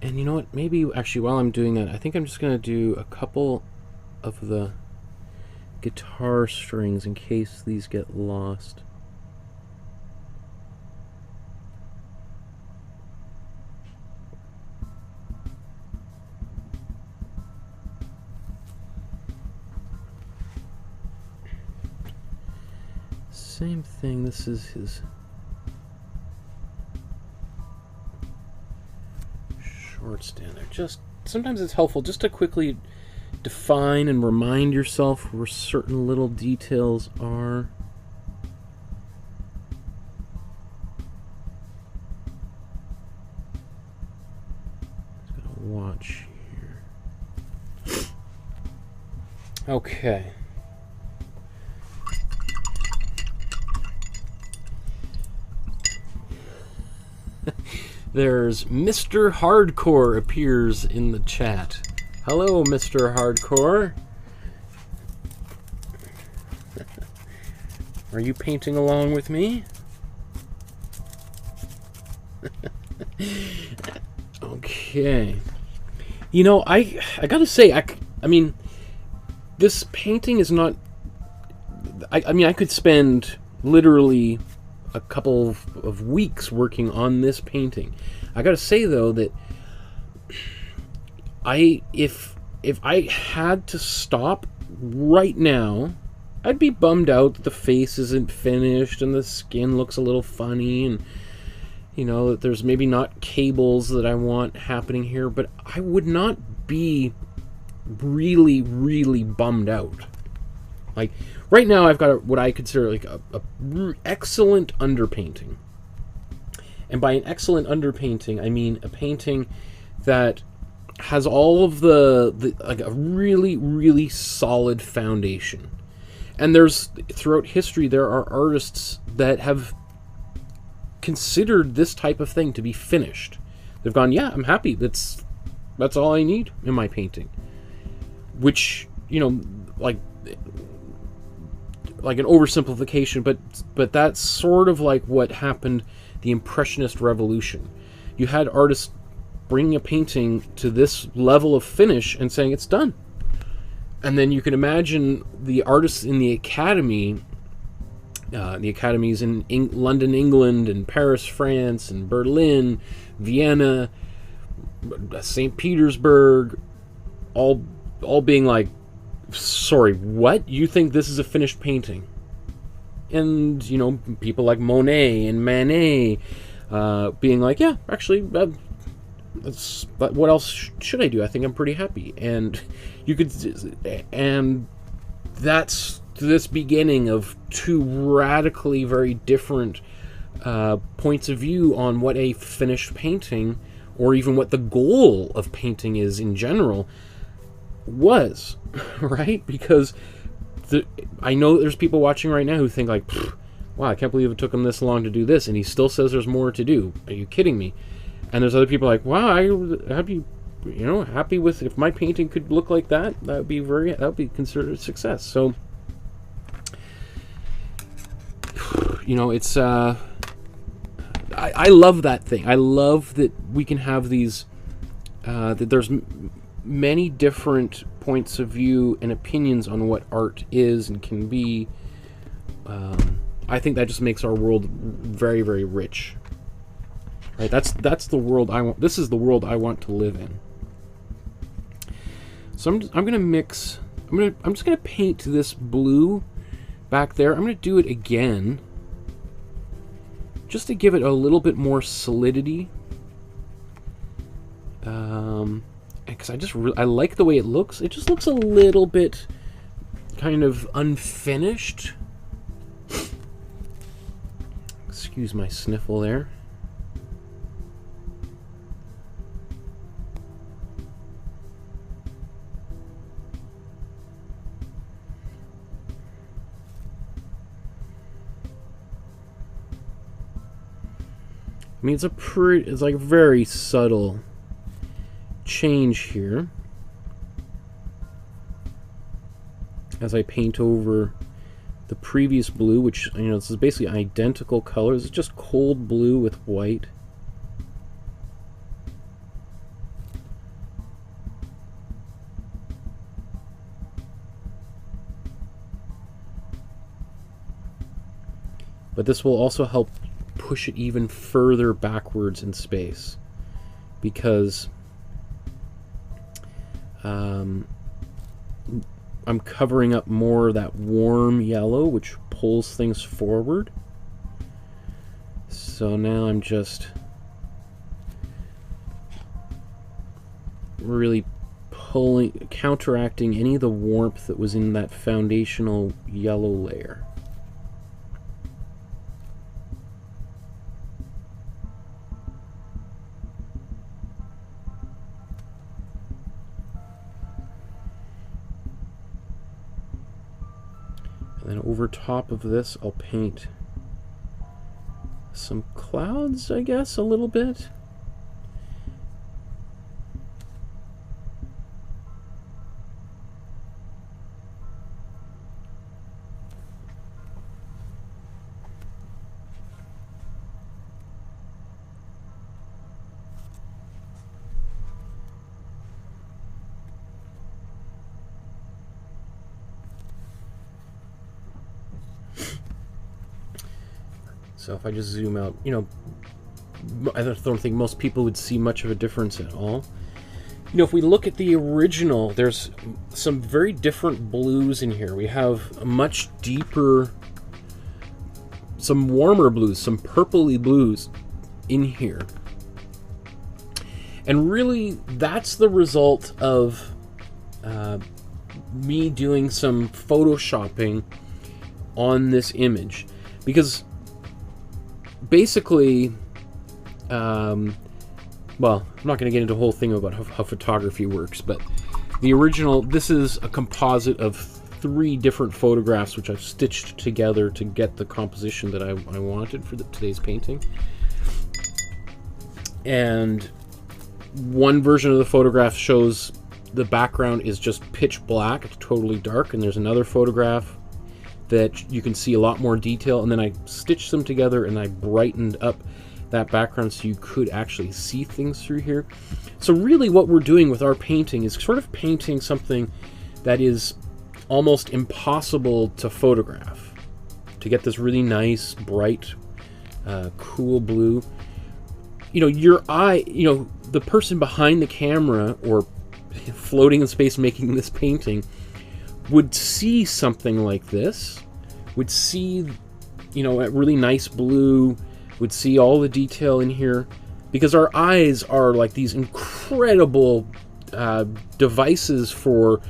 And you know what? Maybe actually while I'm doing that, I think I'm just going to do a couple of the guitar strings in case these get lost. Same thing, this is his short stand there. Just sometimes it's helpful just to quickly define and remind yourself where certain little details are. Just gotta watch here. Okay. There's Mr. Hardcore appears in the chat. Hello, Mr. Hardcore. Are you painting along with me? Okay. You know, I gotta say, I mean, this painting is not... I mean, I could spend literally a couple of weeks working on this painting. I gotta say though that if I had to stop right now, I'd be bummed out that the face isn't finished and the skin looks a little funny, and you know that there's maybe not cables that I want happening here, but I would not be really bummed out. Like, right now I've got what I consider like a excellent underpainting. And by an excellent underpainting, I mean a painting that has all of the like a really solid foundation. And there's, throughout history, there are artists that have considered this type of thing to be finished. They've gone, yeah, I'm happy. That's all I need in my painting. Which, you know, like an oversimplification, but that's sort of like what happened the Impressionist Revolution. You had artists bringing a painting to this level of finish and saying it's done. And then you can imagine the artists in the academies in London, England, and Paris, France, and Berlin, Vienna, St. Petersburg, all being like, sorry, what? You think this is a finished painting? And, you know, people like Monet and Manet being like, yeah, actually, but what else should I do? I think I'm pretty happy. And you could, and that's this beginning of two radically very different points of view on what a finished painting, or even what the goal of painting is in general, was, right? Because I know there's people watching right now who think like, wow, I can't believe it took him this long to do this, and he still says there's more to do. Are you kidding me? And there's other people like, wow, I'd be, you know, happy with, if my painting could look like that, that would be considered a success. So, you know, it's I love that thing. I love that we can have these that there's many different points of view and opinions on what art is and can be. I think that just makes our world very rich. Right? That's the world I want. This is the world I want to live in. So I'm gonna mix. I'm just gonna paint this blue back there. I'm gonna do it again, just to give it a little bit more solidity. Because I like the way it looks. It just looks a little bit kind of unfinished. Excuse my sniffle there. I mean, it's like a very subtle change here as I paint over the previous blue, which, you know, this is basically identical colors. It's just cold blue with white. but this will also help push it even further backwards in space, because I'm covering up more of that warm yellow, which pulls things forward. So now I'm just really counteracting any of the warmth that was in that foundational yellow layer. And then over top of this, I'll paint some clouds, I guess, a little bit. So if I just zoom out, you know, I don't think most people would see much of a difference at all. You know, if we look at the original, there's some very different blues in here. We have a much deeper, some warmer blues, some purpley blues in here. And really, that's the result of me doing some photoshopping on this image. Because basically, well, I'm not going to get into a whole thing about how photography works, but the original, this is a composite of 3 different photographs which I've stitched together to get the composition that I wanted for today's painting. And one version of the photograph shows the background is just pitch black, it's totally dark, and there's another photograph that you can see a lot more detail, and then I stitched them together and I brightened up that background so you could actually see things through here. So really what we're doing with our painting is sort of painting something that is almost impossible to photograph, to get this really nice, bright, cool blue. You know, your eye, you know, the person behind the camera or floating in space making this painting would see something like this, would see, you know, a really nice blue, would see all the detail in here, because our eyes are like these incredible devices for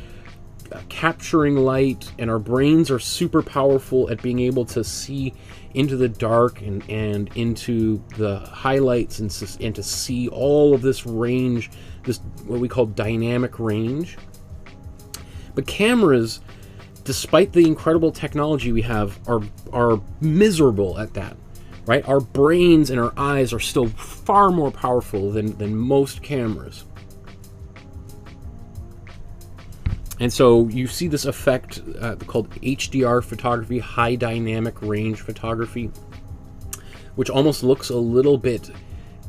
capturing light, and our brains are super powerful at being able to see into the dark and into the highlights and to see all of this range, this what we call dynamic range. But cameras, despite the incredible technology we have, are miserable at that, right? Our brains and our eyes are still far more powerful than most cameras. And so you see this effect called HDR photography, high dynamic range photography, which almost looks a little bit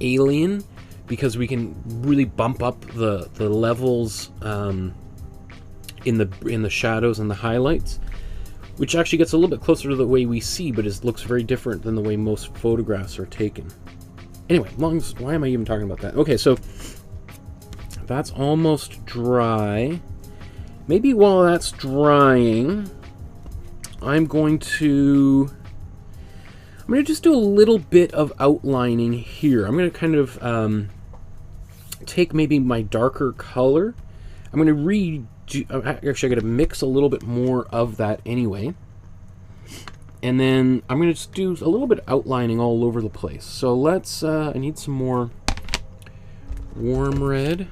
alien because we can really bump up the levels in the shadows and the highlights, which actually gets a little bit closer to the way we see, but it looks very different than the way most photographs are taken. Anyway, why am I even talking about that? Okay, so that's almost dry. Maybe while that's drying, I'm going to just do a little bit of outlining here. I'm going to kind of take maybe my darker color. I'm going to actually, I got to mix a little bit more of that anyway. And then I'm going to just do a little bit of outlining all over the place. So let's, I need some more warm red.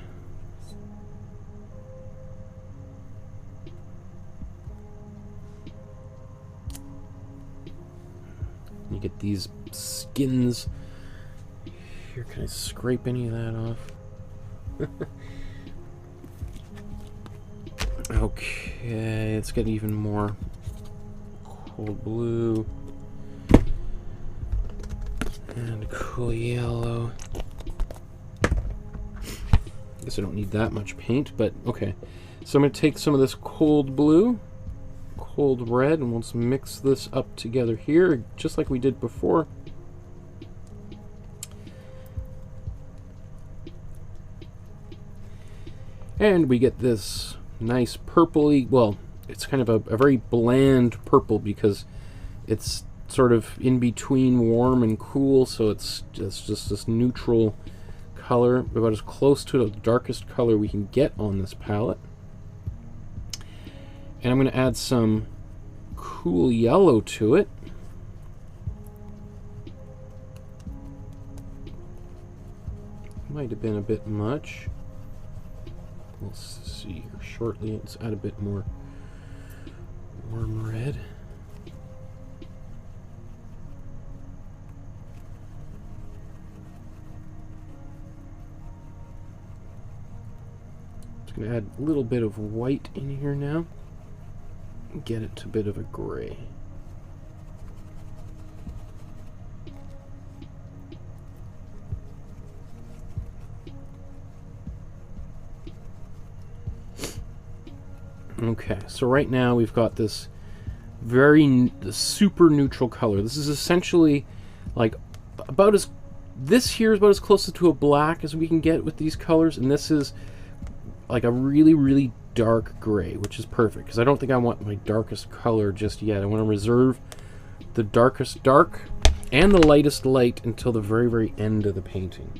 You get these skins here. Can I scrape any of that off? Okay, let's get even more cold blue and cool yellow. I guess I don't need that much paint, but okay. So I'm going to take some of this cold blue, cold red, and we'll just mix this up together here, just like we did before. And we get this nice purpley, well, it's kind of a very bland purple because it's sort of in between warm and cool, so it's just this neutral color, about as close to the darkest color we can get on this palette. And I'm going to add some cool yellow to it. Might have been a bit much. We'll see here shortly. Let's add a bit more warm red. Just going to add a little bit of white in here now. Get it to a bit of a gray. Okay, so right now we've got this super neutral color. This is essentially like this here is about as close to a black as we can get with these colors, and this is like a really dark gray, which is perfect because I don't think I want my darkest color just yet. I want to reserve the darkest dark and the lightest light until the very end of the painting.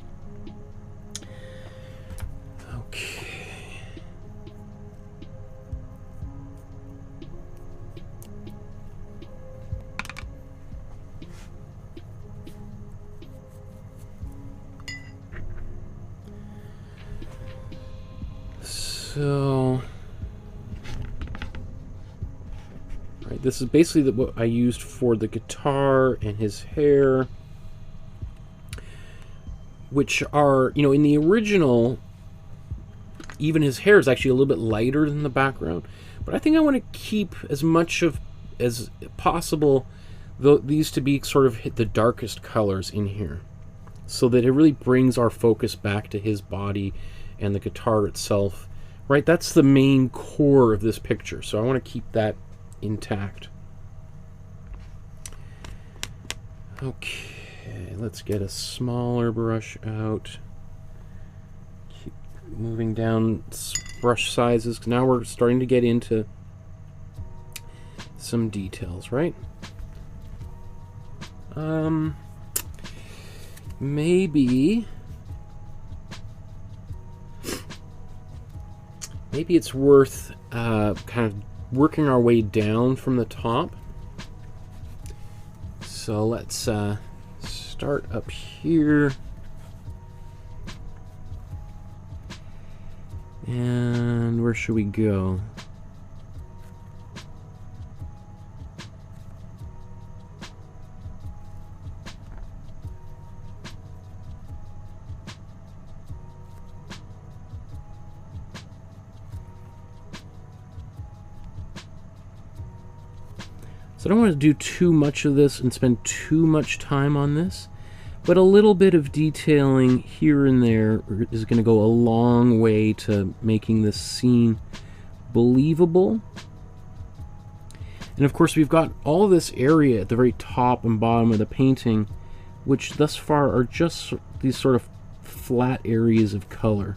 Okay. So, right, this is basically what I used for the guitar and his hair, which are, you know, in the original, even his hair is actually a little bit lighter than the background. But I think I want to keep as much of as possible these to be sort of the darkest colors in here, so that it really brings our focus back to his body and the guitar itself. Right, that's the main core of this picture, so I want to keep that intact. Okay, let's get a smaller brush out. Keep moving down brush sizes, 'cause now we're starting to get into some details, right? Maybe it's worth kind of working our way down from the top. So let's start up here. And where should we go? So I don't want to do too much of this and spend too much time on this, but a little bit of detailing here and there is going to go a long way to making this scene believable. And of course we've got all this area at the very top and bottom of the painting, which thus far are just these sort of flat areas of color.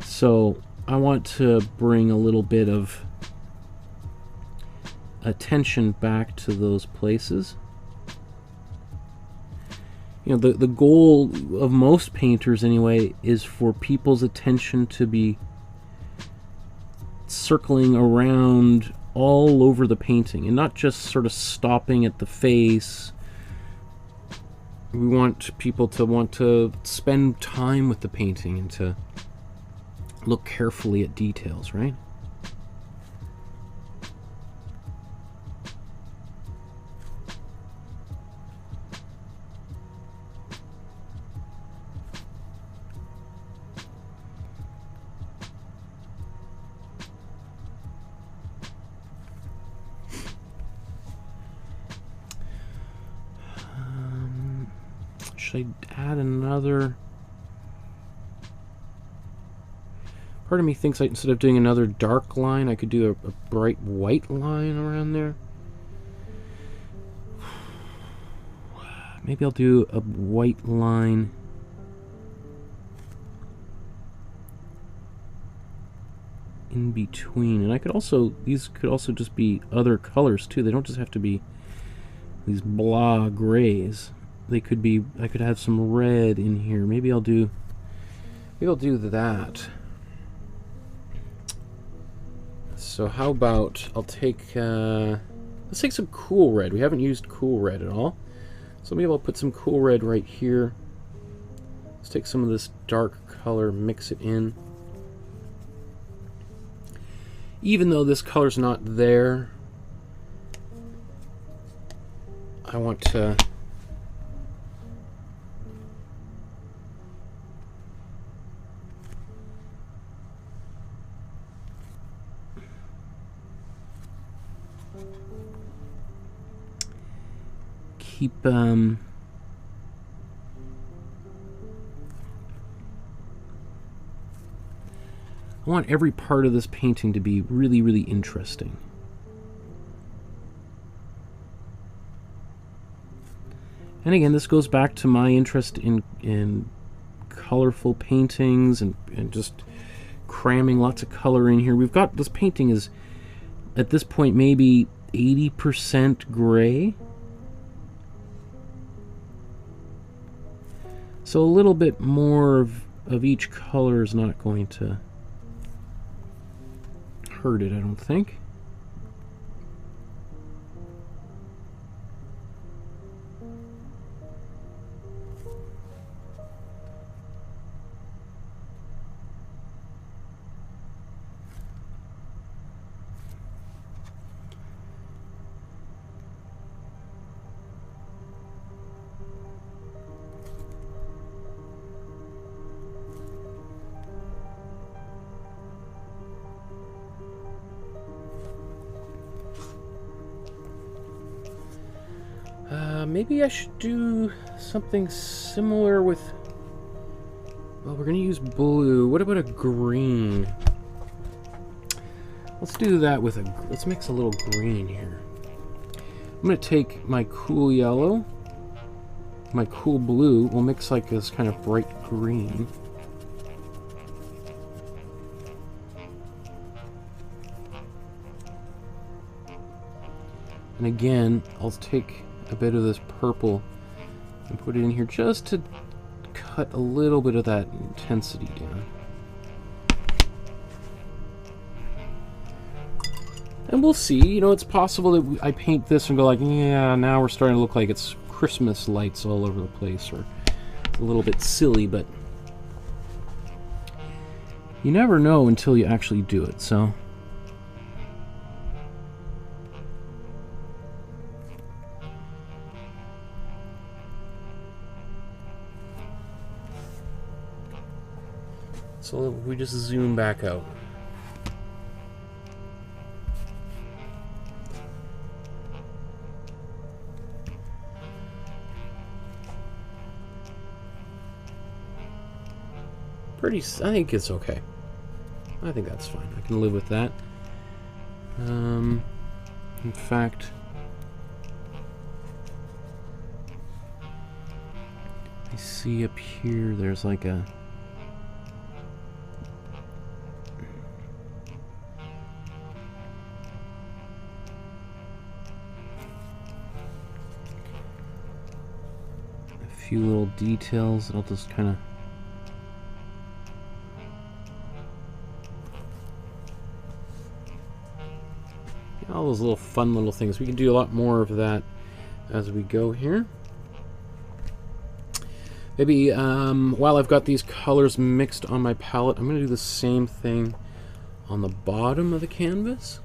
So I want to bring a little bit of attention back to those places. You know, the goal of most painters anyway is for people's attention to be circling around all over the painting and not just sort of stopping at the face. We want people to want to spend time with the painting and to look carefully at details, right? Should I add another? Part of me thinks instead of doing another dark line, I could do a bright white line around there. Maybe I'll do a white line in between. And I could also, these could also just be other colors too. They don't just have to be these blah grays. They could be, I could have some red in here. Maybe I'll do that. So how about I'll take, let's take some cool red. We haven't used cool red at all. So maybe I'll put some cool red right here. Let's take some of this dark color, mix it in. Even though this color's not there, I want to keep I want every part of this painting to be really, really interesting. And again, this goes back to my interest in colorful paintings and just cramming lots of color in here. We've got, this painting is, at this point, maybe 80% gray. So a little bit more of each color is not going to hurt it, I don't think. Maybe I should do something similar with... Well, we're going to use blue. What about a green? Let's do that with a... Let's mix a little green here. I'm going to take my cool yellow, my cool blue. We'll mix like this kind of bright green. And again, I'll take a bit of this purple and put it in here just to cut a little bit of that intensity down. And we'll see, you know, it's possible that I paint this and go like, yeah, now we're starting to look like it's Christmas lights all over the place, or it's a little bit silly, but you never know until you actually do it, so. So we just zoom back out. I think it's okay. I think that's fine. I can live with that. In fact, I see up here there's like a few little details that I'll just kind of all those little fun little things. We can do a lot more of that as we go here. Maybe while I've got these colors mixed on my palette, I'm going to do the same thing on the bottom of the canvas.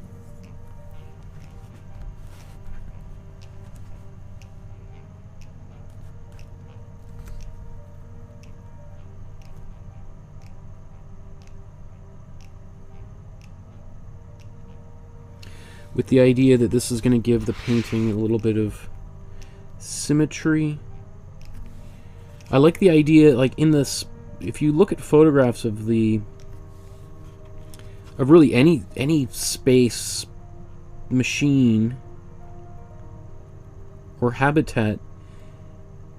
With the idea that this is going to give the painting a little bit of symmetry. I like the idea, like in this, if you look at photographs of the of really any space machine or habitat,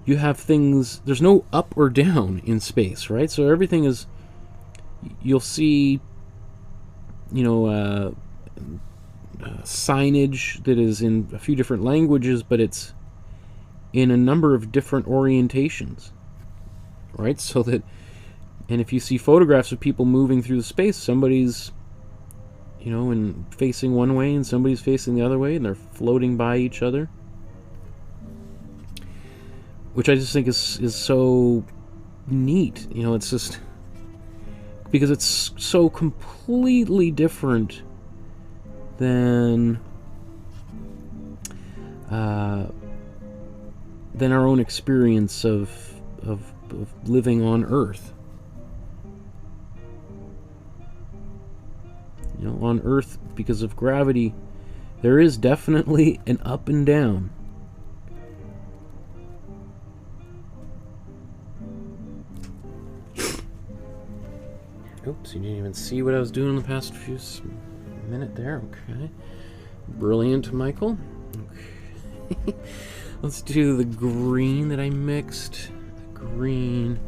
you have things, there's no up or down in space, right? So everything is, you'll see, you know, signage that is in a few different languages, but it's in a number of different orientations, right? So that, and if you see photographs of people moving through the space, somebody's, you know, and facing one way and somebody's facing the other way, and they're floating by each other, which I just think is so neat. You know, it's just because it's so completely different than our own experience of living on Earth. You know, on Earth, because of gravity, there is definitely an up and down. Oops, you didn't even see what I was doing in the past few minute there. Okay. Brilliant, Michael. Okay. Let's do the green that I mixed. The green.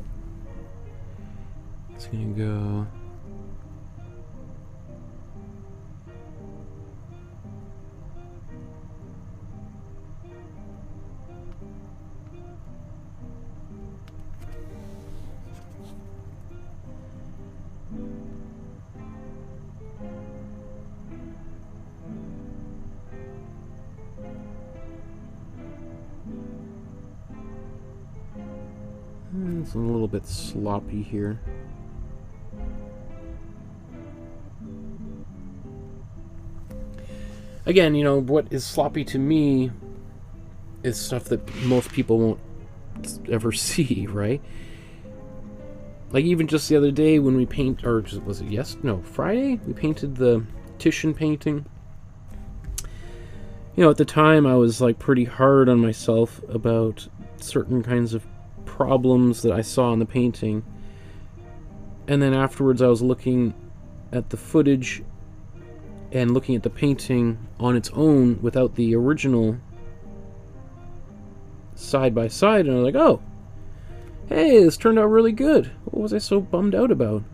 It's gonna go. It's a little bit sloppy here. Again, you know, what is sloppy to me is stuff that most people won't ever see, right? Like even just the other day when we or was it Friday? We painted the Titian painting. You know, at the time I was like pretty hard on myself about certain kinds of problems that I saw in the painting, and then afterwards I was looking at the footage and looking at the painting on its own without the original side by side, and I was like, oh, hey, this turned out really good. What was I so bummed out about?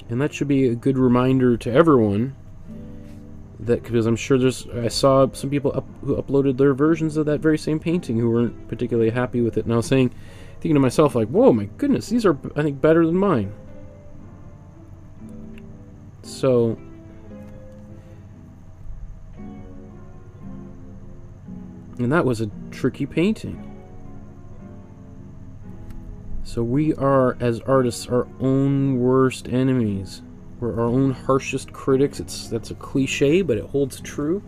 And that should be a good reminder to everyone, that because I'm sure I saw some people who uploaded their versions of that very same painting who weren't particularly happy with it, and I was thinking to myself, like, whoa, my goodness, these are, I think, better than mine. So and that was a tricky painting. So we are, as artists, our own worst enemies. We're our own harshest critics. That's a cliche, but it holds true.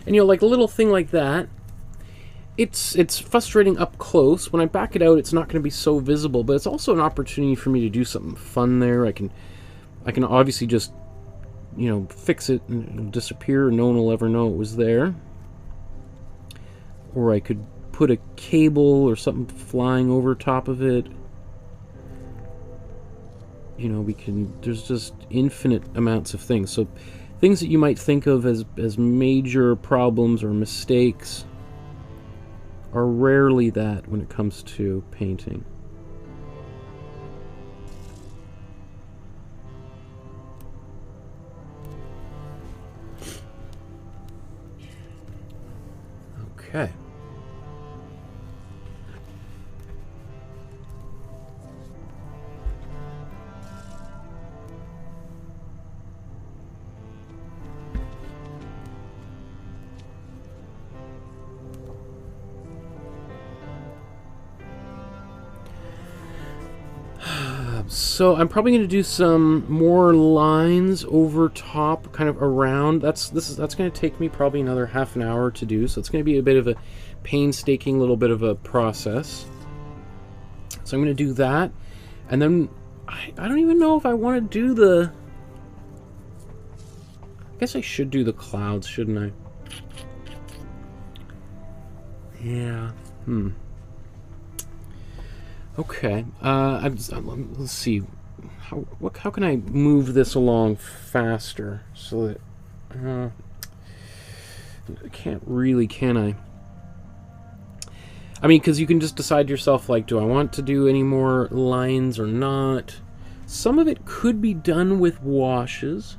And you know, like a little thing like that, it's frustrating up close. When I back it out, it's not going to be so visible, but it's also an opportunity for me to do something fun there. I can obviously just, you know, fix it and it'll disappear and no one will ever know it was there. Or I could put a cable or something flying over top of it. You know, there's just infinite amounts of things. So things that you might think of as major problems or mistakes are rarely that when it comes to painting. Okay. So I'm probably going to do some more lines over top, kind of around. That's going to take me probably another half an hour to do. So it's going to be a bit of a painstaking little bit of a process. So I'm going to do that, and then I don't even know if I want to do the. I guess I should do the clouds, shouldn't I? Yeah. Okay. Let's see. How can I move this along faster so that I can't really, can I? I mean, because you can just decide yourself, like, do I want to do any more lines or not? Some of it could be done with washes.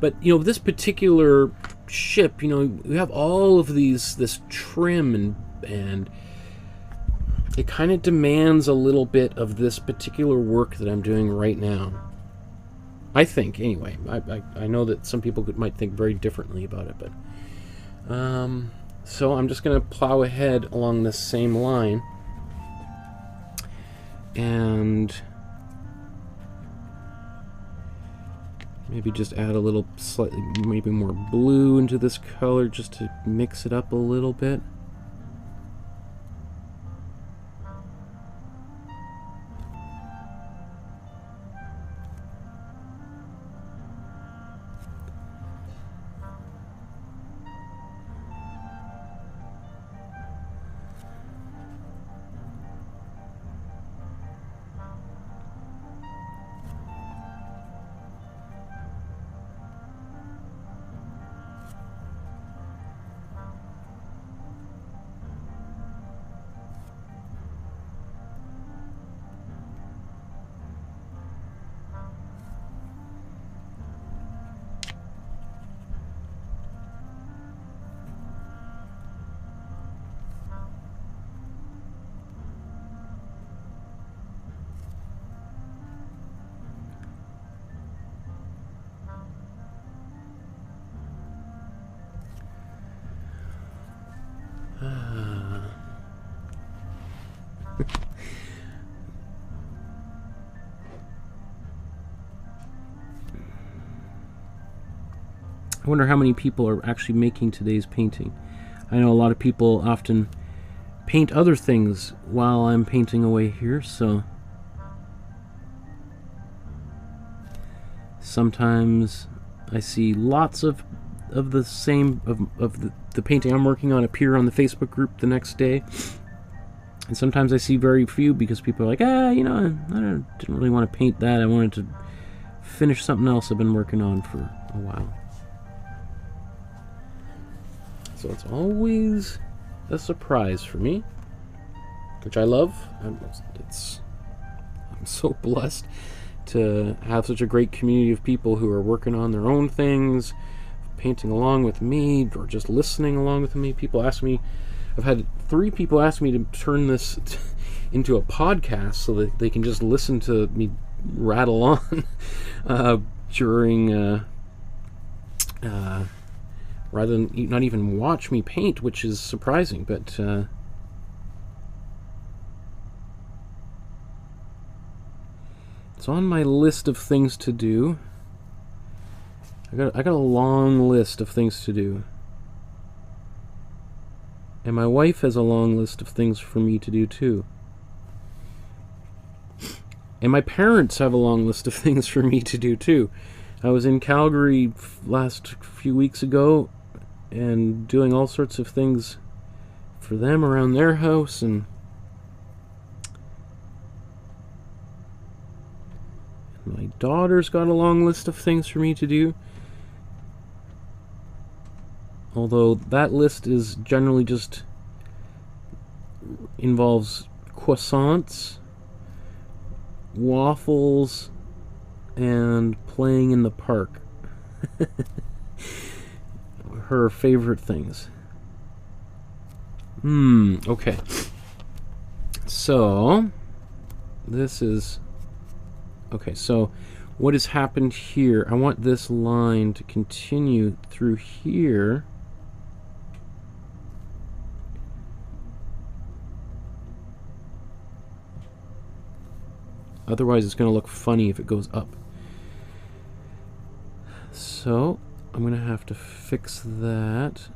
But, you know, this particular ship, you know, you have all of this trim and it kind of demands a little bit of this particular work that I'm doing right now. I think, anyway. I know that some people might think very differently about it, but so I'm just going to plow ahead along this same line and maybe just add a little slightly, maybe more blue into this color just to mix it up a little bit. I wonder how many people are actually making today's painting. I know a lot of people often paint other things while I'm painting away here, so sometimes I see lots of the same of the painting I'm working on appear on the Facebook group the next day, and sometimes I see very few because people are like, you know, I didn't really want to paint that. I wanted to finish something else I've been working on for a while. So it's always a surprise for me, which I love. I'm so blessed to have such a great community of people who are working on their own things, painting along with me, or just listening along with me. People ask me, I've had 3 people ask me to turn this into a podcast so that they can just listen to me rattle on during rather than not even watch me paint, which is surprising, but it's on my list of things to do. I got a long list of things to do, and my wife has a long list of things for me to do too, and my parents have a long list of things for me to do too. I was in Calgary last few weeks ago and doing all sorts of things for them around their house, and my daughter's got a long list of things for me to do. Although that list is generally just involves croissants, waffles, and playing in the park. Her favorite things. Okay. So, this is... Okay, so what has happened here? I want this line to continue through here. Otherwise it's going to look funny if it goes up. So I'm going to have to fix that.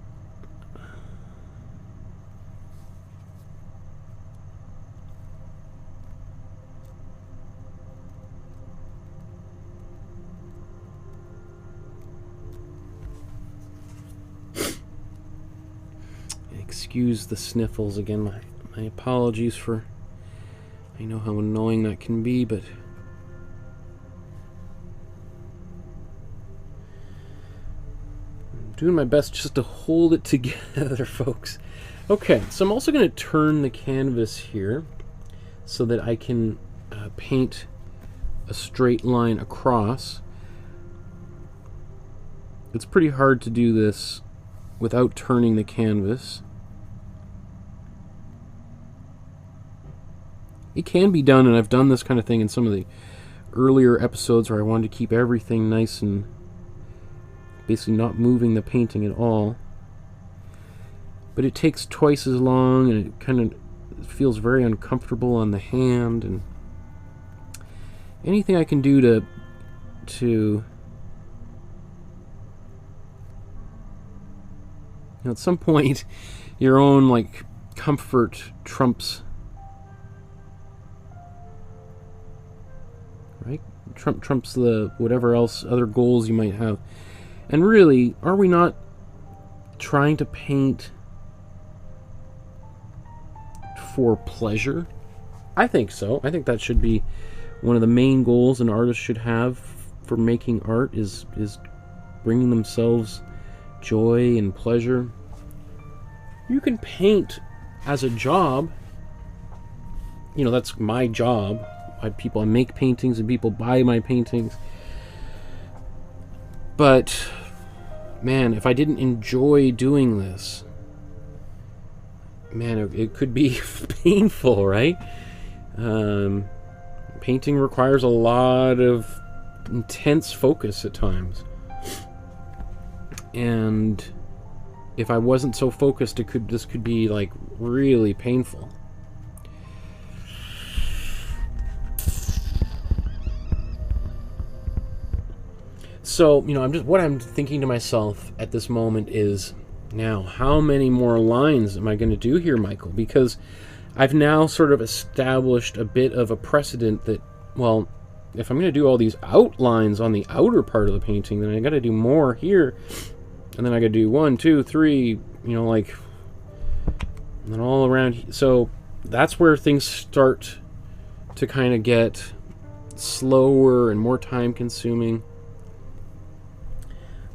Excuse the sniffles again. My apologies for... I know how annoying that can be, but... I'm doing my best just to hold it together, folks. Okay, so I'm also going to turn the canvas here so that I can paint a straight line across. It's pretty hard to do this without turning the canvas. It can be done, and I've done this kind of thing in some of the earlier episodes where I wanted to keep everything nice and basically not moving the painting at all. But it takes twice as long, and it kind of feels very uncomfortable on the hand, and anything I can do to you know, at some point your own like comfort trumps, right? Trumps the whatever else other goals you might have. And really, are we not trying to paint for pleasure? I think so. I think that should be one of the main goals an artist should have for making art, is bringing themselves joy and pleasure. You can paint as a job. You know, that's my job. I make paintings and people buy my paintings. But man, if I didn't enjoy doing this, man, it could be painful, right? Painting requires a lot of intense focus at times, and if I wasn't so focused, this could be like really painful. So, you know, what I'm thinking to myself at this moment is, now, how many more lines am I going to do here, Michael? Because I've now sort of established a bit of a precedent that, well, if I'm going to do all these outlines on the outer part of the painting, then I got to do more here, and then I got to do 1, 2, 3, you know, like, and then all around. So that's where things start to kind of get slower and more time-consuming.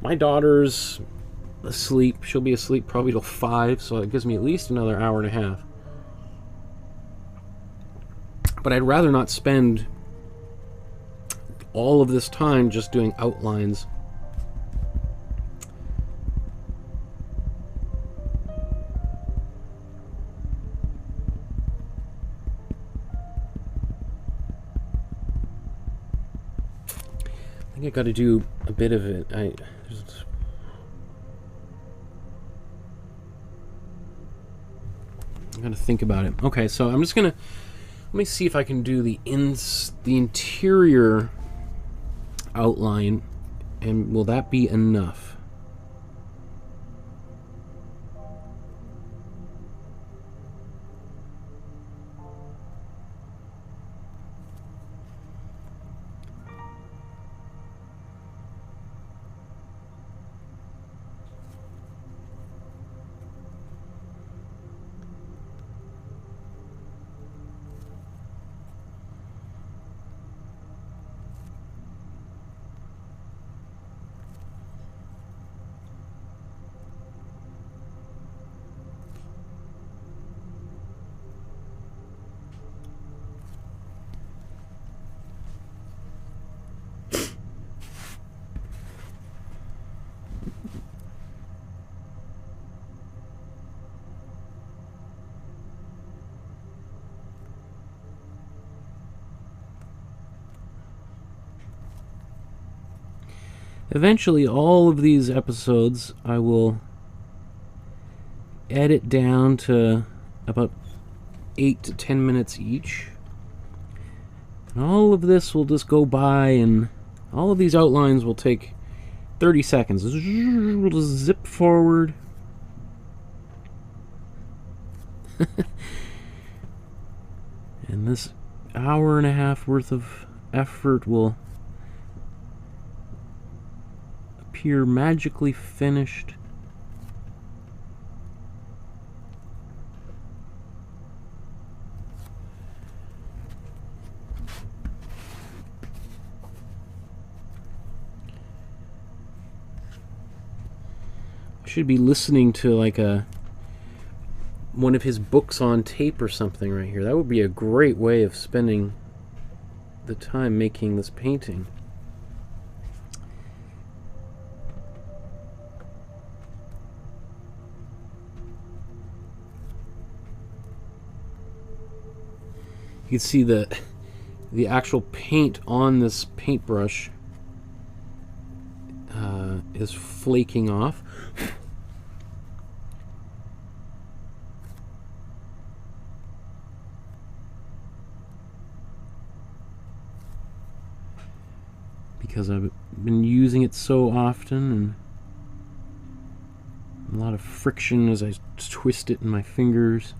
My daughter's asleep. She'll be asleep probably till 5, so it gives me at least another hour and a half. But I'd rather not spend all of this time just doing outlines. I think I got to do a bit of it. I'm gonna think about it. Okay, so I'm just gonna let me see if I can do the interior outline, and will that be enough? Eventually, all of these episodes I will edit down to about 8 to 10 minutes each. And all of this will just go by, and all of these outlines will take 30 seconds. We'll just zip forward. And this hour and a half worth of effort will appear magically finished. I should be listening to like one of his books on tape or something right here. That would be a great way of spending the time making this painting. You can see the actual paint on this paintbrush is flaking off. Because I've been using it so often, and a lot of friction as I twist it in my fingers.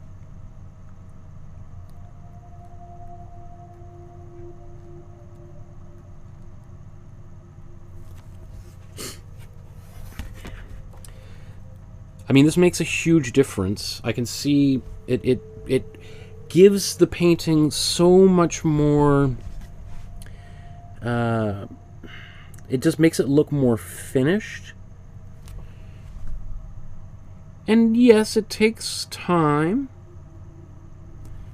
I mean, this makes a huge difference. I can see it gives the painting so much more. It just makes it look more finished. And yes, it takes time,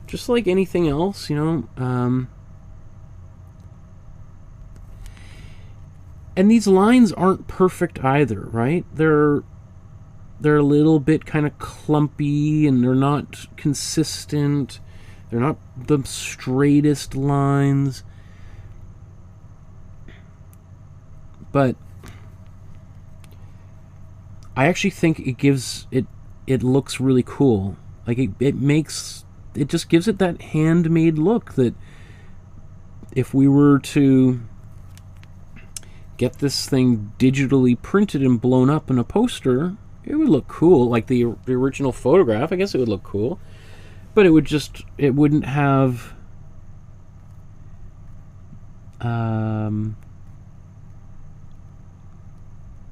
just like anything else, you know. And these lines aren't perfect either, right? They're a little bit kind of clumpy, and they're not consistent. They're not the straightest lines. But I actually think it gives it looks really cool. Like it just gives it that handmade look that if we were to get this thing digitally printed and blown up in a poster, it would look cool. Like the original photograph, I guess it would look cool. But it wouldn't have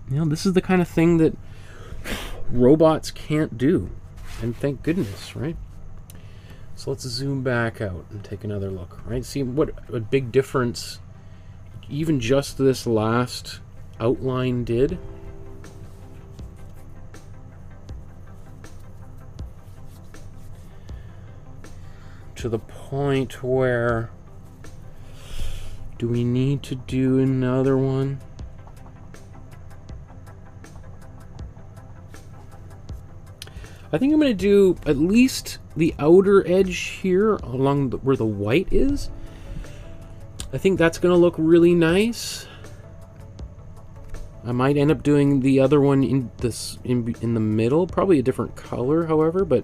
you know, this is the kind of thing that robots can't do. And thank goodness, right? So let's zoom back out and take another look, right? See what a big difference even just this last outline did. To the point where, do we need to do another one? I think I'm going to do at least the outer edge here along where the white is. I think that's going to look really nice. I might end up doing the other one in the middle, probably a different color, however. But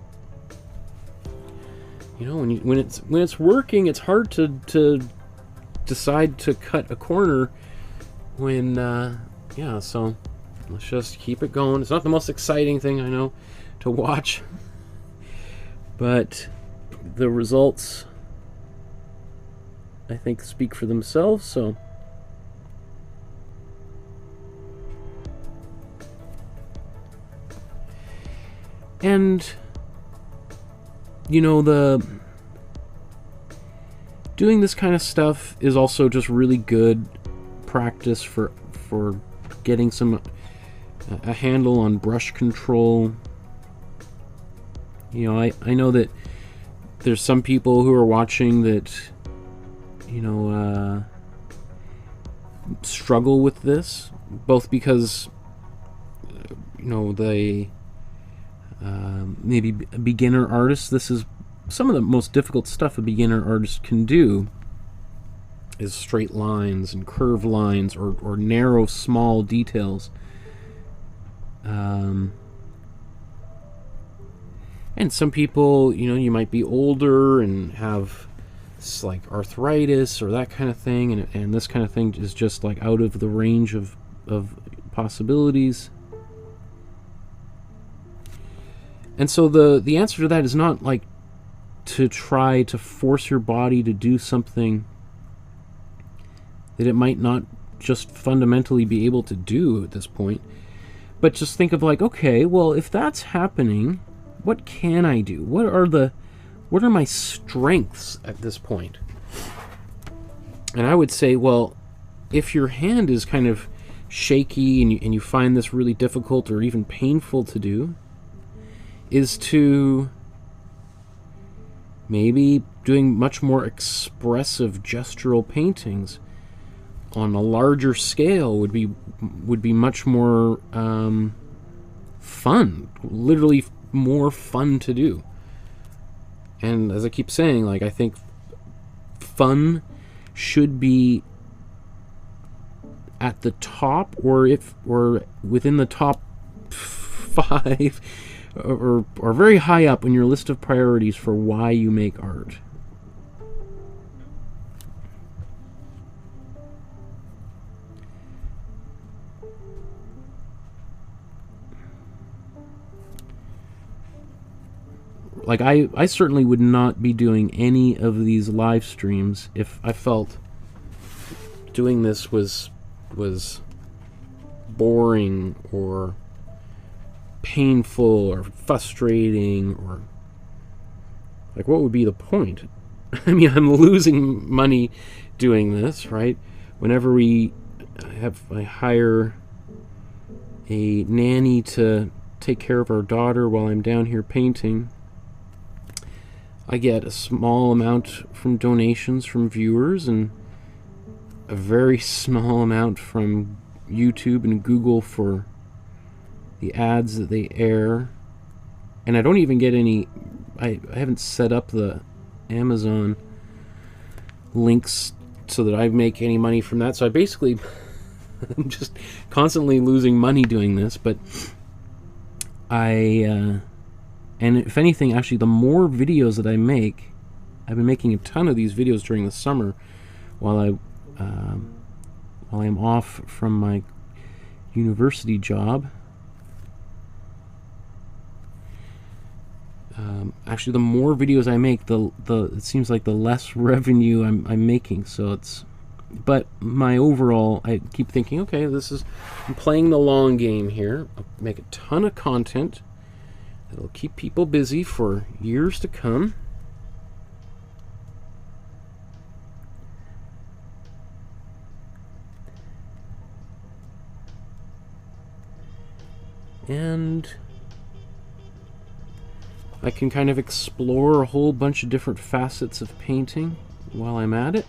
you know, when it's working, it's hard to decide to cut a corner when yeah. So let's just keep it going. It's not the most exciting thing, I know, to watch, but the results, I think, speak for themselves. So and you know, doing this kind of stuff is also just really good practice for getting a handle on brush control. You know, I know that there's some people who are watching that, you know, struggle with this, both because, you know, they maybe beginner artists. This is some of the most difficult stuff a beginner artist can do, is straight lines and curved lines or narrow, small details. And some people, you know, you might be older and have it's like arthritis or that kind of thing, and this kind of thing is just like out of the range of possibilities. And so the answer to that is not like to try to force your body to do something that it might not just fundamentally be able to do at this point, but just think of like, okay, well, if that's happening, what can I do? What are my strengths at this point? And I would say, well, if your hand is kind of shaky and you find this really difficult or even painful to do, is to maybe doing much more expressive gestural paintings on a larger scale would be much more fun, literally more fun to do. And as I keep saying, like, I think fun should be at the top, or within the top 5, or very high up in your list of priorities for why you make art. Like, I certainly would not be doing any of these live streams if I felt doing this was boring or painful or frustrating, or like, what would be the point? I mean, I'm losing money doing this, right? Whenever I hire a nanny to take care of our daughter while I'm down here painting, I get a small amount from donations from viewers and a very small amount from YouTube and Google for the ads that they air. And I don't even get any, I haven't set up the Amazon links so that I make any money from that. So I basically, I'm just constantly losing money doing this. But and if anything, actually, the more videos that I make, I've been making a ton of these videos during the summer while I'm off from my university job. Actually, the more videos I make, it seems like the less revenue I'm making. So but my overall, I keep thinking, okay, I'm playing the long game here. I'll make a ton of content that'll keep people busy for years to come. And I can kind of explore a whole bunch of different facets of painting while I'm at it.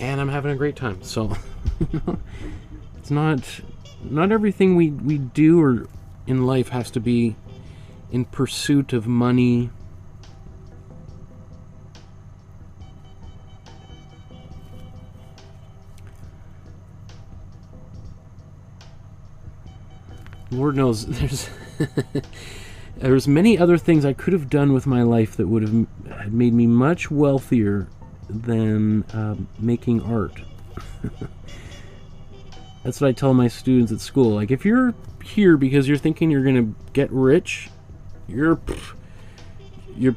And I'm having a great time. So it's not everything we do or in life has to be in pursuit of money. Lord knows there's many other things I could have done with my life that would have made me much wealthier than making art. That's what I tell my students at school. Like, if you're here because you're thinking you're gonna get rich, you're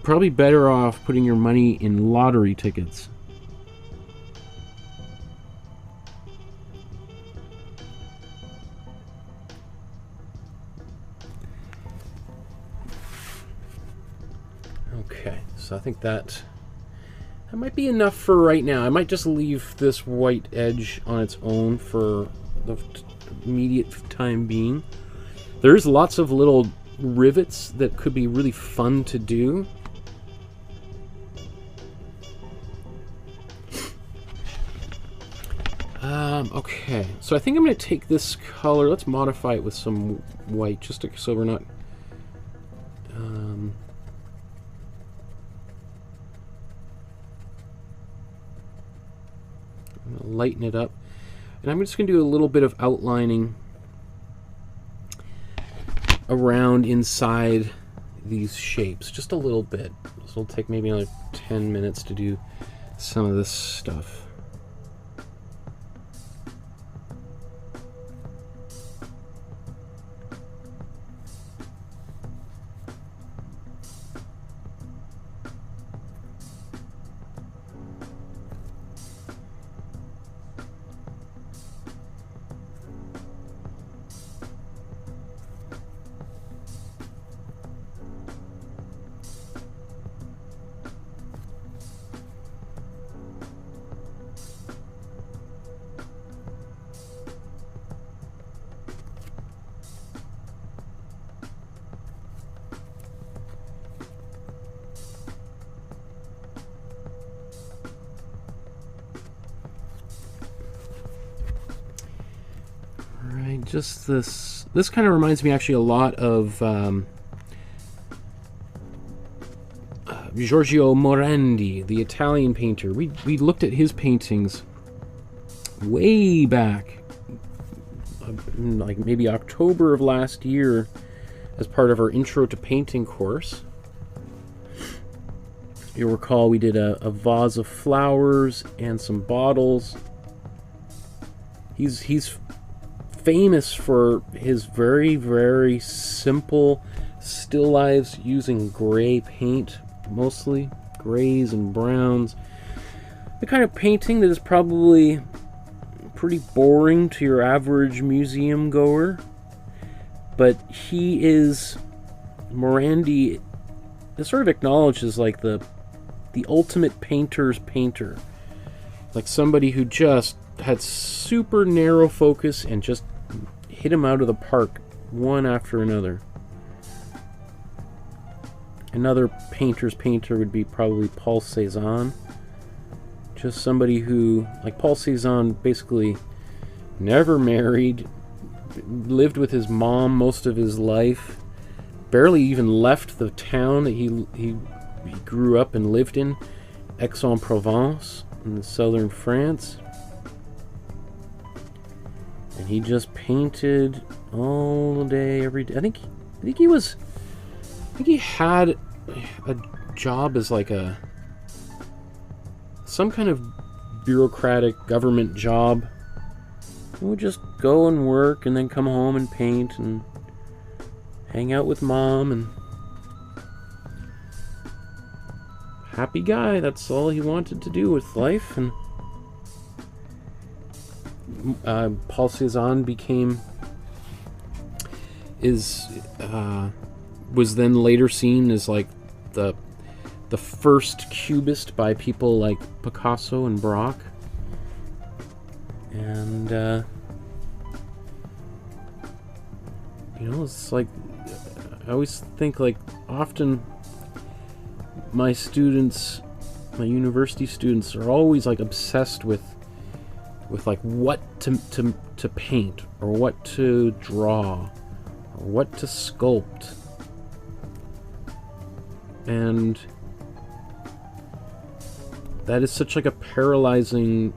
probably better off putting your money in lottery tickets. Okay, so I think that might be enough for right now. I might just leave this white edge on its own for the immediate time being. There's lots of little rivets that could be really fun to do. Okay, so I think I'm going to take this color. Let's modify it with some white, just so we're not... I'm going to lighten it up. And I'm just going to do a little bit of outlining around inside these shapes just a little bit. So it'll take maybe another 10 minutes to do some of this stuff. Just this kind of reminds me actually a lot of Giorgio Morandi, the Italian painter. We looked at his paintings way back, like maybe October of last year, as part of our Intro to Painting course. You'll recall we did a vase of flowers and some bottles. He's famous for his very, very simple still lifes using gray paint, mostly grays and browns. The kind of painting that is probably pretty boring to your average museum goer, but Morandi is sort of acknowledged as like the ultimate painter's painter, like somebody who just had super narrow focus and just hit him out of the park one after another. Another painter's painter would be probably Paul Cézanne. Just somebody who, like Paul Cézanne, basically never married, lived with his mom most of his life, barely even left the town that he grew up and lived in, Aix-en-Provence, in southern France. And he just painted all day, every day. I think he had a job as like some kind of bureaucratic government job. He would just go and work and then come home and paint and hang out with mom, and happy guy. That's all he wanted to do with life. And Paul Cézanne was then later seen as like the first cubist by people like Picasso and Braque. And it's like, I always think, like, often my university students are always like obsessed with like what to paint, or what to draw, or what to sculpt. And that is such like a paralyzing,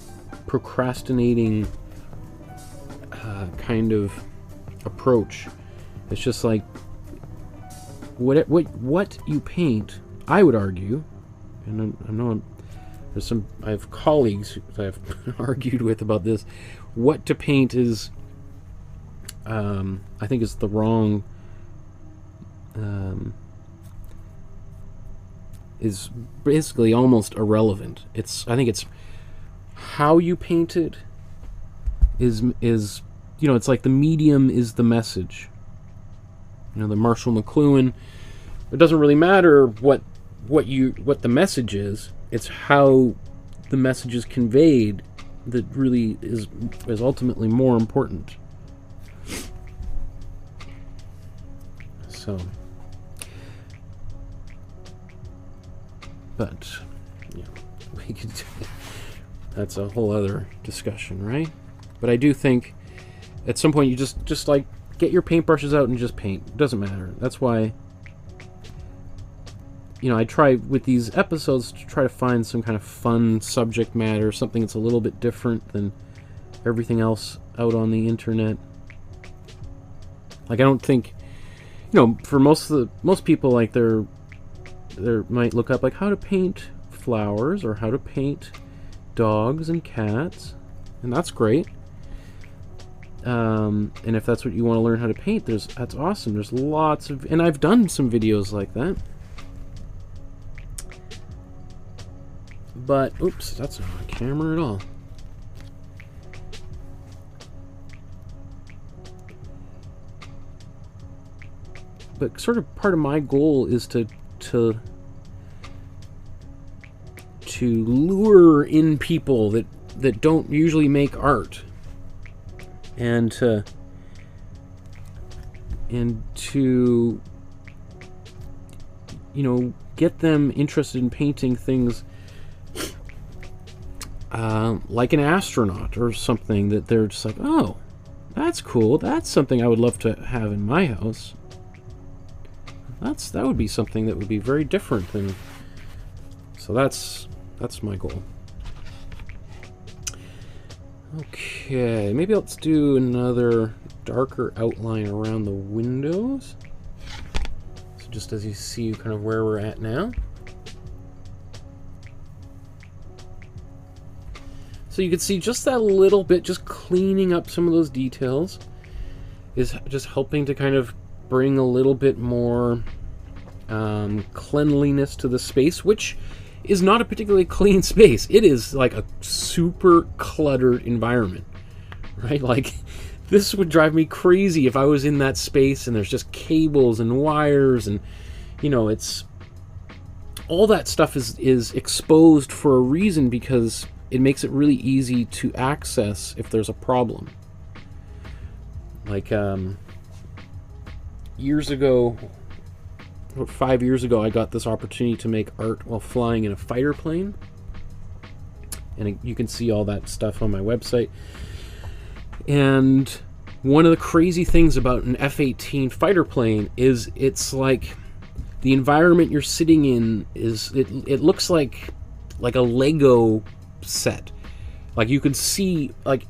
procrastinating kind of approach. It's just like what you paint, I would argue, and I know I have colleagues that I've argued with about this. What to paint is, I think, is the wrong, is basically almost irrelevant. I think it's how you paint it is it's like the medium is the message. The Marshall McLuhan. It doesn't really matter what the message is. It's how the message is conveyed that really is ultimately more important. So, but we could. That's a whole other discussion, right? But I do think at some point you just like get your paintbrushes out and just paint. It doesn't matter. That's why I try with these episodes to try to find some kind of fun subject matter, something that's a little bit different than everything else out on the internet. Like, I don't think, for most people, like they might look up like how to paint flowers or how to paint dogs and cats, and that's great. And if that's what you want to learn how to paint, that's awesome. There's lots of, and I've done some videos like that. But oops, that's not on camera at all. But sort of part of my goal is to lure in people that don't usually make art, and to get them interested in painting things like an astronaut or something that they're just like, oh, that's cool, that's something I would love to have in my house. That would be something that would be very different than. So that's my goal. Okay, maybe let's do another darker outline around the windows. So just as you see kind of where we're at now. So you can see just that little bit, just cleaning up some of those details is just helping to kind of bring a little bit more cleanliness to the space, which is not a particularly clean space. It is like a super cluttered environment, right? Like, this would drive me crazy if I was in that space and there's just cables and wires and, it's all that stuff is exposed for a reason, because it makes it really easy to access if there's a problem. Like, years ago, about 5 years ago, I got this opportunity to make art while flying in a fighter plane. And you can see all that stuff on my website. And one of the crazy things about an F-18 fighter plane is it's like the environment you're sitting in is, it looks like a Lego set. Like, you can see, like,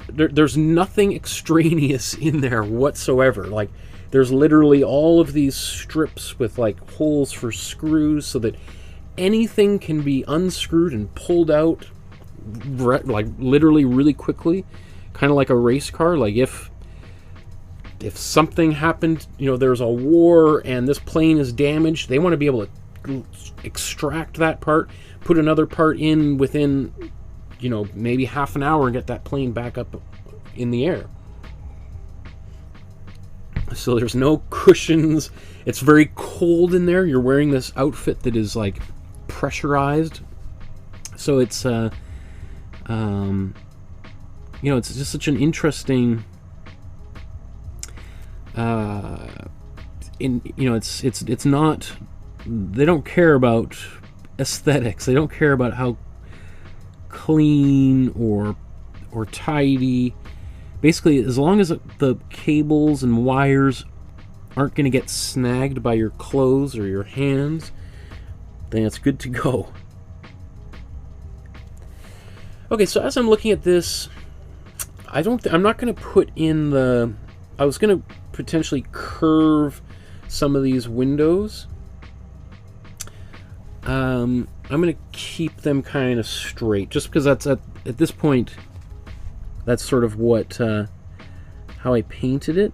there's nothing extraneous in there whatsoever. Like, there's literally all of these strips with like holes for screws so that anything can be unscrewed and pulled out like literally really quickly, kind of like a race car. Like if something happened, there's a war and this plane is damaged, they want to be able to extract that part, put another part in within maybe half an hour and get that plane back up in the air. So there's no cushions. It's very cold in there. You're wearing this outfit that is like pressurized. So it's it's just such an interesting it's not, they don't care about aesthetics. They don't care about how clean or tidy. Basically, as long as the cables and wires aren't going to get snagged by your clothes or your hands, then it's good to go. Okay, so as I'm looking at this, I'm not going to put in the. I was going to potentially curve some of these windows. I'm going to keep them kind of straight, just because that's at this point. That's sort of what, how I painted it.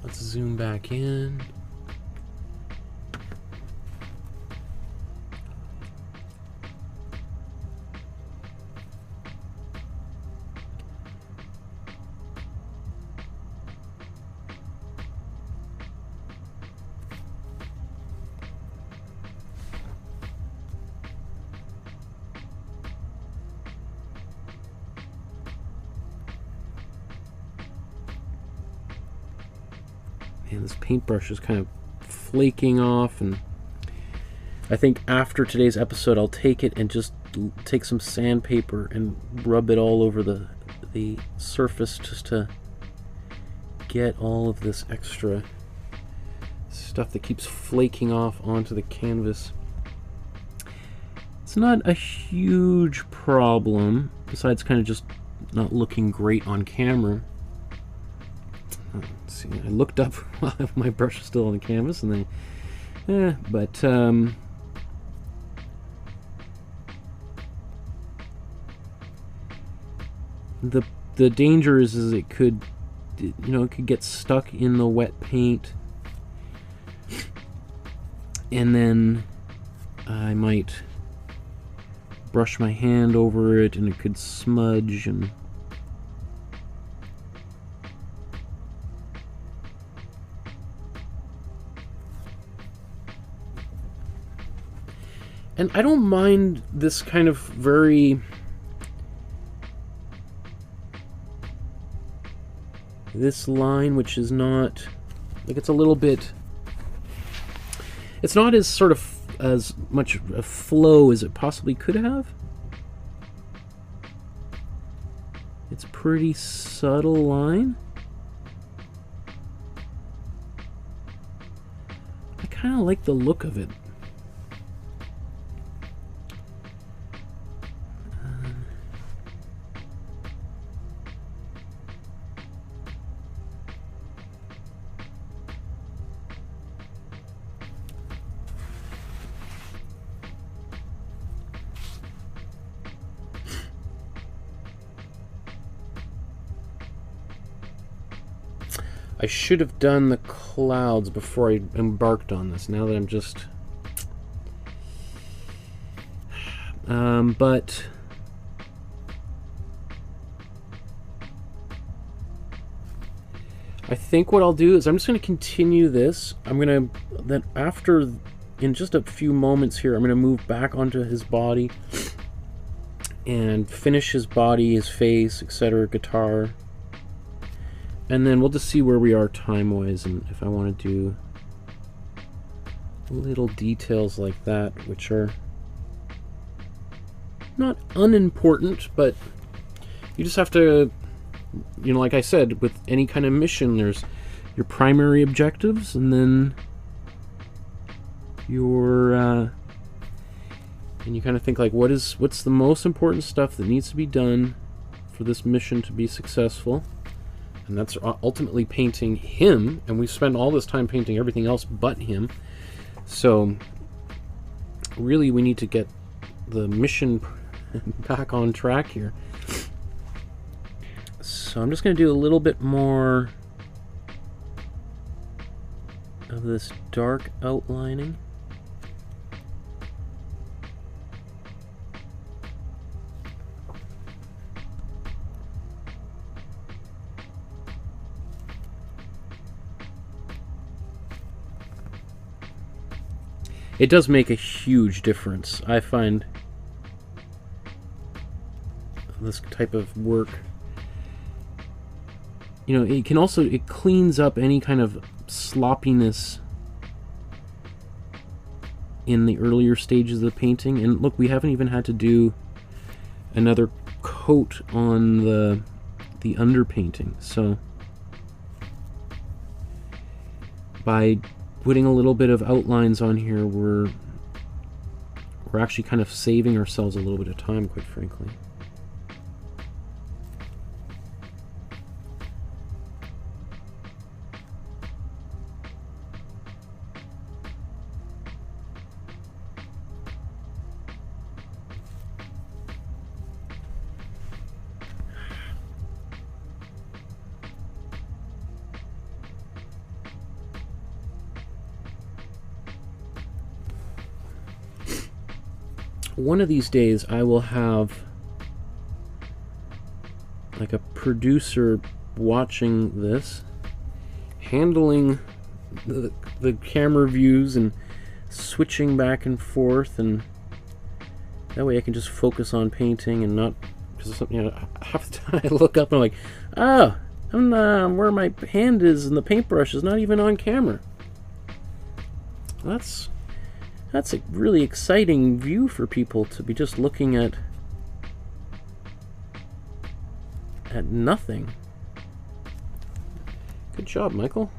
Let's zoom back in. And this paintbrush is kind of flaking off, and I think after today's episode I'll take it and just take some sandpaper and rub it all over the surface just to get all of this extra stuff that keeps flaking off onto the canvas. It's not a huge problem, besides kind of just not looking great on camera. let's see, I looked up while my brush was still on the canvas, and then, but the danger is it could, you know, it could get stuck in the wet paint, and then I might brush my hand over it, and it could smudge, and I don't mind this kind of very this line, which is not like, it's a little bit, it's not as sort of as much a flow as it possibly could have. It's a pretty subtle line. I kind of like the look of it. I should have done the clouds before I embarked on this. Now that I'm just... but... I think what I'll do is I'm just going to continue this. I'm going to... Then after... In just a few moments here, I'm going to move back onto his body and finish his body, his face, etc., guitar. And then we'll just see where we are time-wise, and if I want to do little details like that, which are not unimportant, but you just have to, you know, like I said, with any kind of mission, there's your primary objectives, and then your, and you kind of think like, what's the most important stuff that needs to be done for this mission to be successful? And that's ultimately painting him, and we spend all this time painting everything else but him. So really we need to get the mission back on track here. So I'm just going to do a little bit more of this dark outlining. It does make a huge difference. I find this type of work, you know, it can also, it cleans up any kind of sloppiness in the earlier stages of the painting. And look, we haven't even had to do another coat on the underpainting. So by putting a little bit of outlines on here, we're actually kind of saving ourselves a little bit of time, quite frankly. One of these days I will have like a producer watching this, handling the camera views and switching back and forth, and that way I can just focus on painting and not, because, you know, half the time I look up and I'm like, oh, I'm where my hand is and the paintbrush is not even on camera. That's a really exciting view for people to be just looking at nothing. Good job, Michael.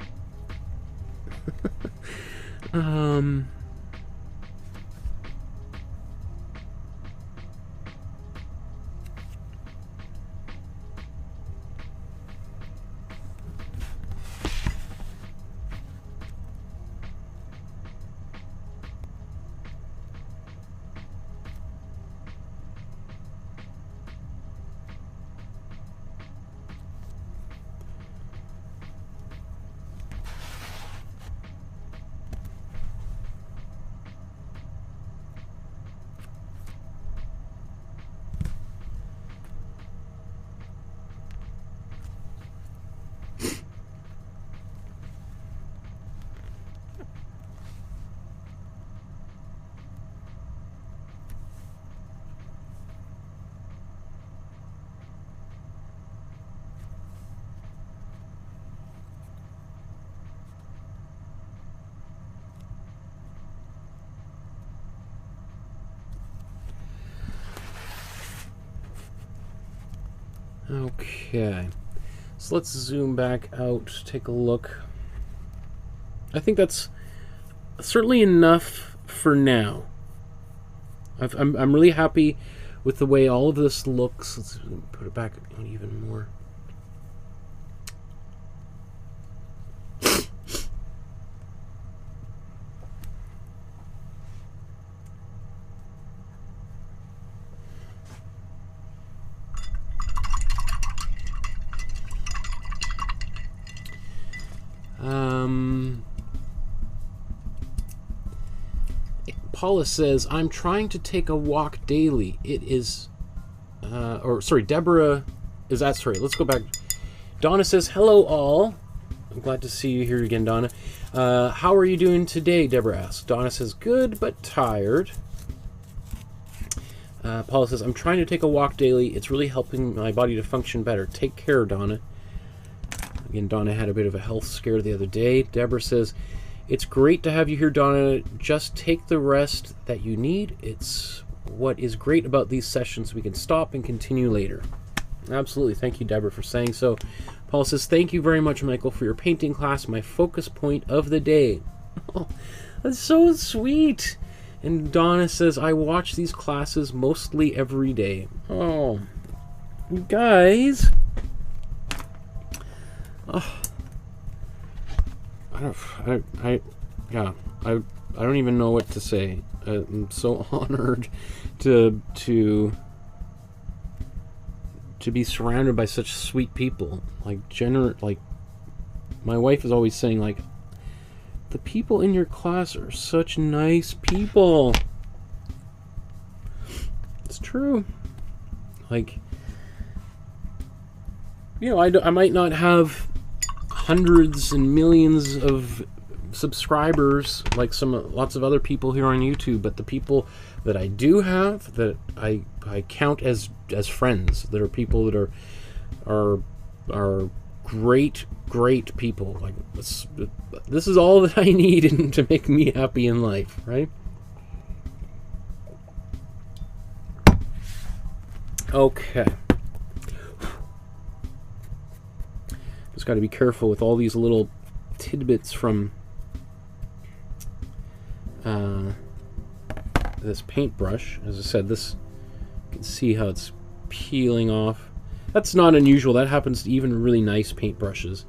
Okay. So let's zoom back out, take a look. I think that's certainly enough for now. I'm really happy with the way all of this looks. Let's put it back on even more. Paula says, I'm trying to take a walk daily. It is, Deborah is, that's right. Let's go back. Donna says, hello all. I'm glad to see you here again, Donna. How are you doing today? Deborah asks. Donna says, good, but tired. Paula says, I'm trying to take a walk daily. It's really helping my body to function better. Take care, Donna. Again, Donna had a bit of a health scare the other day. Deborah says, it's great to have you here, Donna. Just take the rest that you need. It's what is great about these sessions. We can stop and continue later. Absolutely. Thank you, Deborah, for saying so. Paul says, thank you very much, Michael, for your painting class. My focus point of the day. Oh, that's so sweet. And Donna says, I watch these classes mostly every day. Oh, you guys. Oh. I don't even know what to say. I'm so honored to be surrounded by such sweet people. Like my wife is always saying, like, the people in your class are such nice people. It's true. Like, you know, I might not have hundreds and millions of subscribers like lots of other people here on YouTube, but the people that I do have, that I count as friends, that are people that are great people. Like, this is all that I need to make me happy in life, right? Okay. Just got to be careful with all these little tidbits from this paintbrush. As I said, this, you can see how it's peeling off. That's not unusual. That happens to even really nice paintbrushes.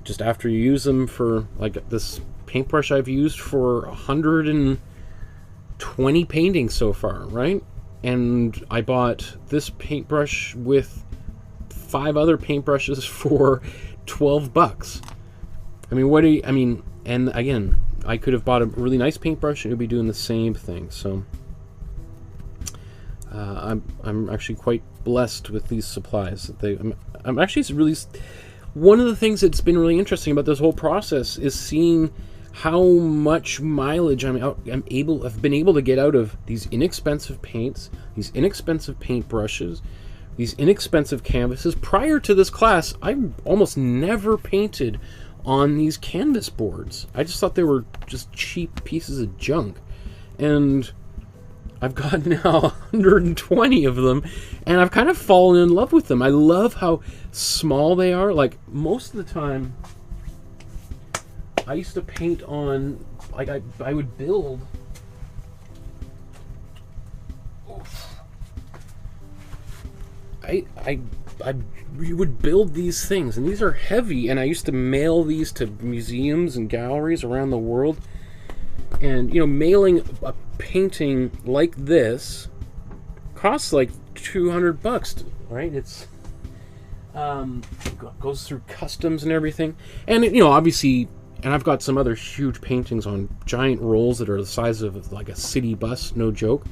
Just after you use them, for like this paintbrush I've used for 120 paintings so far, right? And I bought this paintbrush with 5 other paintbrushes for $12. I mean, and again, I could have bought a really nice paintbrush and it would be doing the same thing. So I'm actually quite blessed with these supplies. I'm actually really, one of the things that's been really interesting about this whole process is seeing how much mileage I've been able to get out of these inexpensive paints, these inexpensive paintbrushes, these inexpensive canvases. Prior to this class, I almost never painted on these canvas boards. I just thought they were just cheap pieces of junk. And I've got now 120 of them, and I've kind of fallen in love with them. I love how small they are. Like, most of the time, I used to paint on, like, I would build. We would build these things, and these are heavy, and I used to mail these to museums and galleries around the world. And, you know, mailing a painting like this costs like $200, right? It's goes through customs and everything. And, you know, obviously, and I've got some other huge paintings on giant rolls that are the size of like a city bus, no joke.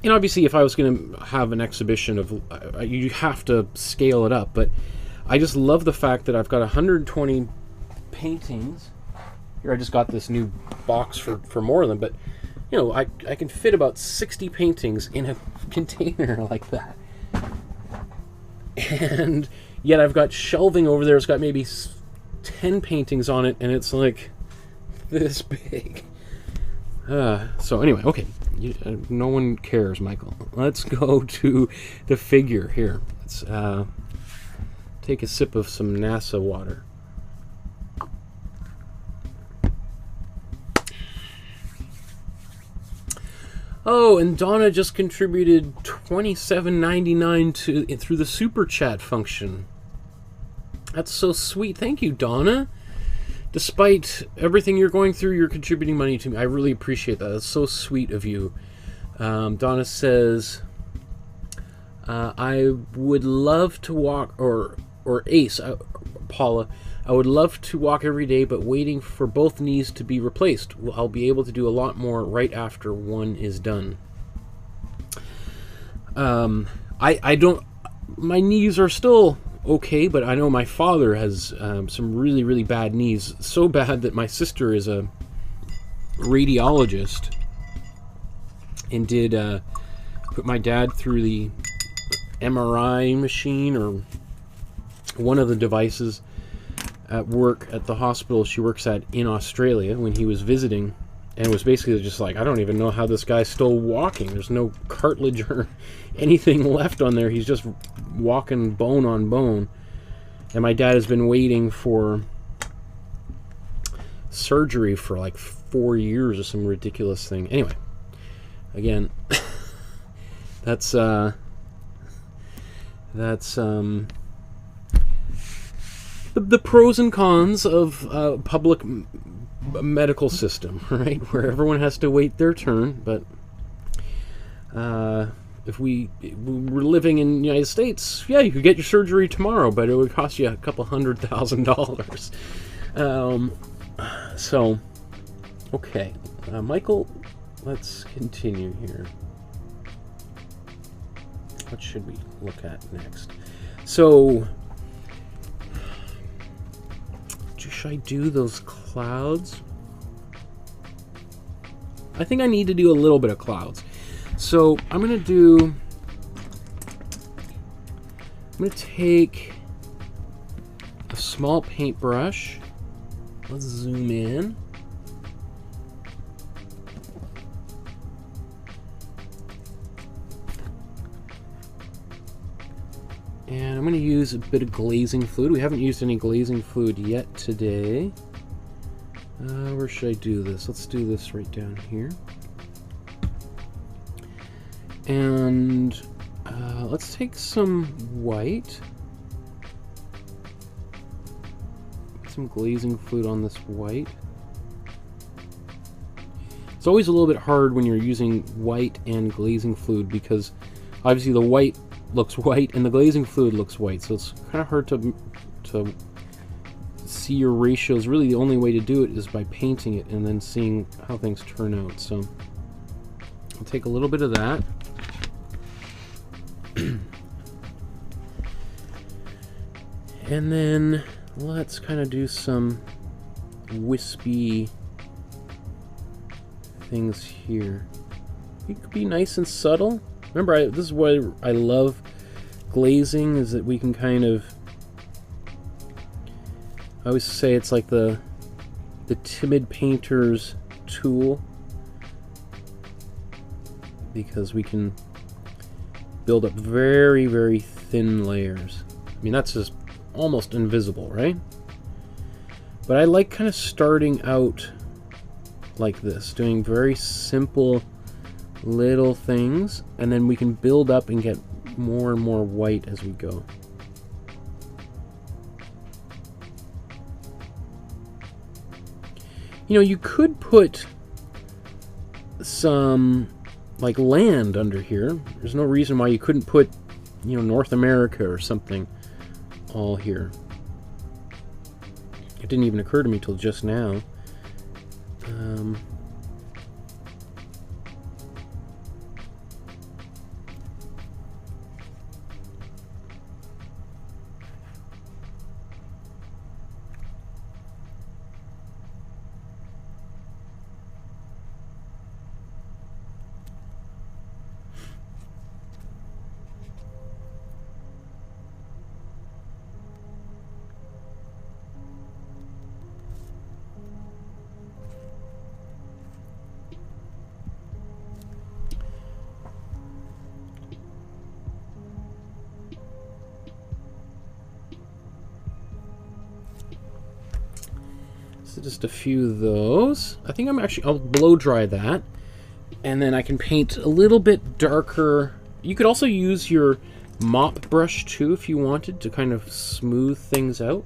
And obviously, if I was going to have an exhibition of, you have to scale it up. But I just love the fact that I've got 120 paintings. Here, I just got this new box for more of them. But, you know, I can fit about 60 paintings in a container like that. And yet I've got shelving over there. It's got maybe 10 paintings on it, and it's like this big. So anyway, okay. No one cares, Michael. Let's go to the figure here. Let's take a sip of some NASA water. Oh, and Donna just contributed $27.99 through the super chat function. That's so sweet. Thank you, Donna. Despite everything you're going through, you're contributing money to me. I really appreciate that. That's so sweet of you. Donna says, I would love to walk, or Ace, Paula, I would love to walk every day, but waiting for both knees to be replaced. I'll be able to do a lot more right after one is done. I don't, my knees are still okay, but I know my father has some really, really bad knees. So bad that my sister is a radiologist and did put my dad through the MRI machine, or one of the devices, at work at the hospital she works at in Australia when he was visiting, and was basically just like, I don't even know how this guy's still walking. There's no cartilage or anything left on there. He's just walking bone on bone. And my dad has been waiting for surgery for like 4 years or some ridiculous thing. Anyway, again, that's the pros and cons of public medical system, right? Where everyone has to wait their turn. But if we were living in the United States, yeah, you could get your surgery tomorrow, but it would cost you a couple $100,000. So, okay, Michael, let's continue here. What should we look at next? So, should I do those clouds? I think I need to do a little bit of clouds. So I'm going to take a small paintbrush. Let's zoom in. And I'm going to use a bit of glazing fluid. We haven't used any glazing fluid yet today. Where should I do this? Let's do this right down here. And let's take some white. Put some glazing fluid on this white. It's always a little bit hard when you're using white and glazing fluid, because obviously the white looks white and the glazing fluid looks white, so it's kind of hard to see your ratios. Really, the only way to do it is by painting it and then seeing how things turn out. So I'll take a little bit of that. And then let's kind of do some wispy things here. It could be nice and subtle. Remember, this is why I love glazing, is that we can kind of, I always say it's like the timid painter's tool, because we can build up very, very thin layers. I mean, that's just almost invisible, right? But I like kind of starting out like this, doing very simple little things, and then we can build up and get more and more white as we go. You know, you could put some like land under here. There's no reason why you couldn't put, you know, North America or something all here. It didn't even occur to me till just now. So just a few of those. I think I'll blow dry that. And then I can paint a little bit darker. You could also use your mop brush too if you wanted to kind of smooth things out.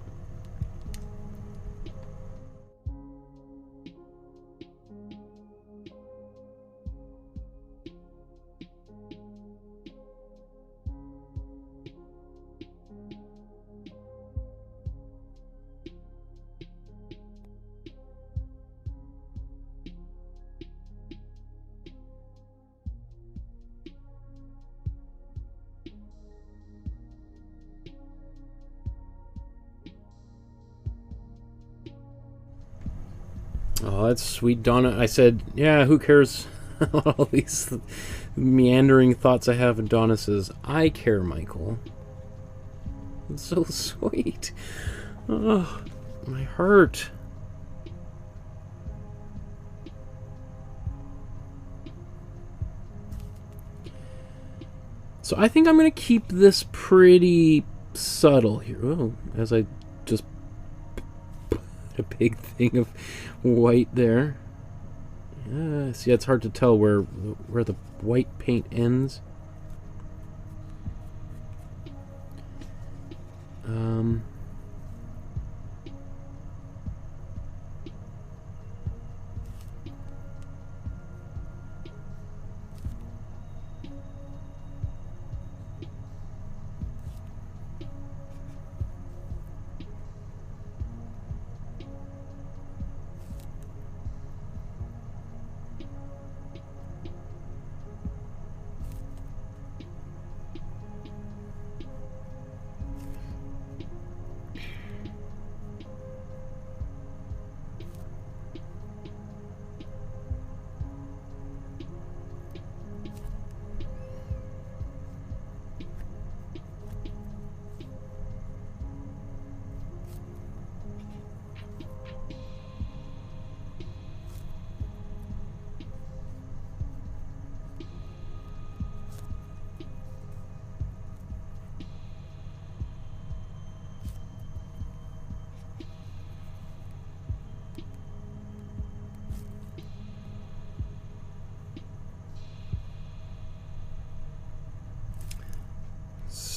Oh, that's sweet, Donna. I said, yeah, who cares? All these meandering thoughts I have, and Donna says, I care, Michael. It's so sweet. Oh, my heart. So I think I'm going to keep this pretty subtle here. Oh, as I just put a big thing of white there. See, it's hard to tell where the white paint ends.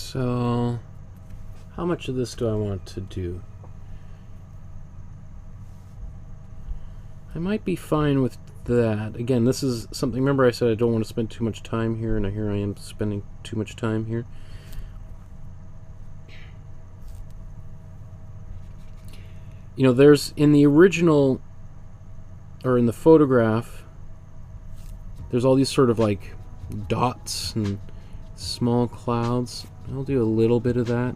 So, how much of this do I want to do? I might be fine with that. Again, this is something, remember I said I don't want to spend too much time here, and here I am spending too much time here. You know, there's, in the original, or in the photograph, there's all these sort of like dots and small clouds. I'll do a little bit of that.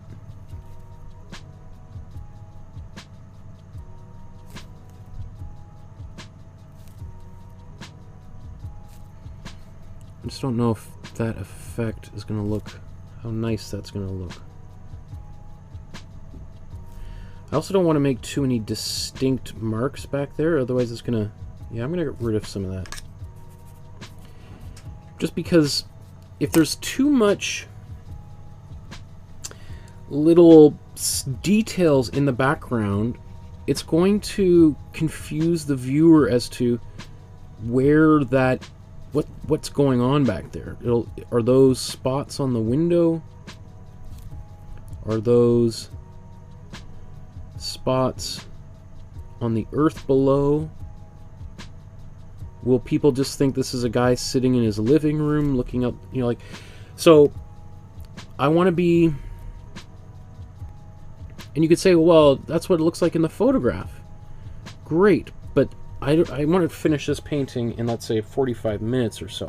I just don't know if that effect is going to look, how nice that's going to look. I also don't want to make too many distinct marks back there, otherwise it's going to, yeah, I'm going to get rid of some of that. Just because if there's too much little details in the background, it's going to confuse the viewer as to where that, what's going on back there. Are those spots on the window? Are those spots on the earth below? Will people just think this is a guy sitting in his living room looking up, you know, like, so I want to be, and you could say, well, that's what it looks like in the photograph. Great, but I want to finish this painting in, let's say, 45 minutes or so.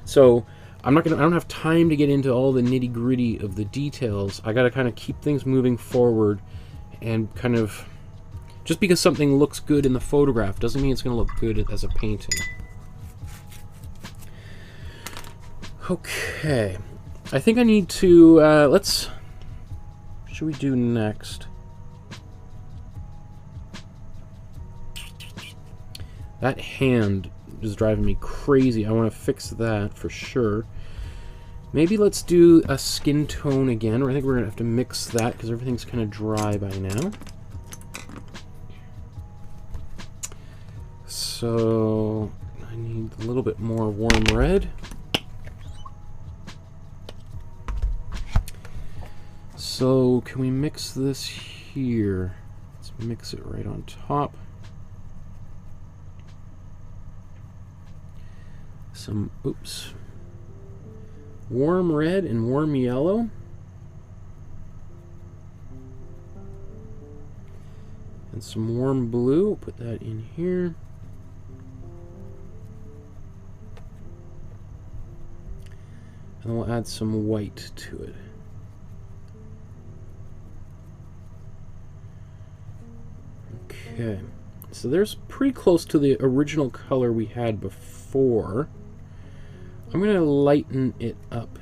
So I don't have time to get into all the nitty-gritty of the details. I got to kind of keep things moving forward, and kind of, just because something looks good in the photograph doesn't mean it's going to look good as a painting. Okay, I think I need to, what should we do next? That hand is driving me crazy. I want to fix that for sure. Maybe let's do a skin tone again. I think we're going to have to mix that because everything's kind of dry by now. So I need a little bit more warm red. So can we mix this here? Let's mix it right on top. Some, oops, warm red and warm yellow. And some warm blue. We'll put that in here. And then we'll add some white to it. Okay, so there's pretty close to the original color we had before. I'm going to lighten it up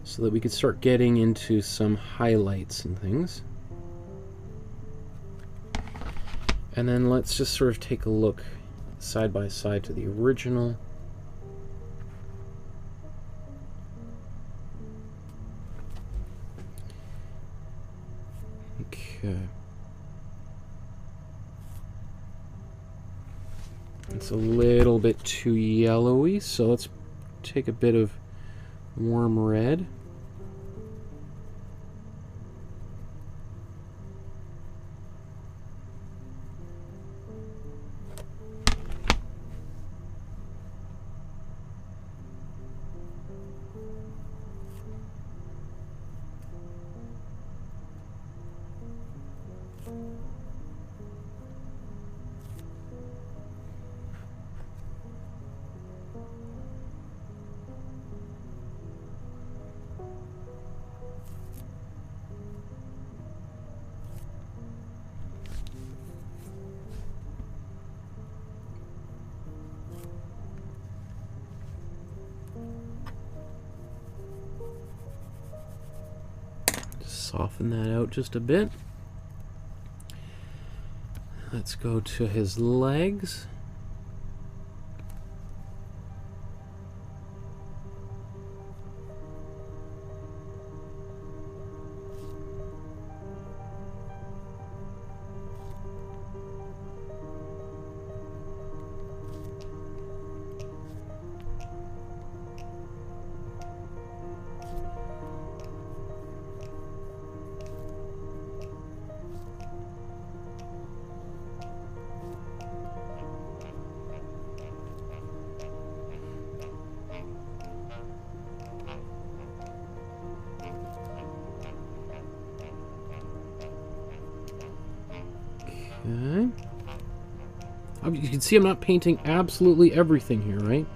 so that we could start getting into some highlights and things. And then let's just sort of take a look side by side to the original. Okay. It's a little bit too yellowy, so let's take a bit of warm red. Soften that out just a bit. Let's go to his legs. Okay. You can see I'm not painting absolutely everything here, right?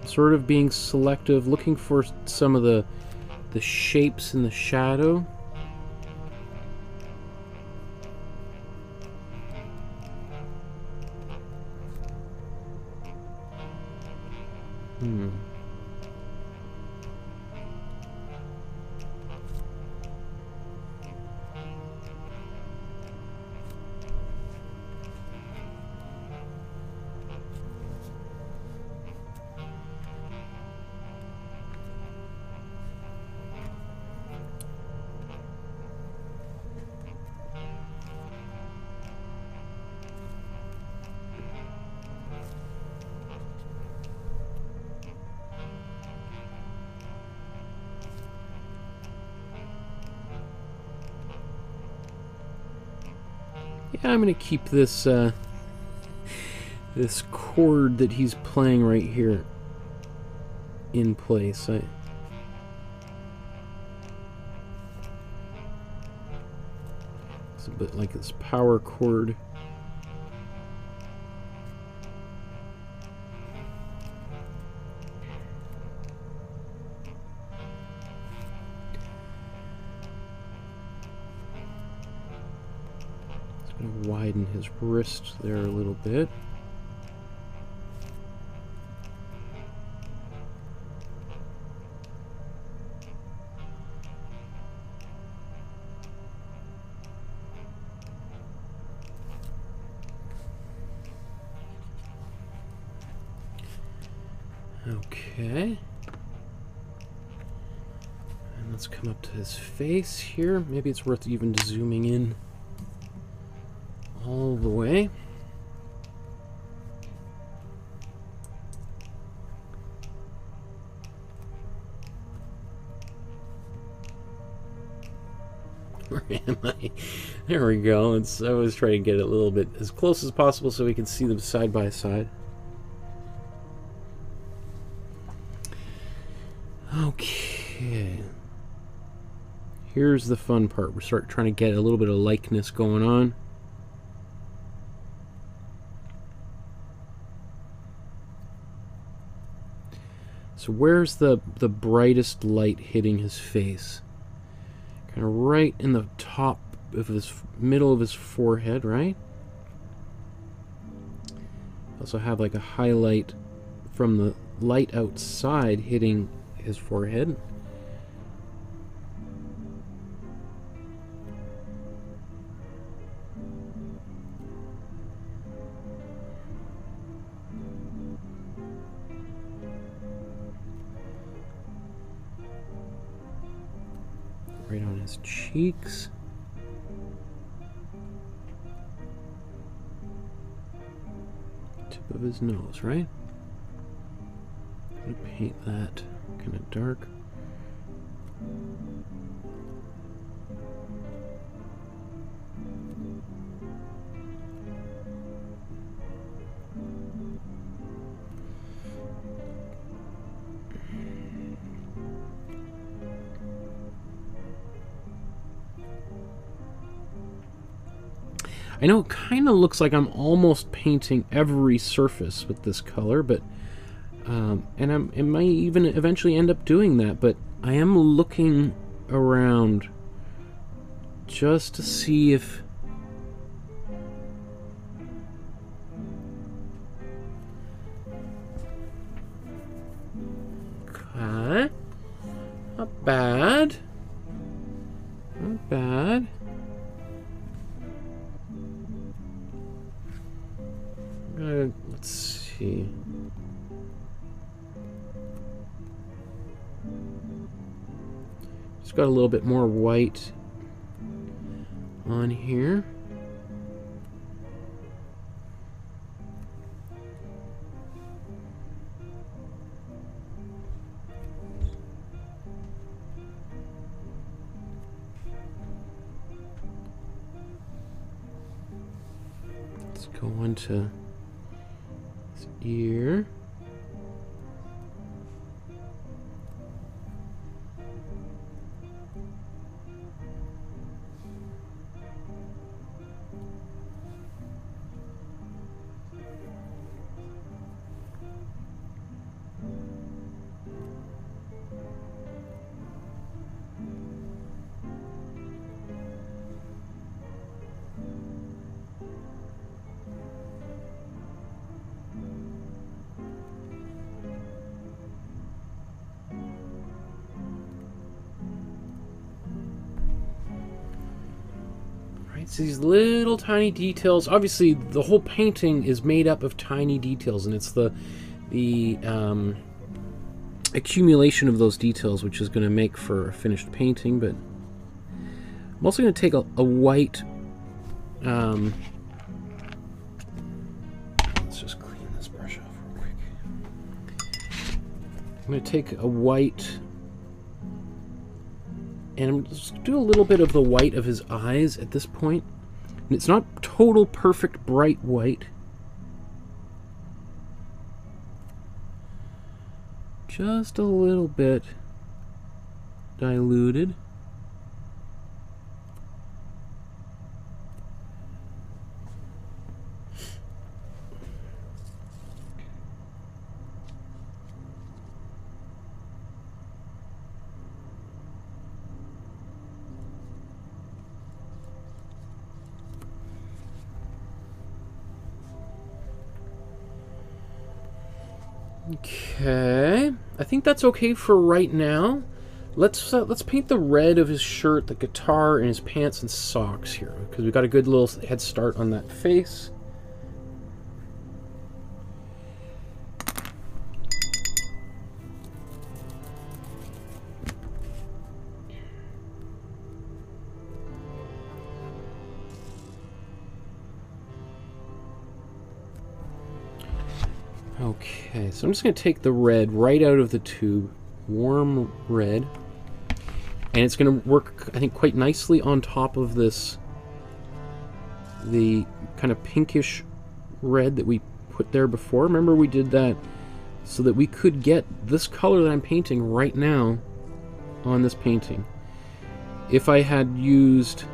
I'm sort of being selective, looking for some of the shapes in the shadow. Yeah, I'm gonna keep this this chord that he's playing right here in place. It's a bit like this power chord. Widen his wrist there a little bit. Okay. And let's come up to his face here. Maybe it's worth even zooming in all the way. Where am I? There we go. I was trying to get it a little bit as close as possible so we can see them side by side. Okay. Here's the fun part. We start trying to get a little bit of likeness going on. So where's the brightest light hitting his face? Kind of right in the top of his middle of his forehead, right? Also have like a highlight from the light outside hitting his forehead. Right on his cheeks. Tip of his nose, right? I'm gonna paint that kind of dark. I know it kind of looks like I'm almost painting every surface with this color, but and it might even eventually end up doing that, but I am looking around just to see if okay, not bad, not bad. Let's see. Just got a little bit more white on here. Let's go into his ear. So these little tiny details. Obviously, the whole painting is made up of tiny details, and it's the accumulation of those details which is going to make for a finished painting. But I'm also going to take a white. Let's just clean this brush off real quick. I'm going to take a white. And I'm just do a little bit of the white of his eyes at this point. And it's not total perfect bright white. Just a little bit diluted. Okay, I think that's okay for right now. Let's paint the red of his shirt, the guitar, and his pants and socks here, because we got a good little head start on that face. Okay, so I'm just going to take the red right out of the tube, warm red, and it's going to work, I think, quite nicely on top of this, the kind of pinkish red that we put there before. Remember, we did that so that we could get this color that I'm painting right now on this painting. If I had used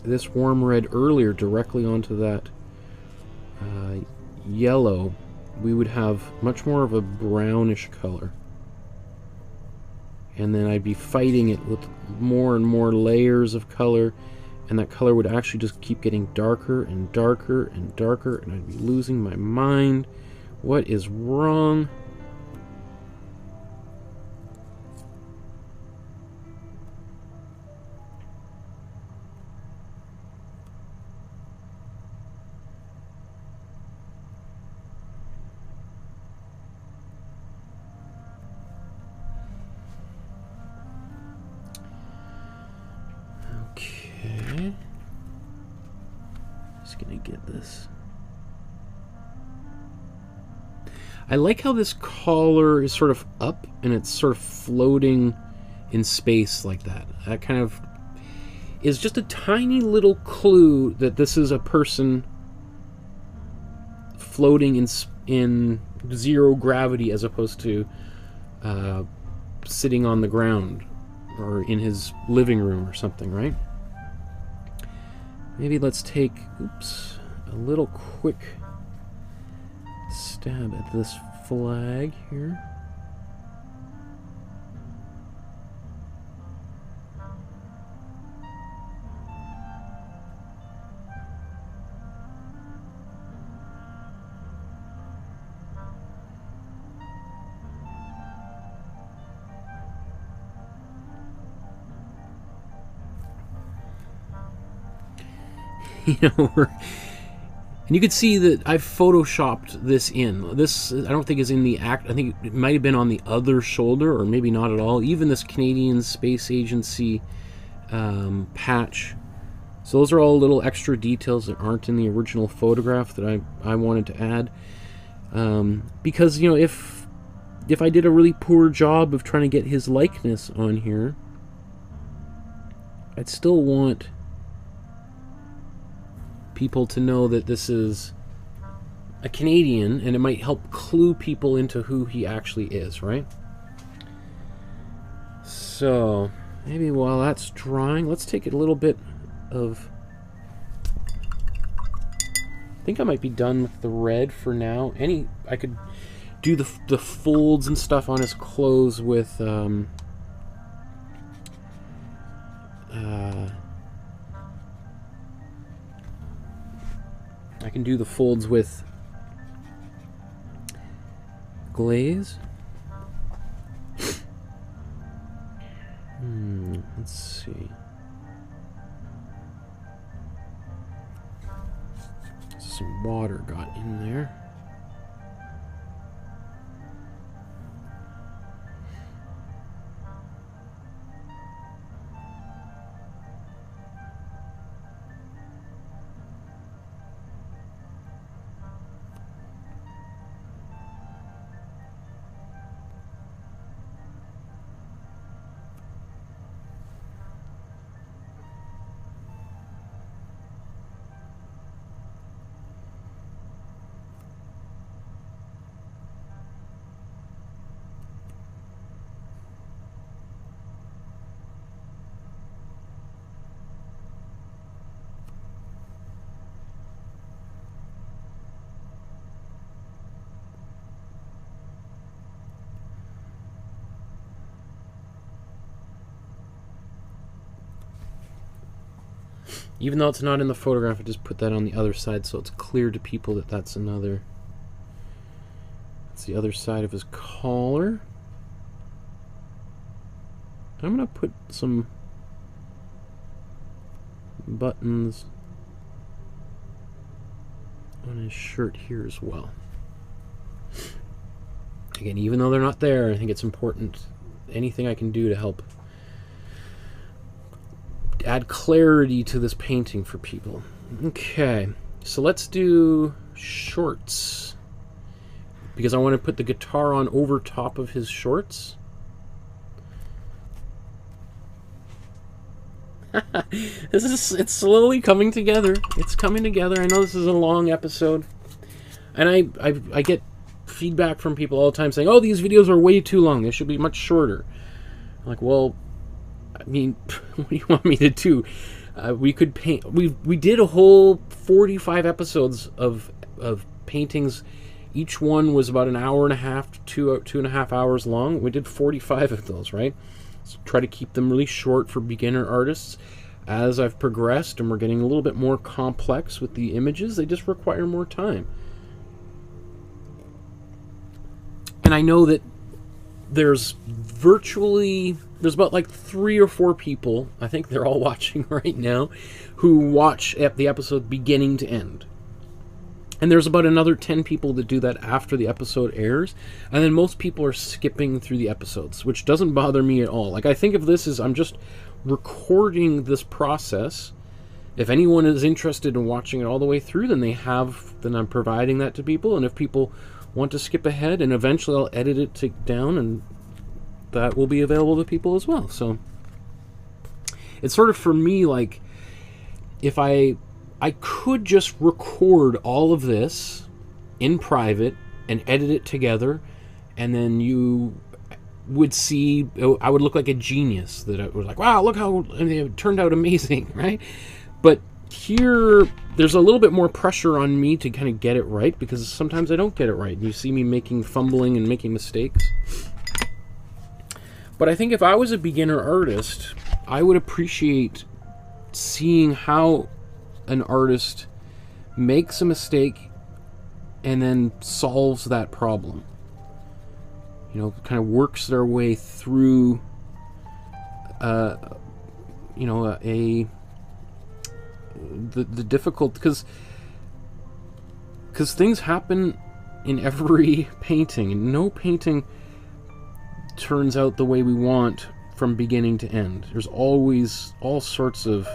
this warm red earlier directly onto that yellow, we would have much more of a brownish color. And then I'd be fighting it with more and more layers of color, and that color would actually just keep getting darker and darker and darker, and I'd be losing my mind. What is wrong? Okay. Just gonna get this. I like how this collar is sort of up and it's sort of floating in space like that. That kind of is just a tiny little clue that this is a person floating in zero gravity as opposed to sitting on the ground or in his living room or something, right? Maybe let's take, a little quick stab at this flag here. You know, and you can see that I've photoshopped this in. This, I don't think, is in the act. I think it might have been on the other shoulder, or maybe not at all. Even this Canadian Space Agency patch. So those are all little extra details that aren't in the original photograph that I wanted to add. Because, you know, if I did a really poor job of trying to get his likeness on here, I'd still want people to know that this is a Canadian, and it might help clue people into who he actually is, right? So maybe while that's drying, let's take a little bit of, I think I might be done with the red for now. I could do the folds and stuff on his clothes with I can do the folds with glaze. Let's see. Some water got in there. Even though it's not in the photograph, I just put that on the other side so it's clear to people that that's the other side of his collar. I'm going to put some buttons on his shirt here as well. Again, even though they're not there, I think it's important. Anything I can do to help add clarity to this painting for people. Okay, so let's do shorts. because I want to put the guitar on over top of his shorts. It's slowly coming together. It's coming together. I know this is a long episode, and I get feedback from people all the time saying, "Oh, these videos are way too long. They should be much shorter." I'm like, well, I mean, what do you want me to do? We could paint. We did a whole 45 episodes of paintings. Each one was about an hour and a half to 2.5 hours long. We did 45 of those, right? So try to keep them really short for beginner artists. As I've progressed and we're getting a little bit more complex with the images, they just require more time. And I know that there's about like 3 or 4 people, I think they're all watching right now, who watch the episode beginning to end. And there's about another 10 people that do that after the episode airs. And then most people are skipping through the episodes, which doesn't bother me at all. Like, I think of this as I'm just recording this process. If anyone is interested in watching it all the way through, then I'm providing that to people. And if people want to skip ahead, and eventually I'll edit it down, and that will be available to people as well. So it's sort of, for me, like, if I could just record all of this in private and edit it together, and then you would see, I would look like a genius, that I was like, wow, look how it turned out amazing, right? But here, there's a little bit more pressure on me to kind of get it right, because sometimes I don't get it right. You see me fumbling and making mistakes. But I think if I was a beginner artist, I would appreciate seeing how an artist makes a mistake and then solves that problem. You know, kind of works their way through, you know, the difficult, because things happen in every painting, and no painting turns out the way we want from beginning to end. There's always all sorts of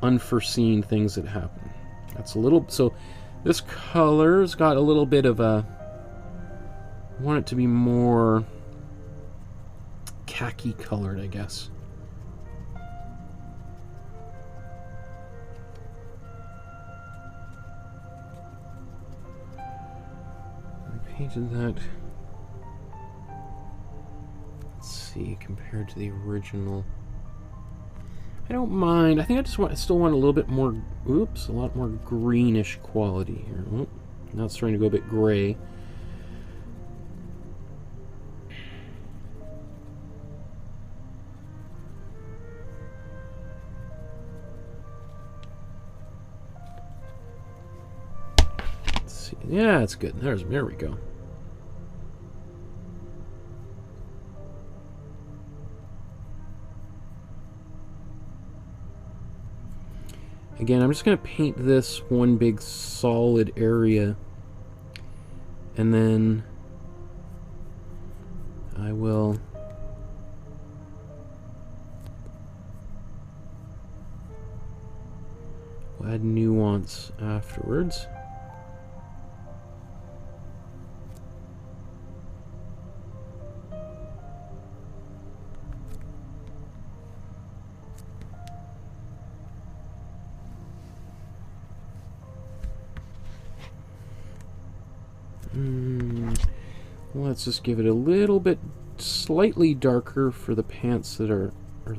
unforeseen things that happen. That's a little, so this color's got a little bit of a, I want it to be more khaki colored, I guess. I painted that, let's see, compared to the original. I don't mind. I think I still want a little bit more, a lot more greenish quality here. Oh, now it's starting to go a bit gray. Let's see. Yeah, it's good. There we go. Again, I'm just going to paint this one big solid area, and then I will add nuance afterwards. Let's just give it a little bit slightly darker for the pants that are, or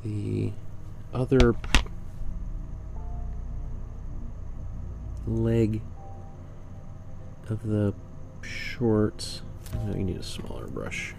the other leg of the shorts. Now you need a smaller brush.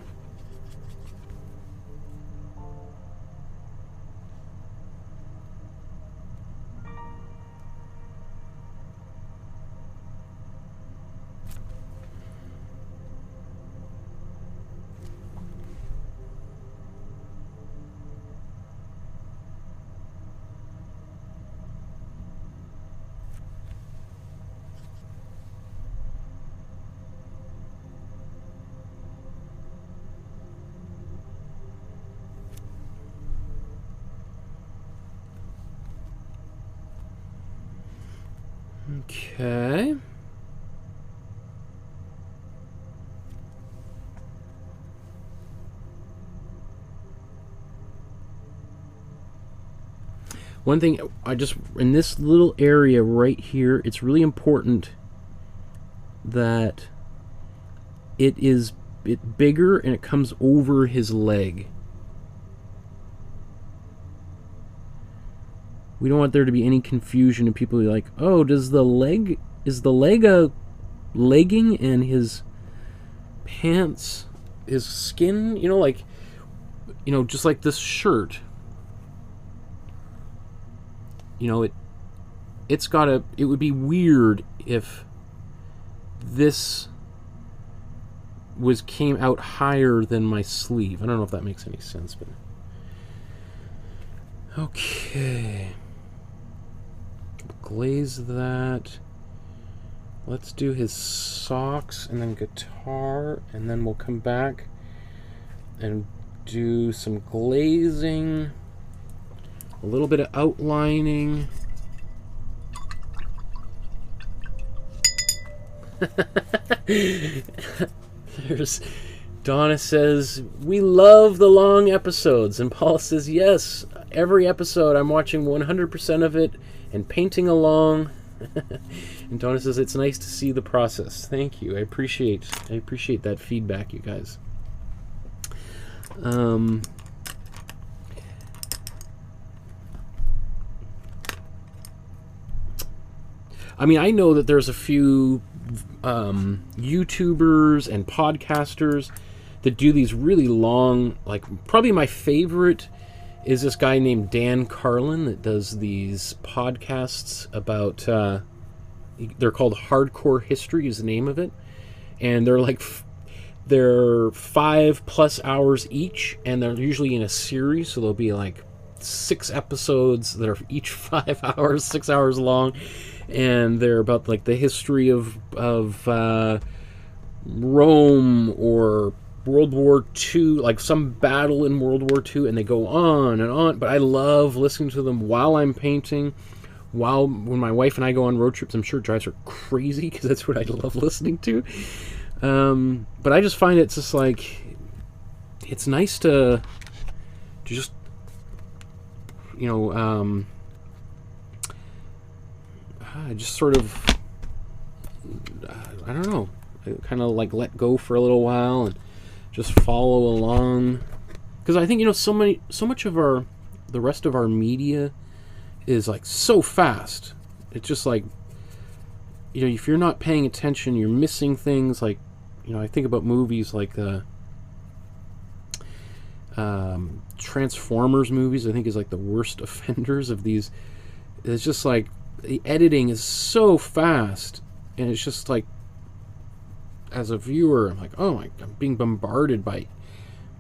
Okay. One thing, in this little area right here, it's really important that it's bigger and it comes over his leg. We don't want there to be any confusion and people be like, oh, is the leg a legging and his pants, his skin, just like this shirt. It would be weird if this came out higher than my sleeve. I don't know if that makes any sense, but okay. Glaze that. Let's do his socks and then guitar, and then we'll come back and do some glazing, a little bit of outlining. There's Donna says, we love the long episodes, and Paul says, yes, every episode I'm watching 100% of it and painting along. And Donna says, it's nice to see the process. Thank you. I appreciate that feedback, you guys. I know that there's a few YouTubers and podcasters that do these really long, probably my favorite is this guy named Dan Carlin that does these podcasts about, they're called Hardcore History is the name of it, and they're 5+ hours each, and they're usually in a series, so there'll be 6 episodes that are each 5 hours, 6 hours long, and they're about the history of Rome or World War II, some battle in World War II, and they go on and on. But I love listening to them while I'm painting, when my wife and I go on road trips. I'm sure it drives her crazy because that's what I love listening to. But I just find it's just it's nice to just just sort of I don't know, kind of let go for a little while and just follow along, because I think so much of the rest of our media is so fast. It's just if you're not paying attention, you're missing things. I think about movies like the Transformers movies. I think is the worst offenders of these. It's just the editing is so fast, and it's just as a viewer, I'm oh my, I'm being bombarded by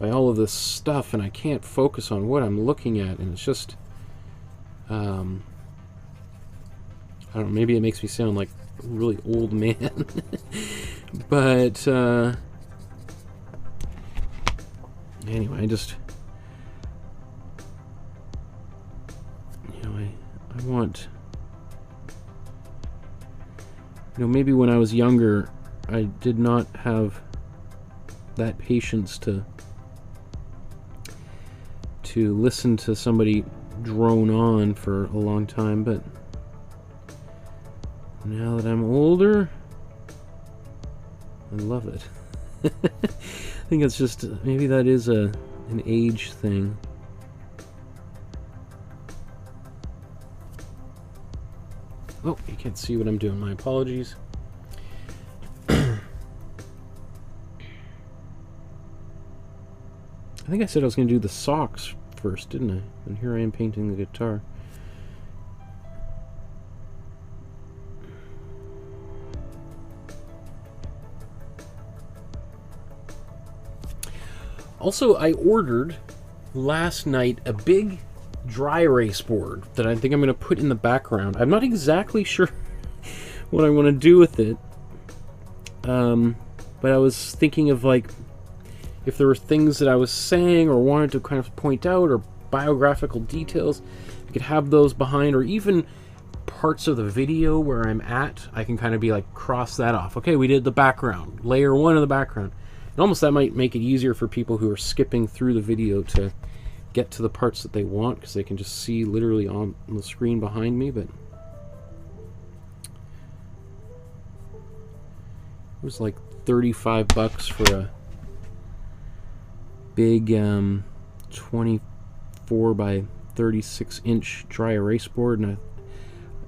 all of this stuff, and I can't focus on what I'm looking at, and it's just, I don't know, maybe it makes me sound like a really old man, but, anyway, I just, I want, maybe when I was younger, I did not have that patience to listen to somebody drone on for a long time, but now that I'm older, I love it. I think it's just, maybe that is an age thing. Oh, you can't see what I'm doing. My apologies. I think I said I was going to do the socks first, didn't I? And here I am painting the guitar. Also, I ordered last night a big dry erase board that I think I'm going to put in the background. I'm not exactly sure what I want to do with it, but I was thinking of if there were things that I was saying or wanted to kind of point out, or biographical details, I could have those behind, or even parts of the video where I'm at, I can kind of be cross that off. Okay, we did the background, layer 1 of the background. And almost that might make it easier for people who are skipping through the video to get to the parts that they want, because they can just see literally on the screen behind me. But it was like $35 for a big 24 by 36 inch dry erase board, and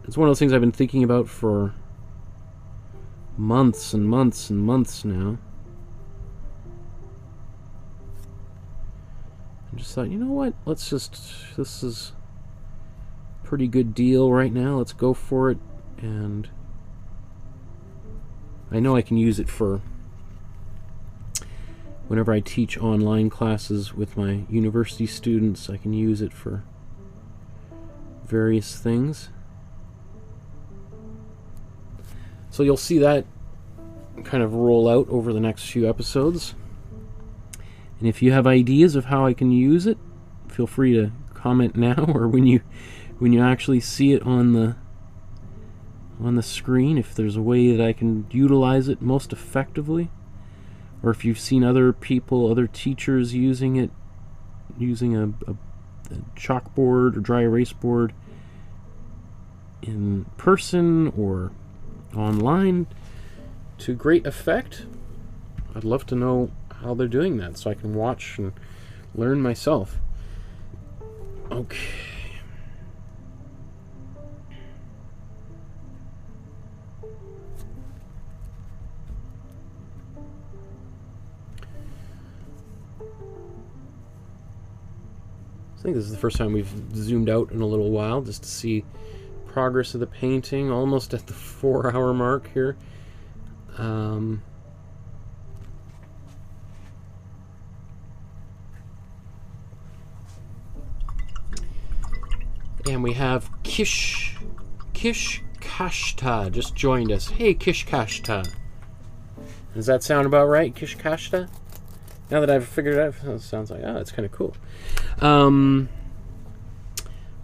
it's one of those things I've been thinking about for months and months and months now. I just thought, you know what, this is a pretty good deal right now, let's go for it. And I know I can use it for whenever I teach online classes with my university students. I can use it for various things. So you'll see that kind of roll out over the next few episodes. And if you have ideas of how I can use it, feel free to comment now, or when you actually see it on the screen, if there's a way that I can utilize it most effectively, or if you've seen other people, other teachers using it, using a chalkboard or dry erase board in person or online to great effect. I'd love to know how they're doing that so I can watch and learn myself. Okay. I think this is the first time we've zoomed out in a little while just to see progress of the painting, almost at the 4-hour mark here. And we have Kish Kashta just joined us. Hey, Kish Kashta. Does that sound about right, Kish Kashta? Now that I've figured it out, it sounds like, oh, it's kind of cool.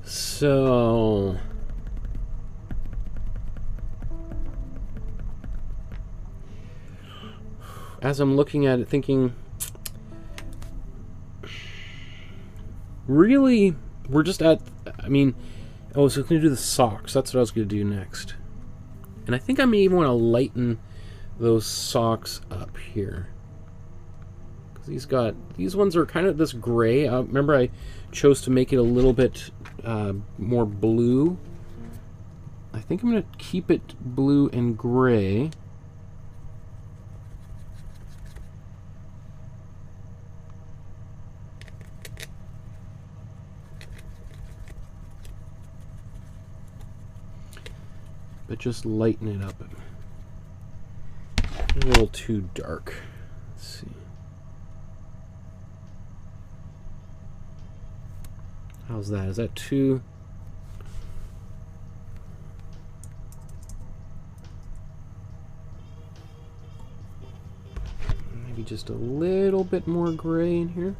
So as I'm looking at it, thinking, really, we're just at, I mean, I was going to do the socks. That's what I was going to do next. And I think I may even want to lighten those socks up here. These ones are kind of this gray. Remember, I chose to make it a little bit more blue. I think I'm going to keep it blue and gray. But just lighten it up. A little too dark. Let's see. How's that? Is that too... Maybe just a little bit more gray in here.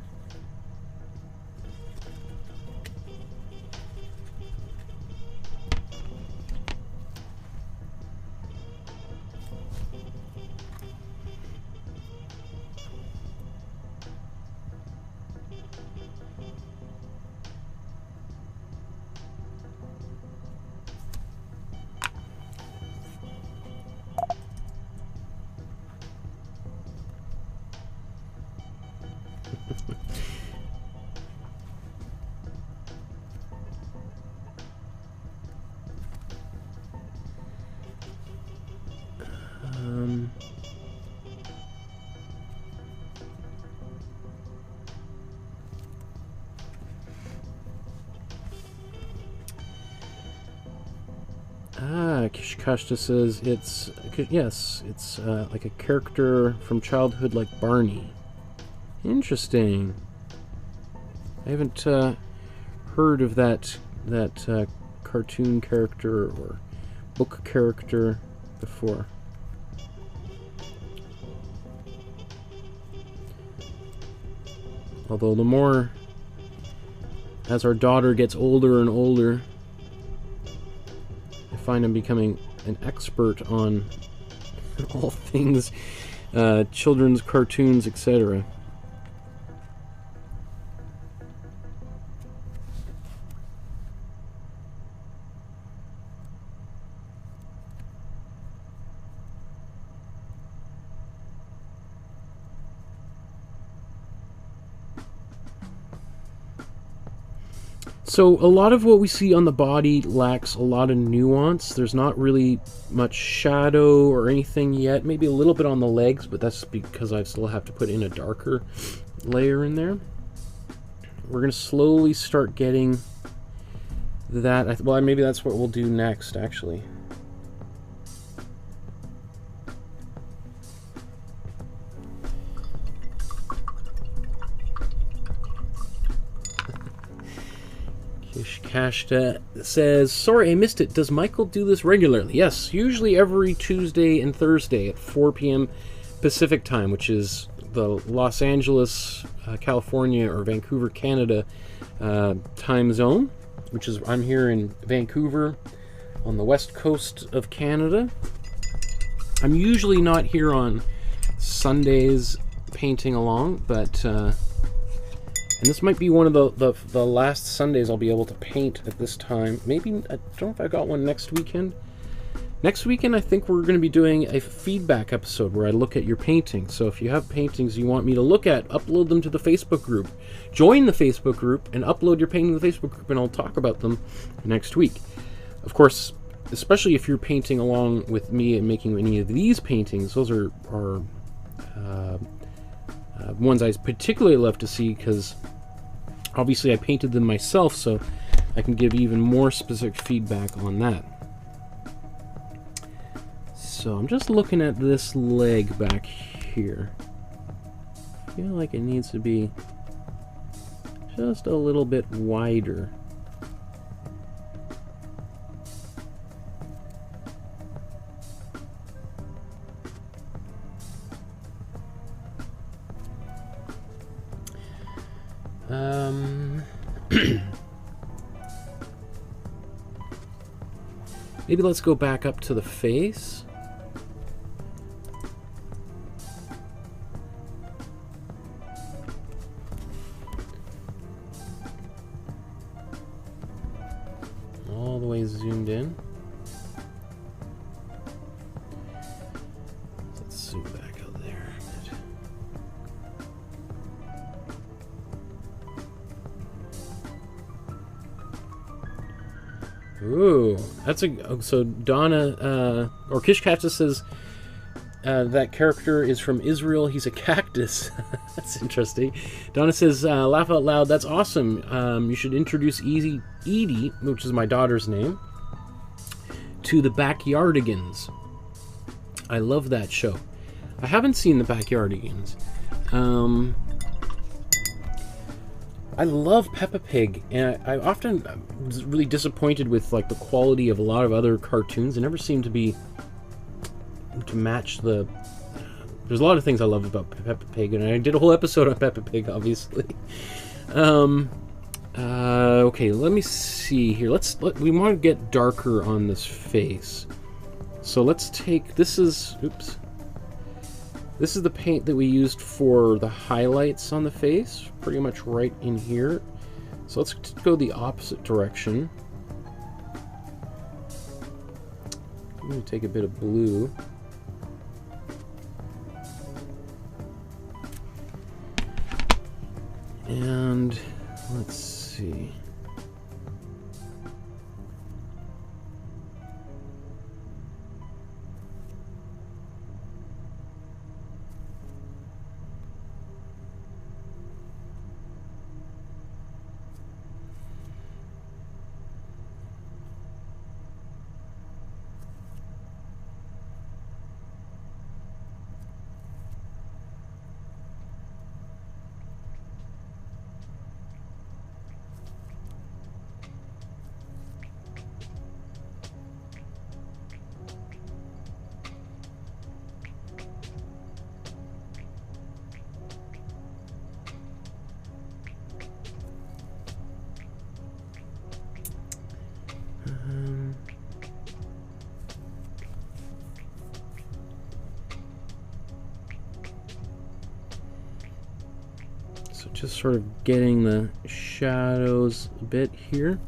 Kishkashta says it's, yes, it's like a character from childhood like Barney. Interesting. I haven't heard of that cartoon character or book character before. Although the more, as our daughter gets older and older, I find I'm becoming an expert on all things children's cartoons, etc. So a lot of what we see on the body lacks a lot of nuance. There's not really much shadow or anything yet. Maybe a little bit on the legs, but that's because I still have to put in a darker layer in there. We're going to slowly start getting that. Well, maybe that's what we'll do next, actually. Kashta says, sorry I missed it. Does Michael do this regularly? Yes, usually every Tuesday and Thursday at 4 p.m. Pacific time, which is the Los Angeles, California, or Vancouver, Canada time zone, which is, I'm here in Vancouver on the west coast of Canada. I'm usually not here on Sundays painting along, but and this might be one of the last Sundays I'll be able to paint at this time. Maybe, I don't know if I got one next weekend. Next weekend, I think we're going to be doing a feedback episode where I look at your paintings. So if you have paintings you want me to look at, upload them to the Facebook group. Join the Facebook group and upload your painting to the Facebook group, and I'll talk about them next week. Of course, especially if you're painting along with me and making any of these paintings, those are ones I particularly love to see, because obviously I painted them myself, so I can give even more specific feedback on that. So I'm just looking at this leg back here. I feel like it needs to be just a little bit wider. Maybe let's go back up to the face. All the way zoomed in. Let's zoom back out there a bit. Ooh, that's a, so Donna, or Kishkata says, that character is from Israel. He's a cactus. That's interesting. Donna says, laugh out loud. That's awesome. You should introduce Edie, which is my daughter's name, to the Backyardigans. I love that show. I haven't seen the Backyardigans. I love Peppa Pig, and I often was really disappointed with like the quality of a lot of other cartoons. They never seem to be to match the. There's a lot of things I love about Peppa Pig, and I did a whole episode on Peppa Pig, obviously. Okay, let me see here. We want to get darker on this face, so let's take. This is the paint that we used for the highlights on the face, pretty much right in here. So let's go the opposite direction. I'm going to take a bit of blue. And let's see. So just sort of getting the shadows a bit here.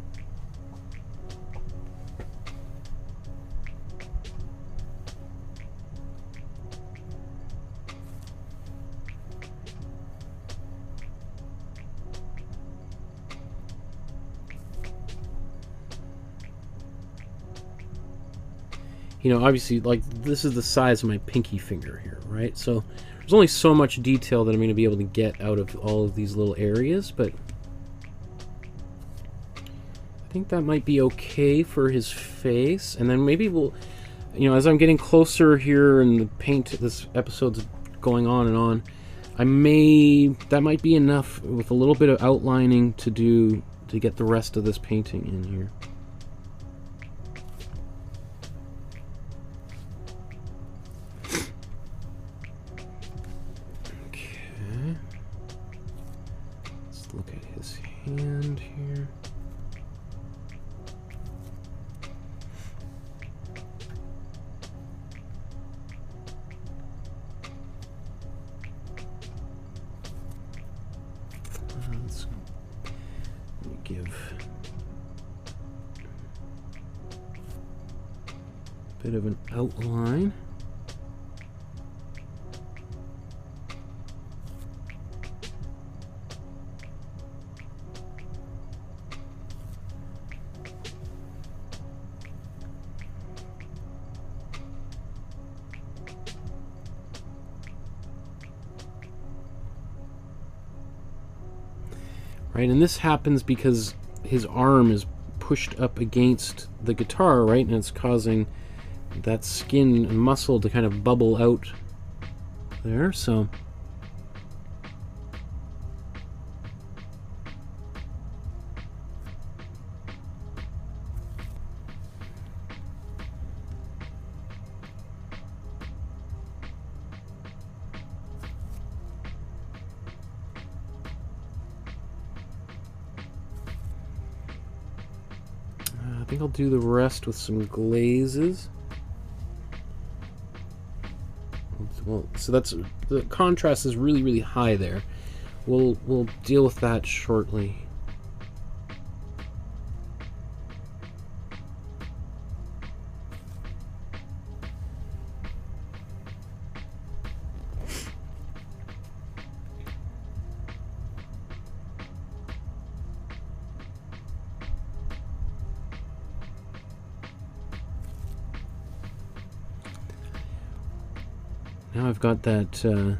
you know, obviously, like, this is the size of my pinky finger here, right? So there's only so much detail that I'm going to be able to get out of all of these little areas, but I think that might be okay for his face. And then maybe we'll, you know, as I'm getting closer here and the paint, this episode's going on and on, that might be enough with a little bit of outlining to get the rest of this painting in here. Okay. Let's look at his hand here. Give a bit of an outline. Right, and this happens because his arm is pushed up against the guitar, right, and it's causing that skin and muscle to kind of bubble out there, so I think I'll do the rest with some glazes. Well, so that's, the contrast is really, really high there. We'll deal with that shortly. Now I've got that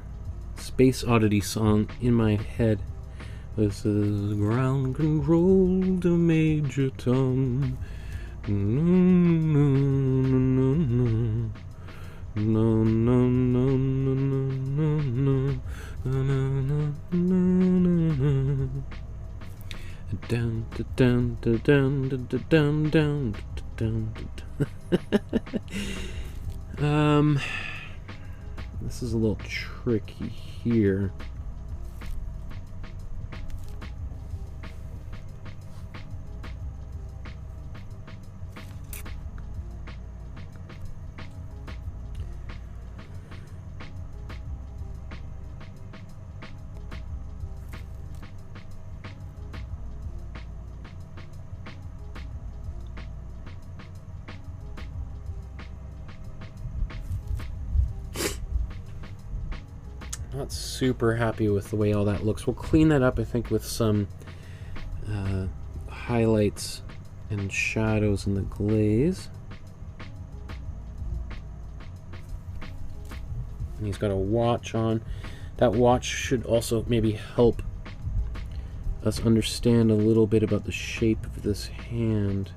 Space Oddity song in my head. This is ground control to Major Tom. No, no, no, no, no, no, no, no, no, no, no. Down, down, down, down, down, down, down. This is a little tricky here. Not super happy with the way all that looks. We'll clean that up, I think, with some highlights and shadows in the glaze. And he's got a watch on. That watch should also maybe help us understand a little bit about the shape of this hand.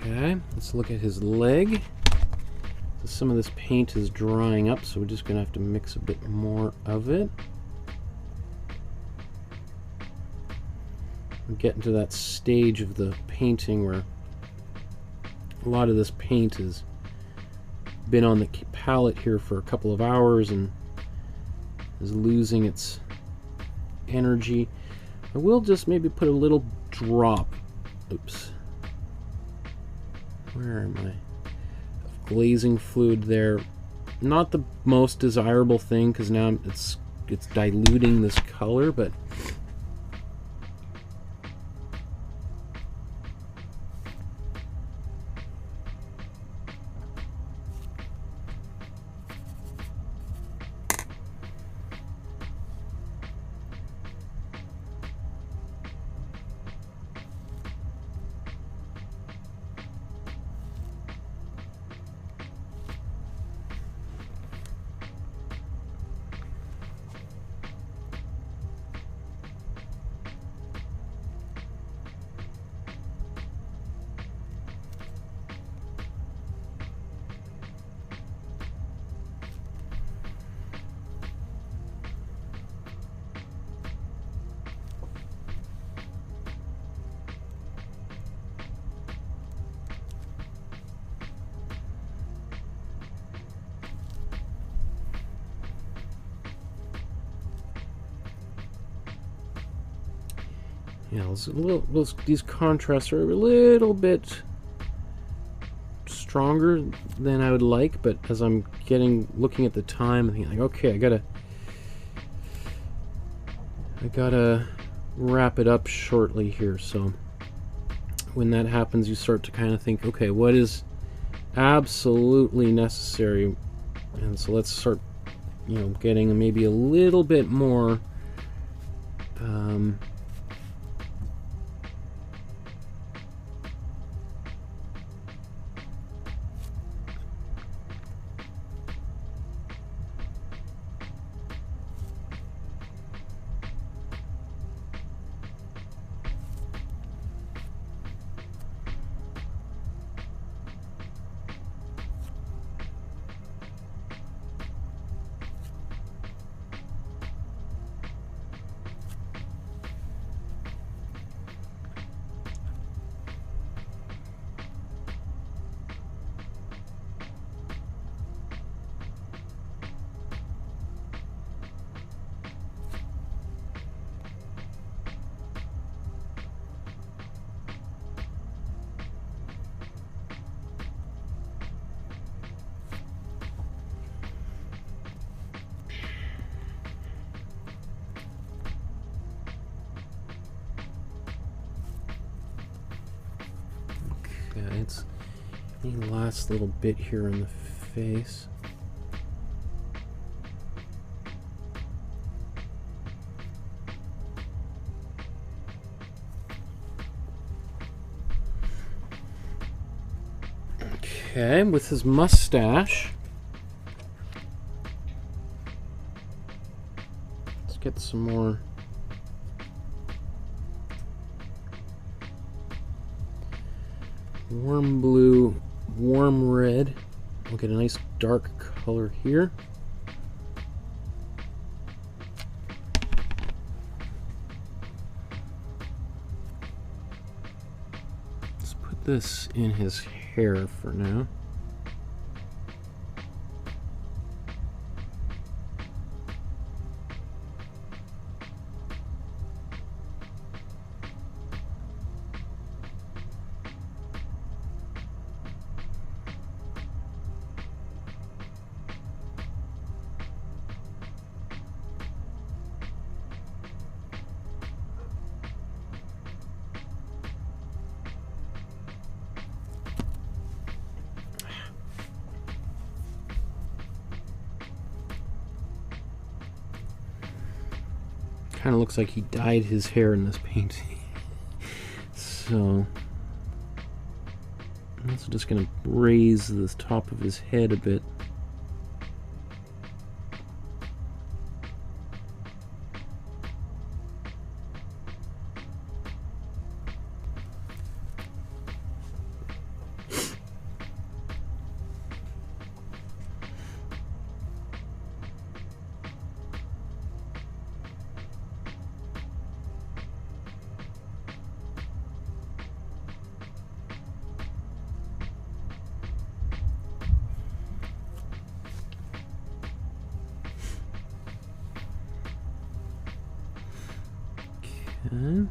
Okay, let's look at his leg. So some of this paint is drying up, so we're just going to have to mix a bit more of it. We're getting to that stage of the painting where a lot of this paint has been on the palette here for a couple of hours and is losing its energy. I will just maybe put a little drop, oops, where am I, of glazing fluid there. Not the most desirable thing because now it's diluting this color, but Yeah, these contrasts are a little bit stronger than I would like, but as I'm looking at the time, I think like, okay, I gotta wrap it up shortly here. So when that happens, you start to kind of think, okay, what is absolutely necessary? And so let's start, getting maybe a little bit more it's the last little bit here on the face. Okay, with his mustache, let's get some more warm blue, warm red. We'll get a nice dark color here. Let's put this in his hair for now. Kind of looks like he dyed his hair in this painting. So I'm also just going to raise the top of his head a bit. Okay.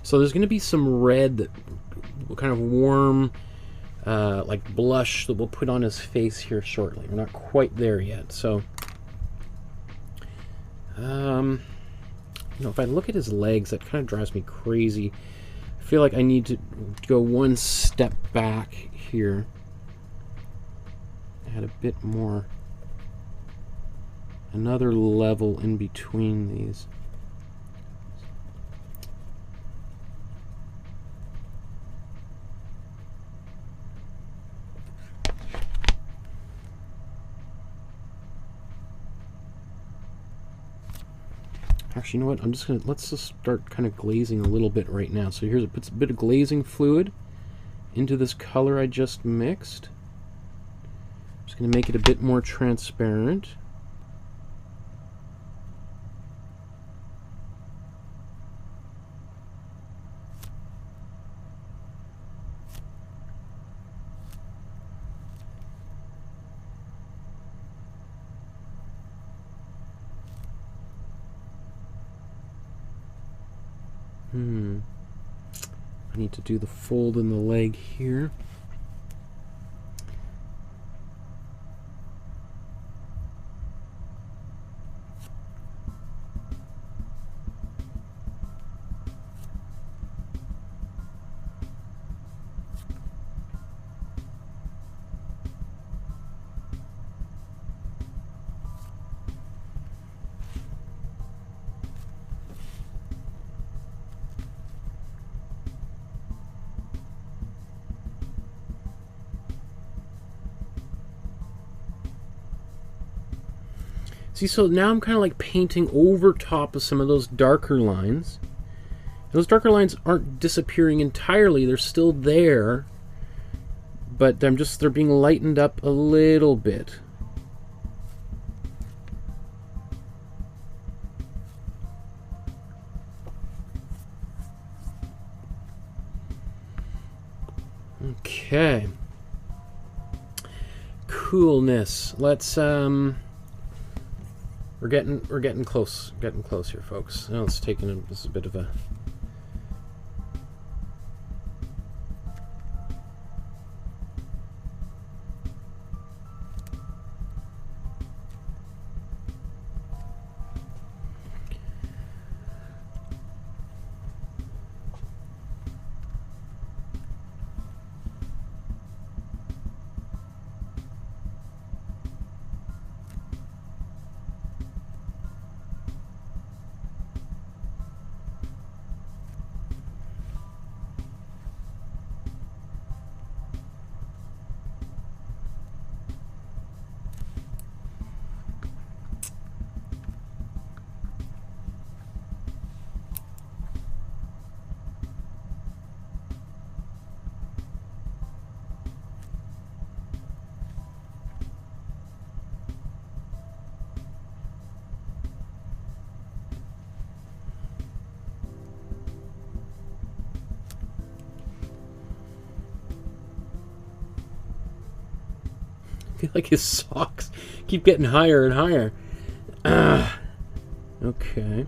So there's going to be some red, that kind of warm, like blush that we'll put on his face here shortly. We're not quite there yet. So, if I look at his legs, that kind of drives me crazy. I feel like I need to go one step back here. Add a bit more, another level in between these. Actually, you know what? Let's just start kind of glazing a little bit right now. So here's it puts a bit of glazing fluid into this color I just mixed. Just going to make it a bit more transparent. I need to do the fold in the leg here. See, so now I'm kind of like painting over top of some of those darker lines. Those darker lines aren't disappearing entirely, they're still there, but they're being lightened up a little bit. Okay. Coolness. Let's We're getting close here, folks. Now it's taking this is a bit of a I feel like his socks keep getting higher and higher. Okay.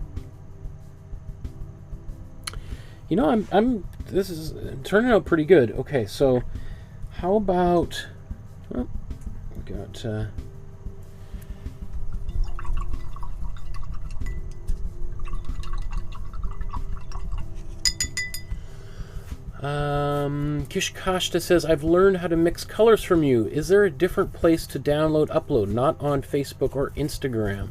You know, this is turning out pretty good. Okay, so how about, oh, we got Kishkashta says, I've learned how to mix colors from you. Is there a different place to download, upload, not on Facebook or Instagram?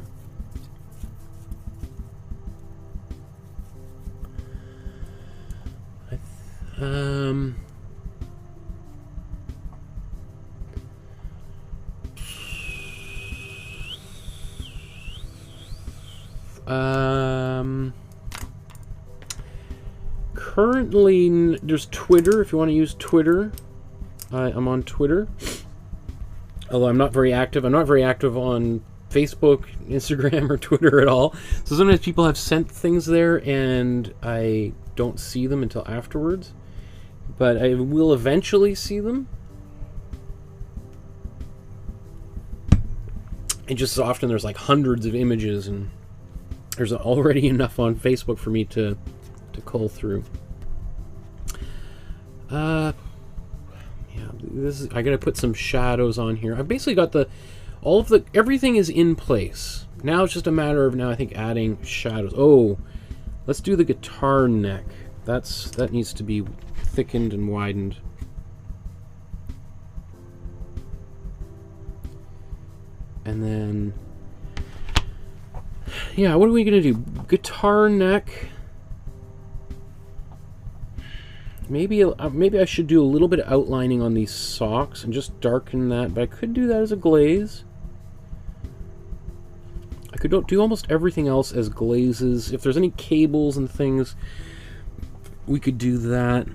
Currently, there's Twitter, if you want to use Twitter. I'm on Twitter. Although I'm not very active. I'm not very active on Facebook, Instagram, or Twitter at all. So sometimes people have sent things there and I don't see them until afterwards. But I will eventually see them. And just so often there's like hundreds of images and there's already enough on Facebook for me to cull through. Yeah, this is, I gotta put some shadows on here. I've basically got everything is in place. Now it's just a matter of I think adding shadows. Oh, let's do the guitar neck. That needs to be thickened and widened. And then, yeah, what are we gonna do? Guitar neck. Maybe I should do a little bit of outlining on these socks and just darken that, but I could do that as a glaze. I could do almost everything else as glazes. If there's any cables and things, we could do that.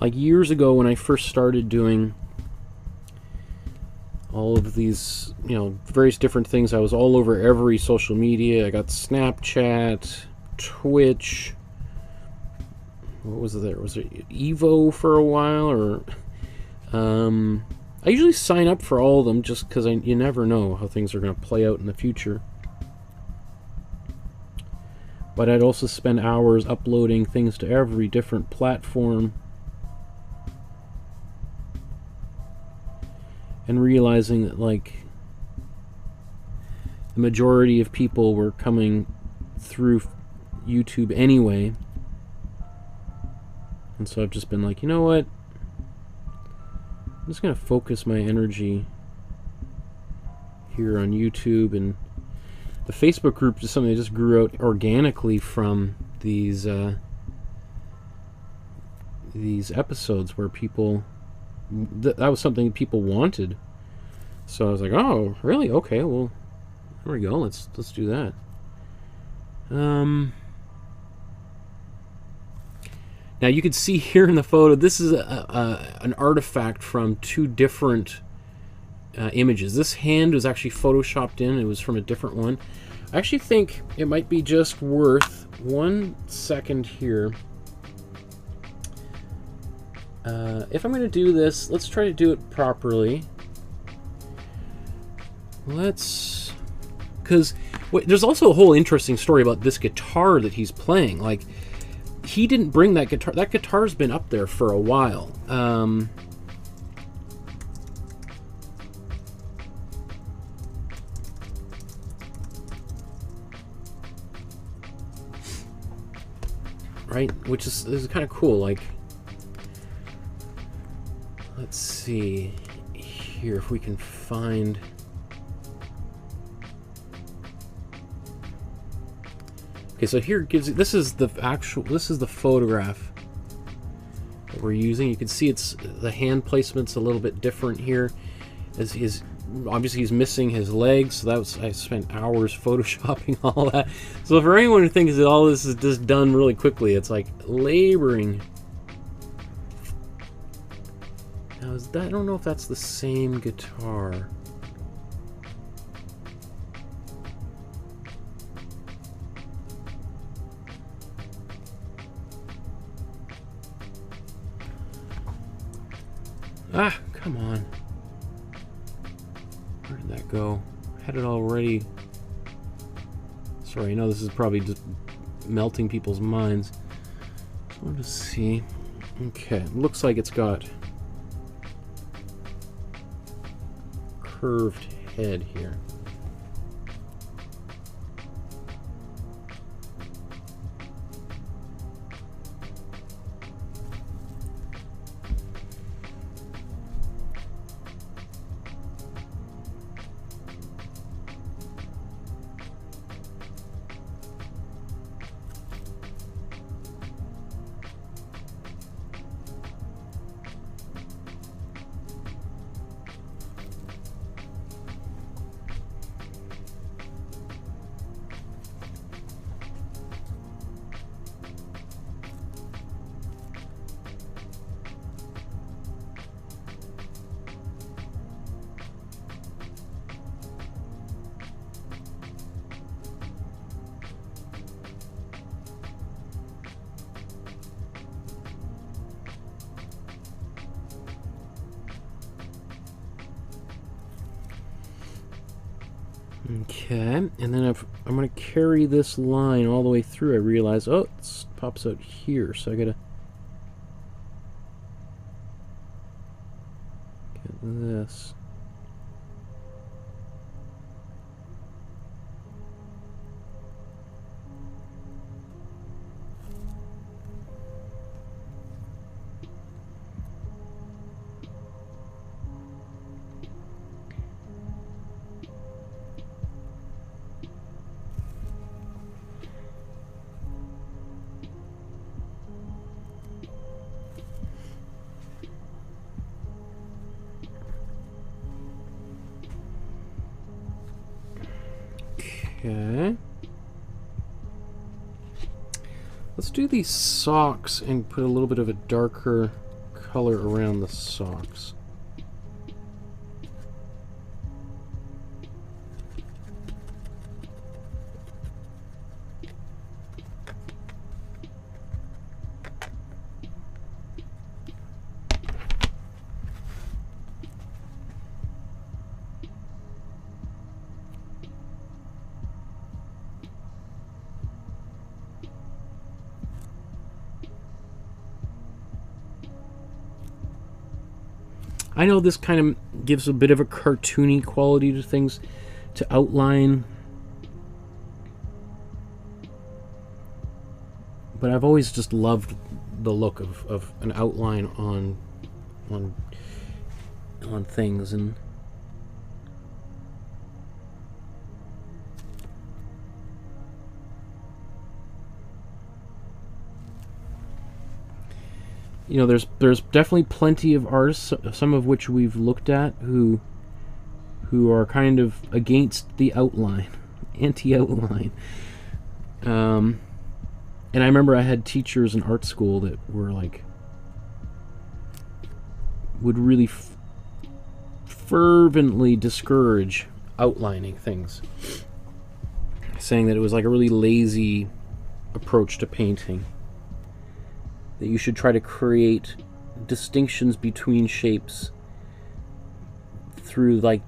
like years ago when I first started doing all of these, you know, various different things, I was all over every social media. I got Snapchat, Twitch. What was there? Was it Evo for a while? Or I usually sign up for all of them just because you never know how things are going to play out in the future. But I'd also spend hours uploading things to every different platform and realizing that, like, the majority of people were coming through YouTube anyway. And so I've just been like, you know what? I'm just going to focus my energy here on YouTube. And the Facebook group is something that just grew out organically from these episodes where people... that was something people wanted. So I was like, oh, really? Okay, well, there we go. Let's do that. Now you can see here in the photo, this is an artifact from two different images. This hand was actually photoshopped in. It was from a different one. I actually think it might be just worth 1 second here. If I'm going to do this, let's try to do it properly. Because there's also a whole interesting story about this guitar that he's playing. Like, he didn't bring that guitar. That guitar's been up there for a while. Right? Which is kind of cool. Like, let's see here if we can find... Okay, so here it gives you, this is the photograph that we're using. You can see the hand placement's a little bit different here. As obviously he's missing his legs, so I spent hours photoshopping all that. So for anyone who thinks that all this is just done really quickly, it's like laboring. Now I don't know if that's the same guitar. Ah, come on. Where did that go? I had it already. Sorry, I know this is probably just melting people's minds. Just wanted to see. Okay, looks like it's got curved head here. Okay, and then I'm going to carry this line all the way through. I realize, oh, it pops out here, so I got to get this. Okay. Let's do these socks and put a little bit of a darker color around the socks. I know this kind of gives a bit of a cartoony quality to things, to outline, but I've always just loved the look of an outline on things. And you know, there's definitely plenty of artists, some of which we've looked at, who are kind of against the outline, anti-outline. And I remember I had teachers in art school that were like, would really fervently discourage outlining things, saying that it was like a really lazy approach to painting. That you should try to create distinctions between shapes through like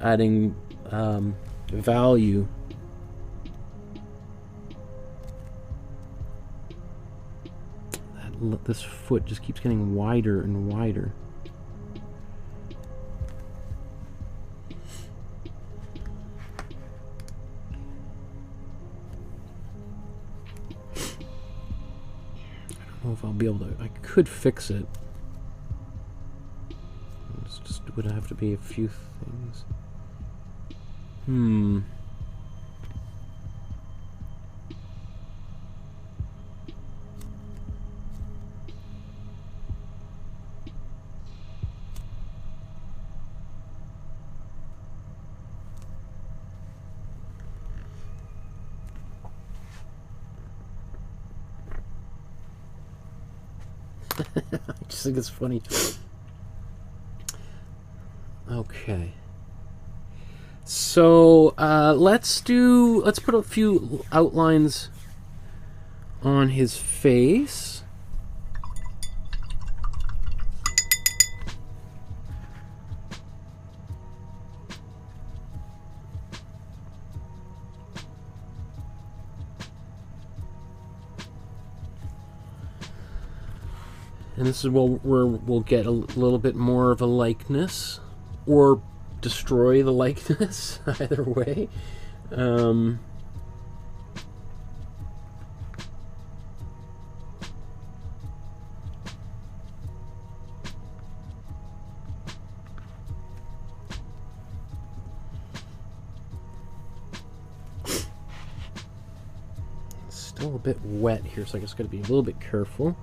adding value. This foot just keeps getting wider and wider. If I'll be able to, I could fix it. It's just would have to be a few things. I just think it's funny. Okay. So let's put a few outlines on his face. And this is where we'll get a little bit more of a likeness, or destroy the likeness, either way. It's still a bit wet here, so I just got to be a little bit careful.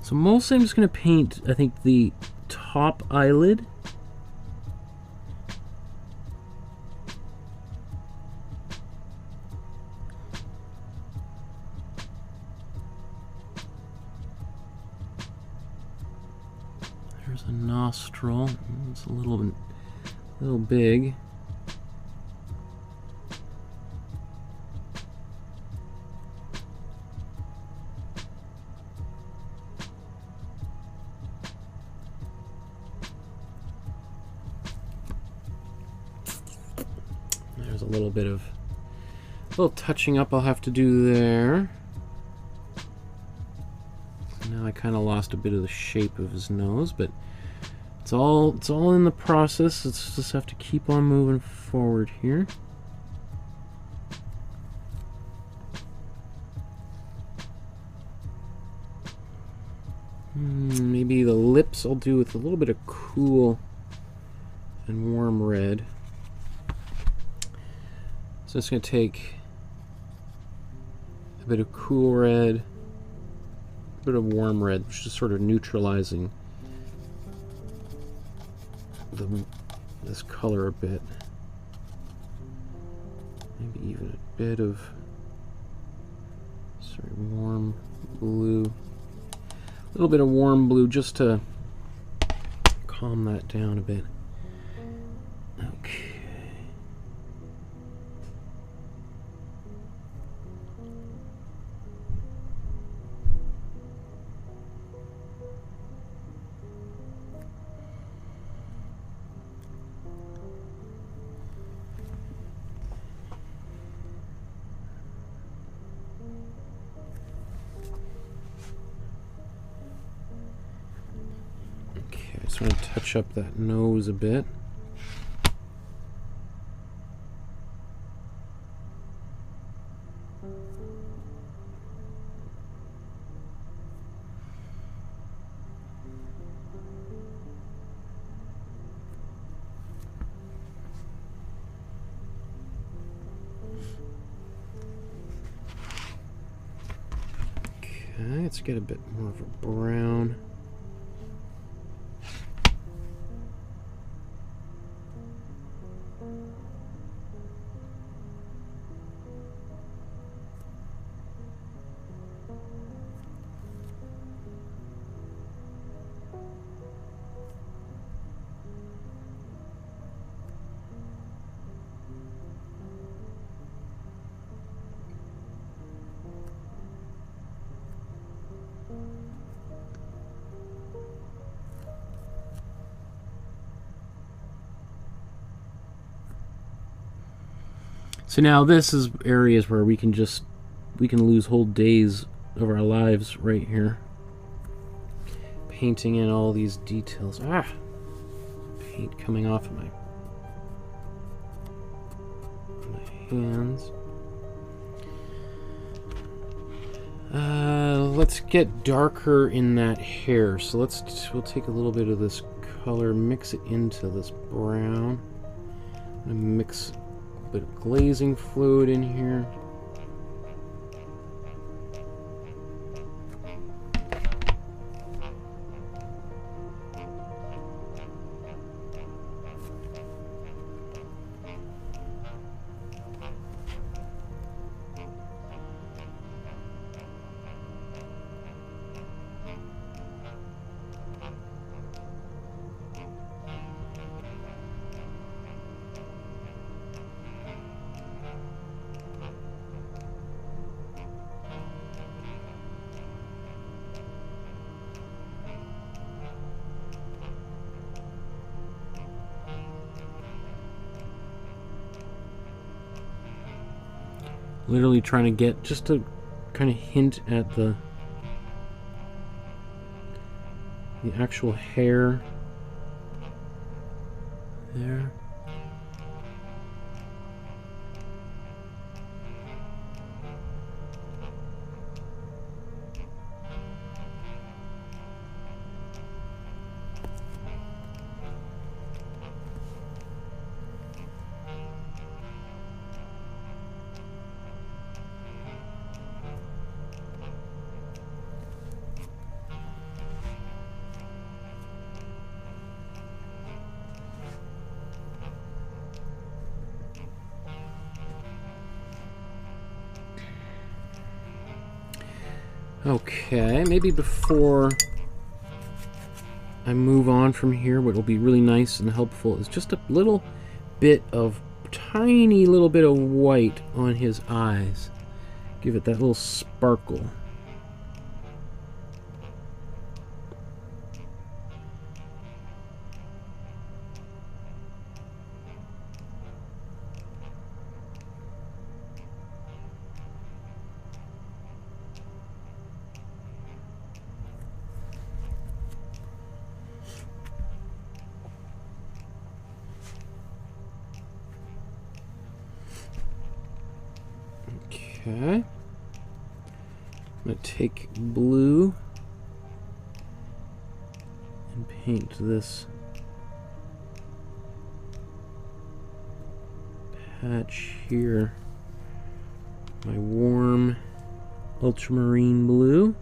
So mostly I'm just going to paint, I think, the top eyelid. There's a nostril. It's a little big. There's a little bit of touching up I'll have to do there. Now I kind of lost a bit of the shape of his nose, but it's all in the process. Let's just have to keep on moving forward here. Maybe the lips I'll do with a little bit of cool and warm red. So it's going to take a bit of cool red, a bit of warm red, which is sort of neutralizing this color a bit. Maybe even a bit of warm blue. A little bit of warm blue just to calm that down a bit. Okay. Just want to touch up that nose a bit. Okay, let's get a bit more of a brown. So now this is areas where we can lose whole days of our lives right here, painting in all these details. Paint coming off of my hands. Let's get darker in that hair. So we'll take a little bit of this color, mix it into this brown, and mix a bit of glazing fluid in here. Literally trying to get just to kind of hint at the actual hair there. Okay, maybe before I move on from here, what will be really nice and helpful is just a little bit of, tiny little bit of white on his eyes. Give it that little sparkle. Okay, I'm going to take blue and paint this patch here, my warm ultramarine blue.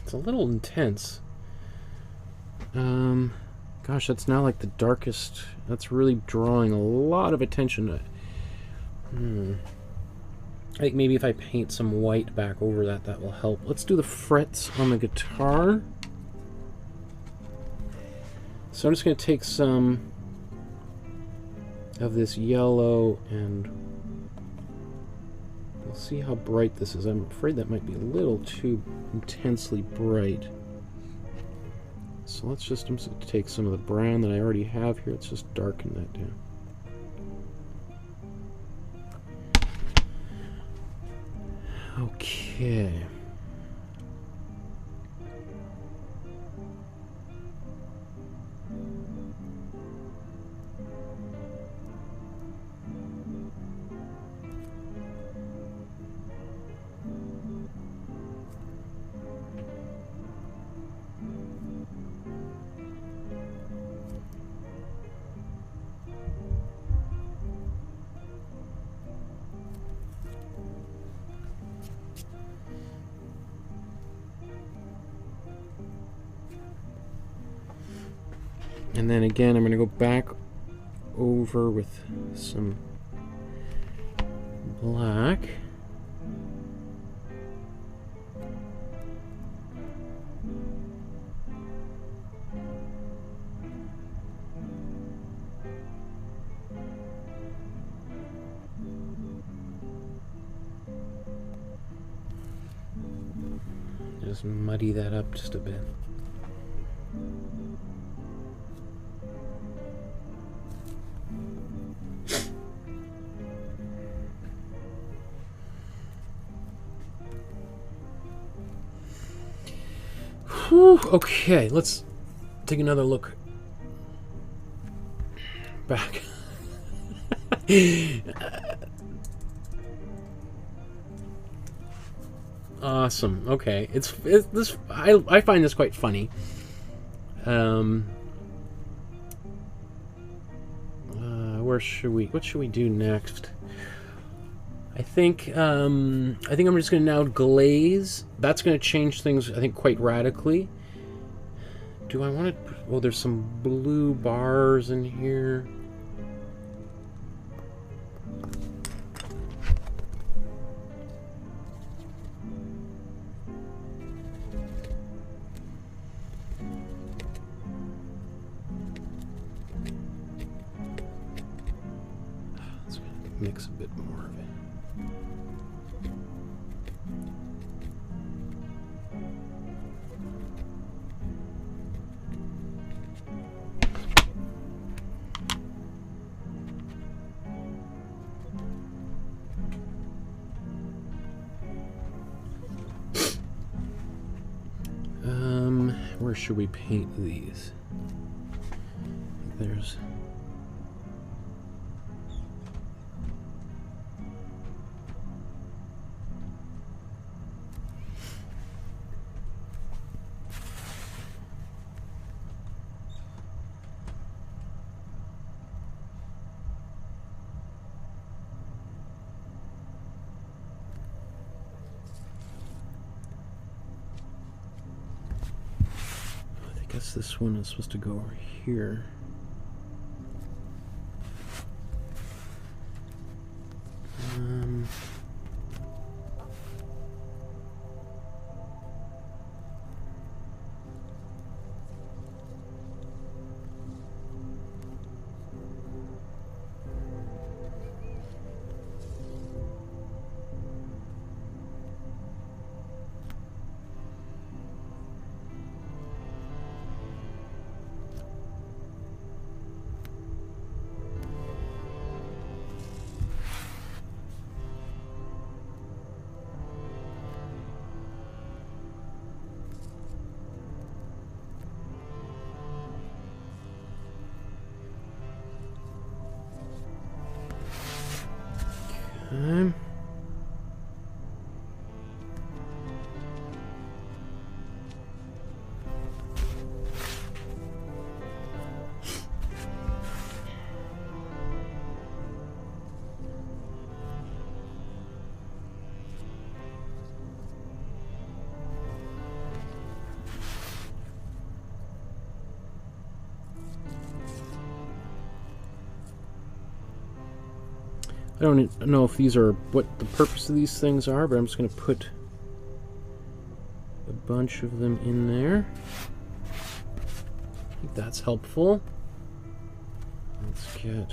It's a little intense. Gosh, that's now like the darkest. That's really drawing a lot of attention. I think maybe if I paint some white back over that, that will help. Let's do the frets on the guitar. So I'm just going to take some of this yellow and we'll see how bright this is. I'm afraid that might be a little too intensely bright. So let's just, I'm just going to take some of the brown that I already have here. Let's just darken that down. Okay. And then again, I'm going to go back over with some black. Just muddy that up just a bit. Whew, okay, let's take another look back. Awesome. Okay, it's this. I find this quite funny. Where should we? What should we do next? I think I'm just going to now glaze. That's going to change things, I think, quite radically. Do I want to... Oh, there's some blue bars in here. Let's mix a bit more of it. Where should we paint these? There's... I guess this one is supposed to go over here. don't know if these are what the purpose of these things are, but I'm just going to put a bunch of them in there. I think that's helpful. Let's get...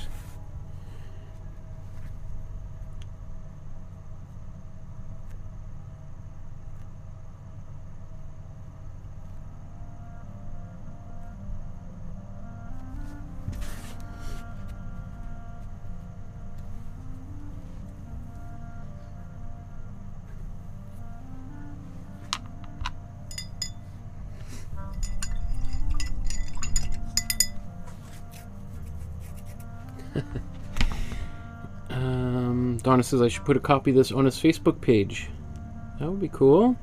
Donna says I should put a copy of this on his Facebook page. That would be cool.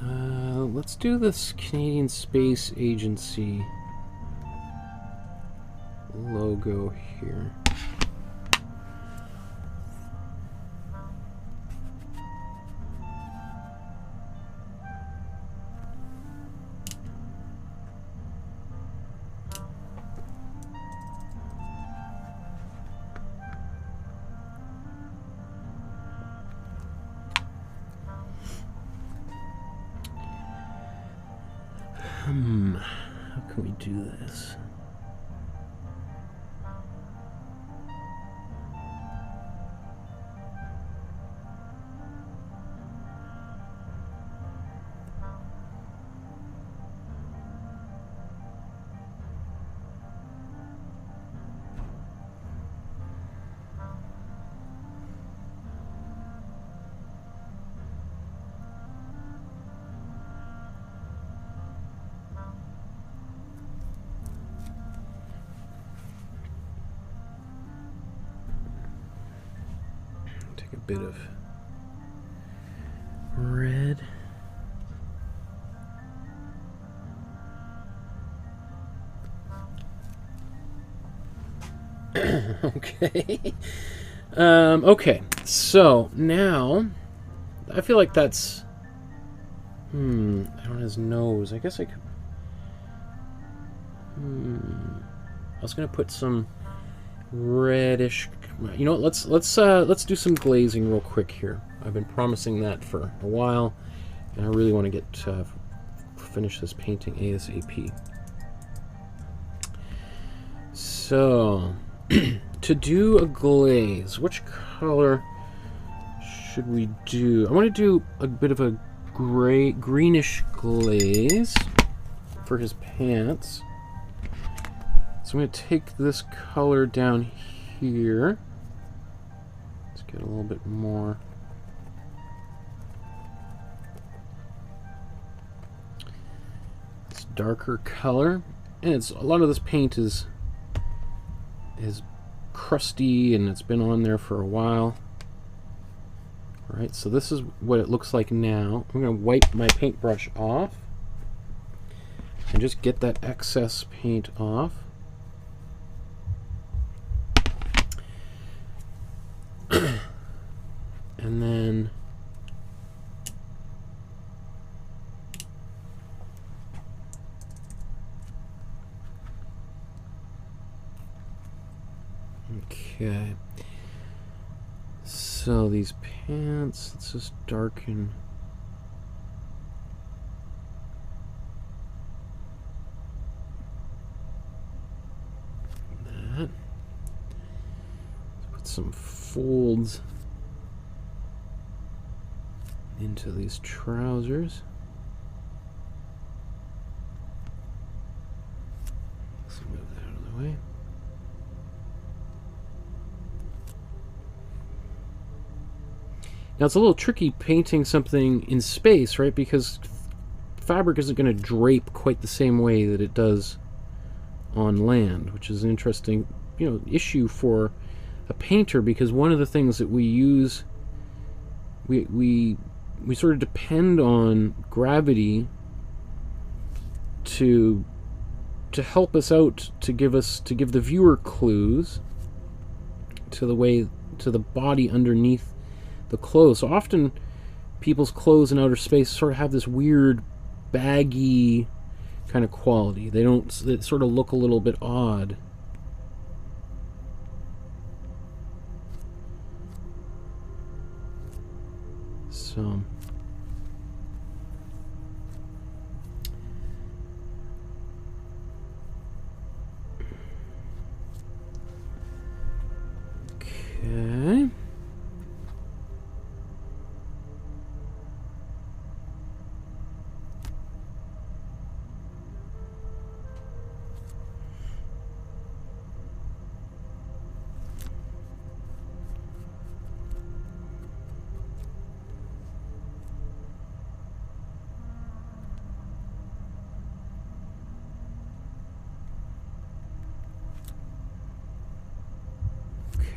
Let's do this Canadian Space Agency logo here. How can we do this? Take a bit of red. Okay. Okay, so now I feel like that's on his nose. I guess I could I was gonna put some reddish. You know what? Let's do some glazing real quick here. I've been promising that for a while, and I really want to get finish this painting ASAP. So, to do a glaze, which color should we do? I want to do a bit of a greenish glaze for his pants. So I'm going to take this color down here. Let's get a little bit more. It's darker color, and it's a lot of this paint is crusty and it's been on there for a while. All right, so this is what it looks like now. I'm going to wipe my paintbrush off and just get that excess paint off. And then okay, so these pants, let's just darken that. Let's put some folds into these trousers. Let's move that out of the way. Now it's a little tricky painting something in space, right? Because fabric isn't going to drape quite the same way that it does on land, which is an interesting, issue for a painter, because one of the things that we use, we sort of depend on gravity to help us out, to give the viewer clues to the body underneath the clothes. So often people's clothes in outer space sort of have this weird baggy kind of quality. They sort of look a little bit odd. So okay.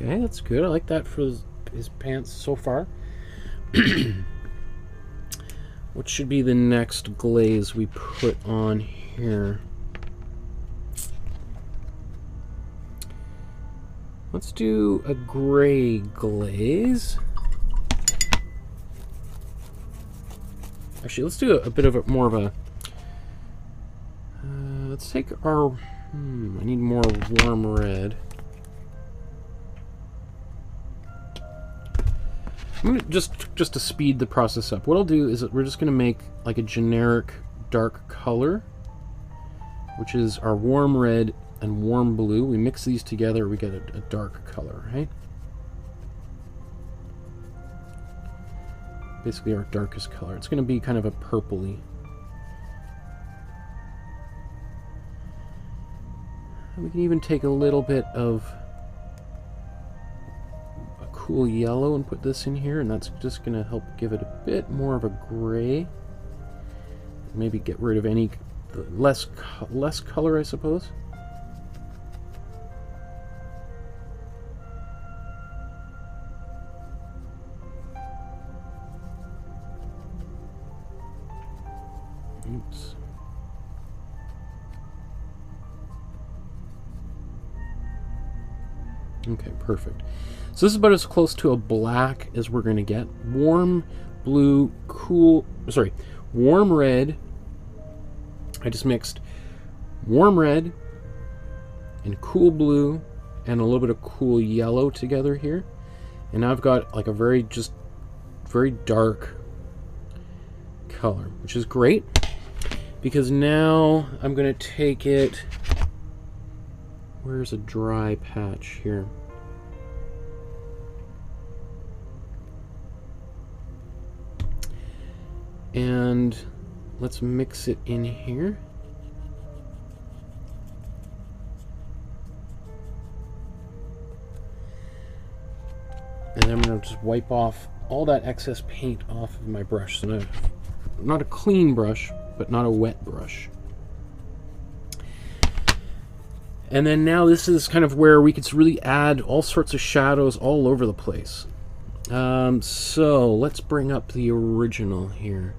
Okay, that's good. I like that for his pants so far. What should be the next glaze we put on here? Let's do a gray glaze. Actually, let's do a bit of a more of a... let's take our... I need more warm red. I'm gonna just to speed the process up. What I'll do is that we're just gonna make like a generic dark color, which is our warm red and warm blue. We mix these together, we get a dark color, right? Basically our darkest color. It's gonna be kind of a purpley. And we can even take a little bit of cool yellow and put this in here, and that's just going to help give it a bit more of a gray. Maybe get rid of any less color, I suppose. Oops. Okay, perfect. So this is about as close to a black as we're going to get. Warm blue, warm red. I just mixed warm red and cool blue and a little bit of cool yellow together here. And now I've got like a very dark color, which is great because now I'm going to take it... Where's a dry patch here? And let's mix it in here. And then I'm going to just wipe off all that excess paint off of my brush. So not a clean brush, but not a wet brush. And then now this is kind of where we could really add all sorts of shadows all over the place. So let's bring up the original here.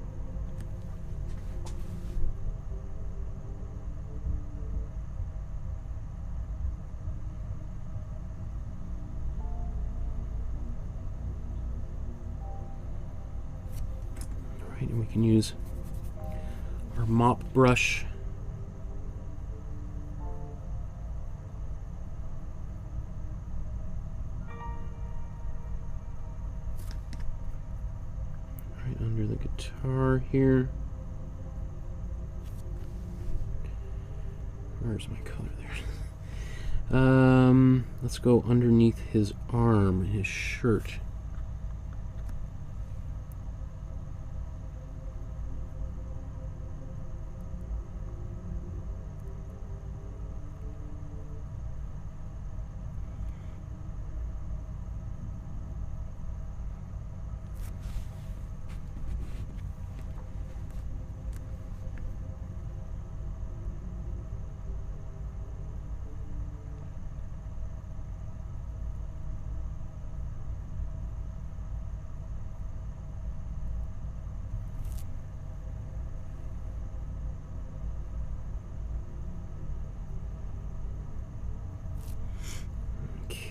All right, and we can use our mop brush. Under the guitar here. Where's my color there? Let's go underneath his arm, his shirt.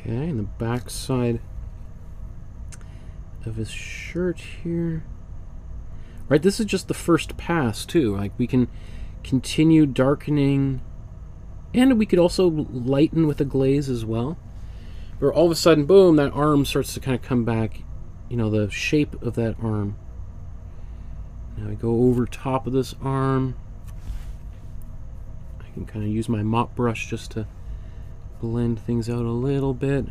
Okay, and the back side of his shirt here. Right, this is just the first pass too. Like we can continue darkening, and we could also lighten with a glaze as well. Or all of a sudden, boom, that arm starts to kind of come back. You know, the shape of that arm Now I go over top of this arm. I can kind of use my mop brush just to blend things out a little bit.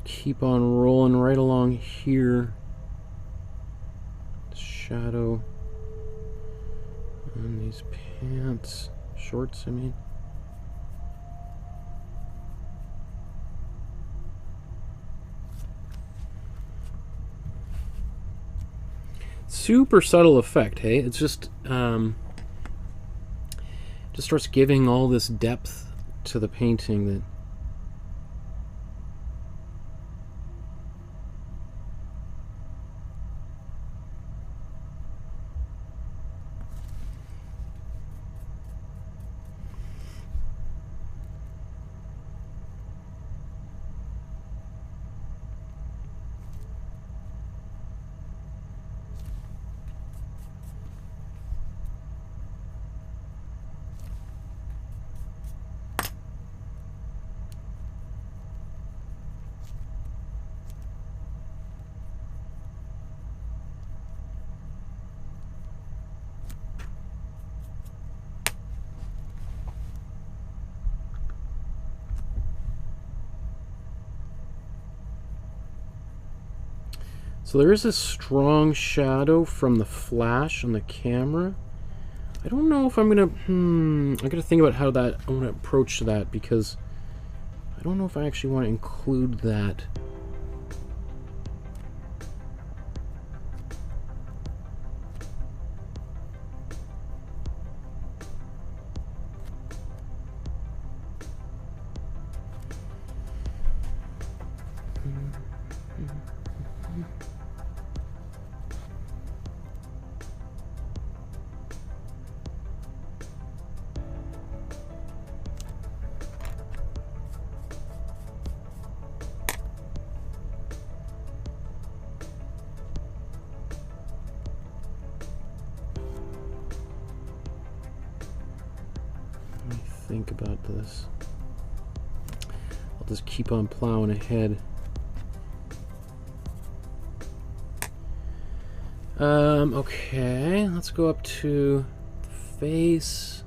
Keep on rolling right along here. Shadow on these pants, shorts, I mean. Super subtle effect, hey? It's just starts giving all this depth to the painting that so there is a strong shadow from the flash on the camera. I don't know if I'm gonna, I gotta think about how I want to approach that, because I don't know if I actually want to include that. Think about this. I'll just keep on plowing ahead. Okay, let's go up to the face.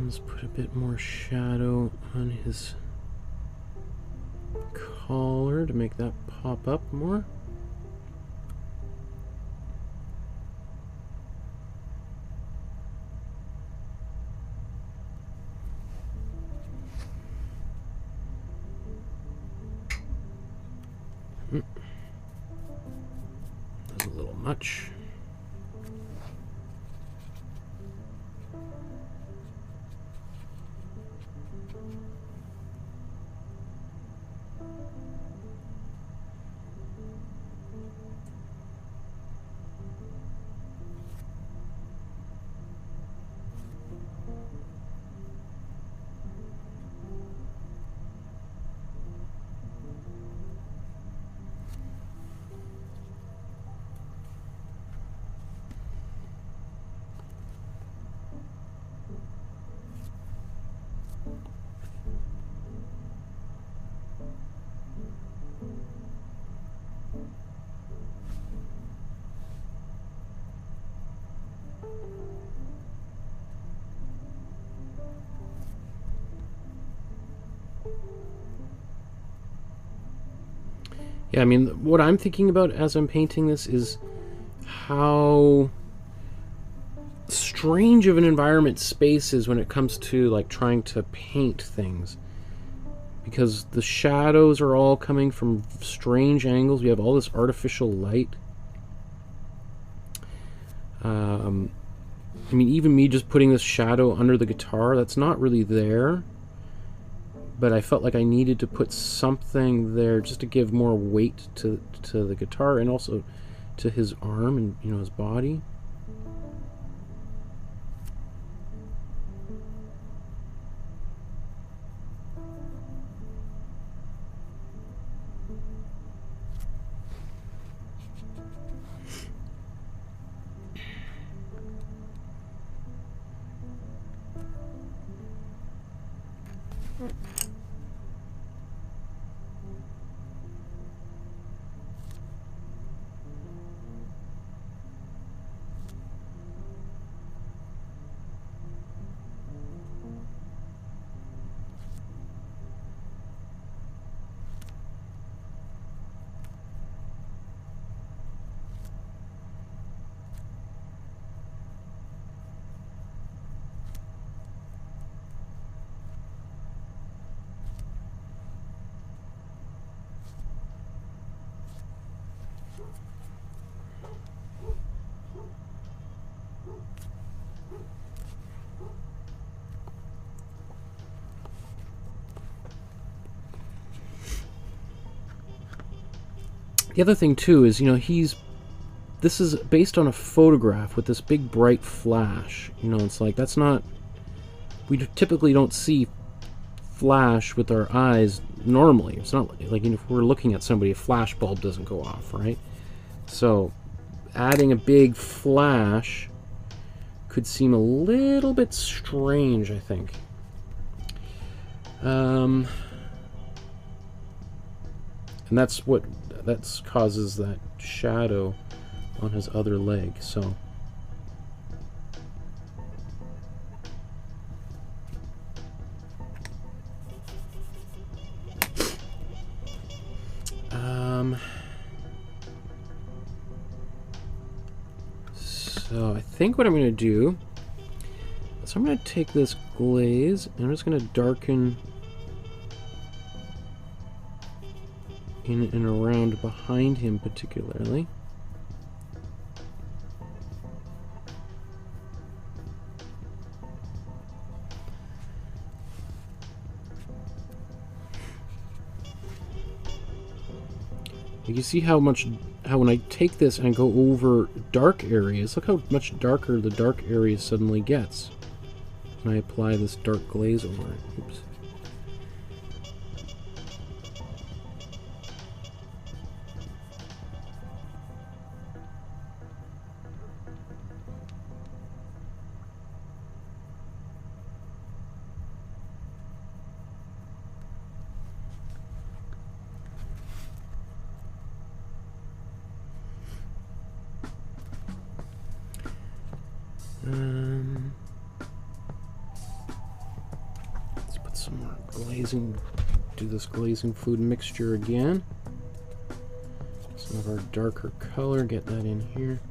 Let's put a bit more shadow on his collar to make that pop up more. That's a little much. Yeah, I mean, what I'm thinking about as I'm painting this is how strange of an environment space is when it comes to like trying to paint things, because the shadows are all coming from strange angles. We have all this artificial light. I mean, even me just putting this shadow under the guitar, that's not really there, but I felt like I needed to put something there just to give more weight to the guitar, and also to his arm and, you know, his body. The other thing too is, you know, this is based on a photograph with this big bright flash. You know, it's like, that's not, we typically don't see flash with our eyes normally. It's not like, you know, if we're looking at somebody, a flash bulb doesn't go off, right? So adding a big flash could seem a little bit strange, I think. And that causes that shadow on his other leg. So so I think what I'm going to do is I'm going to take this glaze and I'm just going to darken in and around behind him particularly. You see how when I take this and go over dark areas, look how much darker the dark area suddenly gets when I apply this dark glaze over it. Oops. Let's put some more glazing, do this glazing fluid mixture again. Some of our darker color, get that in here.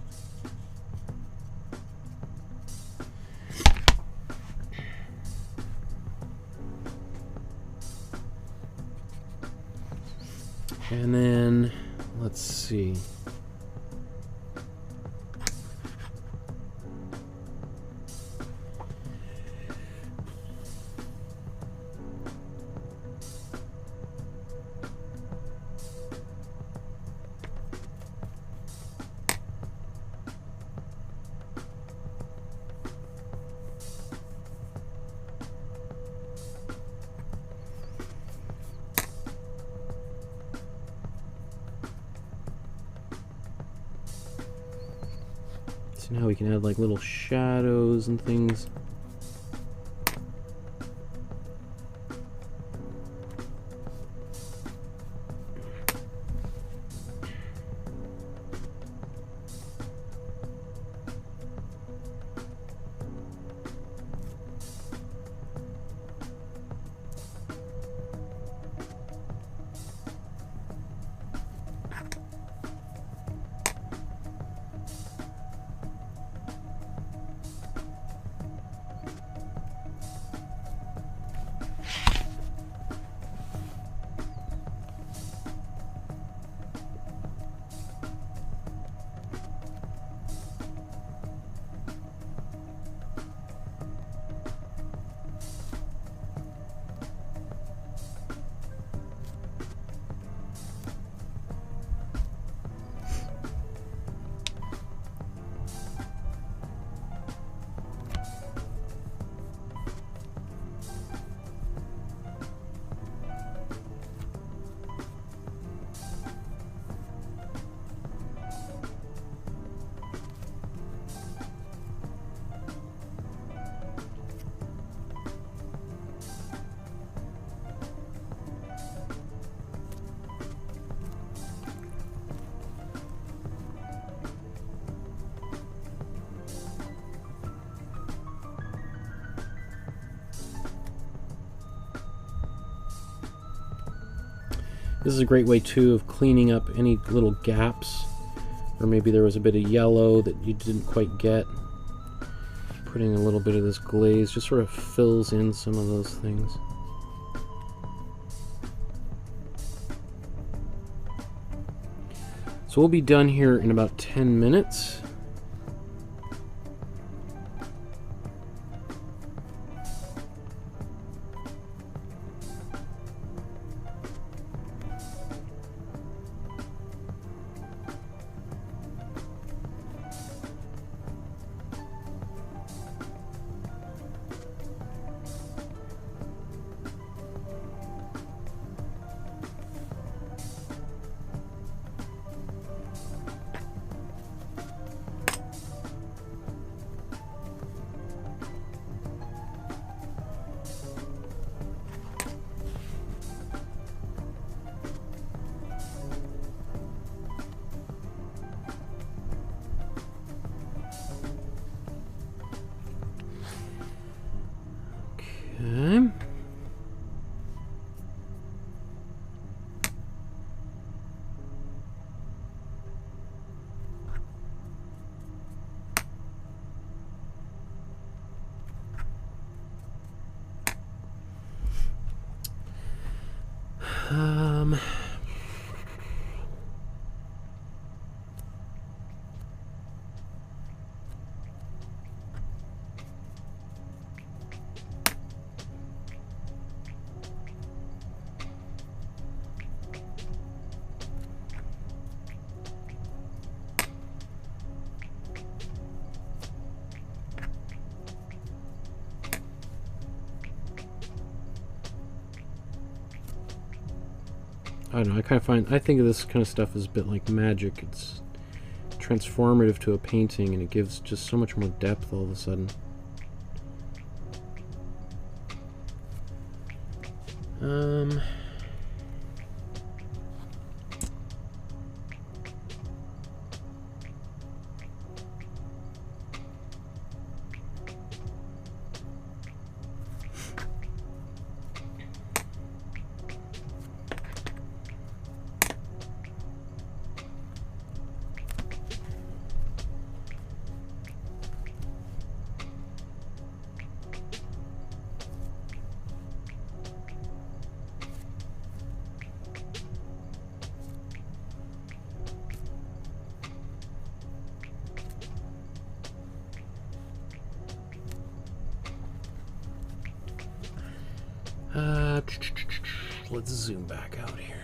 And then let's see. So now we can add like little shadows and things. This is a great way too of cleaning up any little gaps, or maybe there was a bit of yellow that you didn't quite get. Putting a little bit of this glaze just sort of fills in some of those things. So we'll be done here in about 10 minutes. Okay. I don't know, I think of this kind of stuff as a bit like magic. It's transformative to a painting and it gives just so much more depth all of a sudden. let's zoom back out here.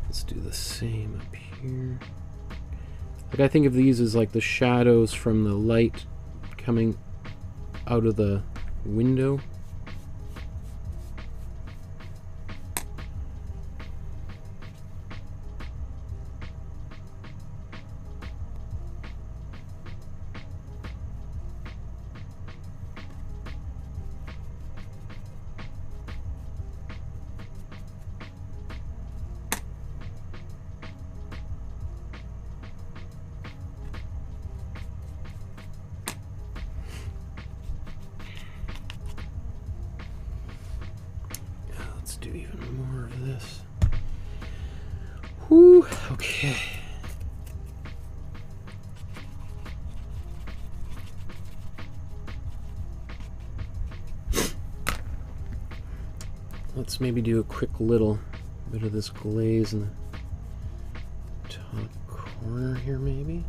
Let's do the same up here. Like, I think of these as like the shadows from the light coming out of the window. Do even more of this. Whew, okay. Let's maybe do a quick little bit of this glaze in the top corner here, maybe.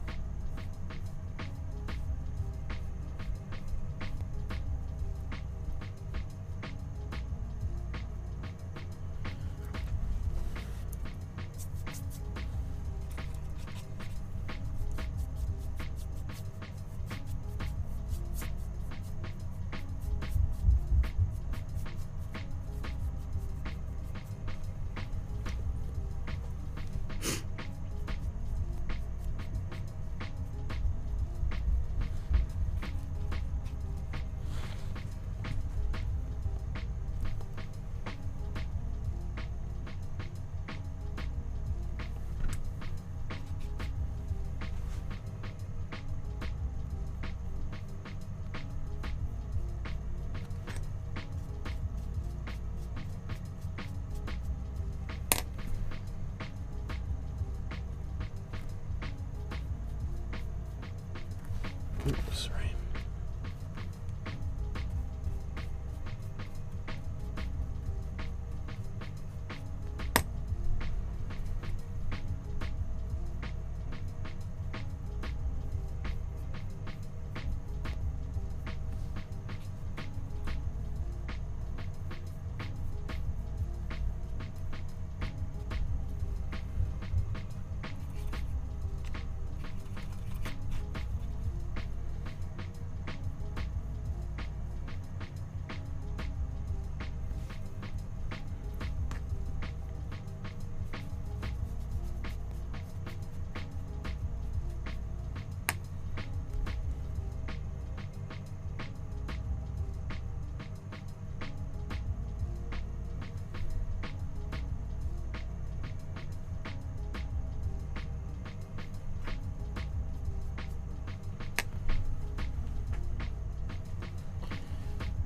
Oops, sorry.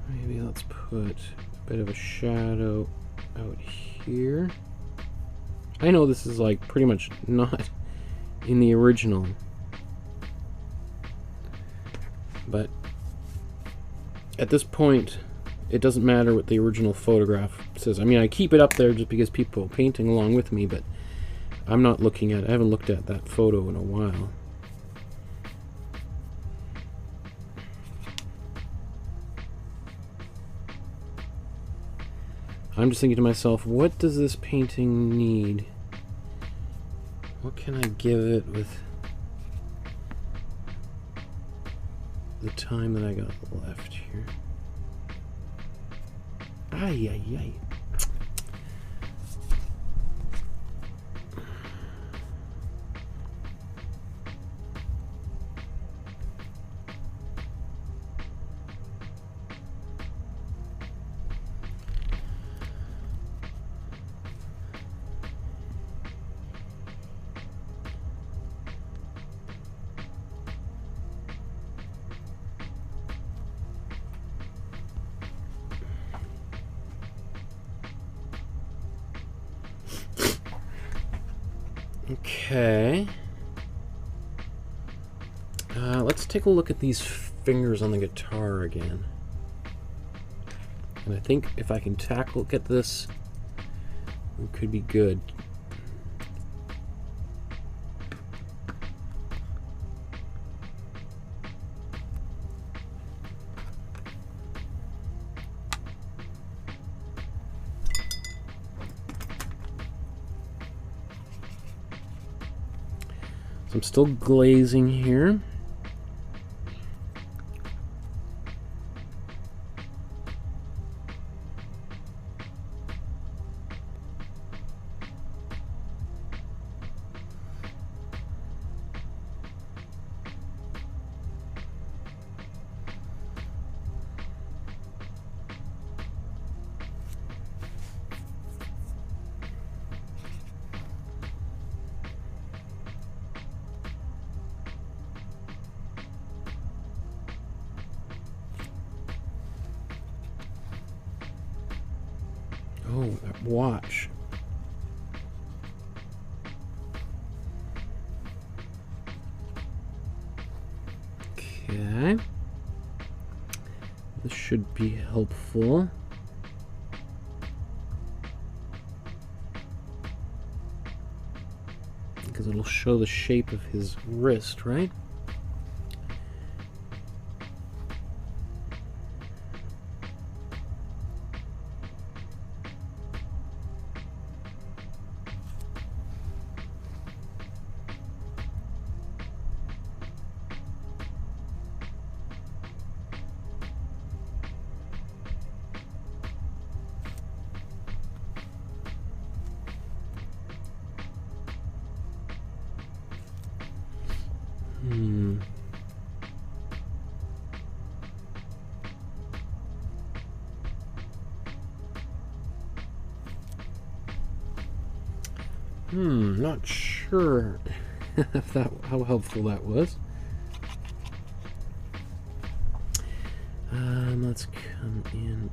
Maybe let's put a bit of a shadow out here. I know this is like pretty much not in the original, but at this point it doesn't matter what the original photograph says. I mean, I keep it up there just because people are painting along with me, but I'm not looking at it. I haven't looked at that photo in a while. I'm just thinking to myself, what does this painting need? What can I give it with the time that I got left here. Ay, ay, ay. Okay. Let's take a look at these fingers on the guitar again. And I think if I can look at this, it could be good. I'm still glazing here. Oh, that watch. Okay. This should be helpful. Because it'll show the shape of his wrist, right? Not sure if how helpful that was. Let's come in.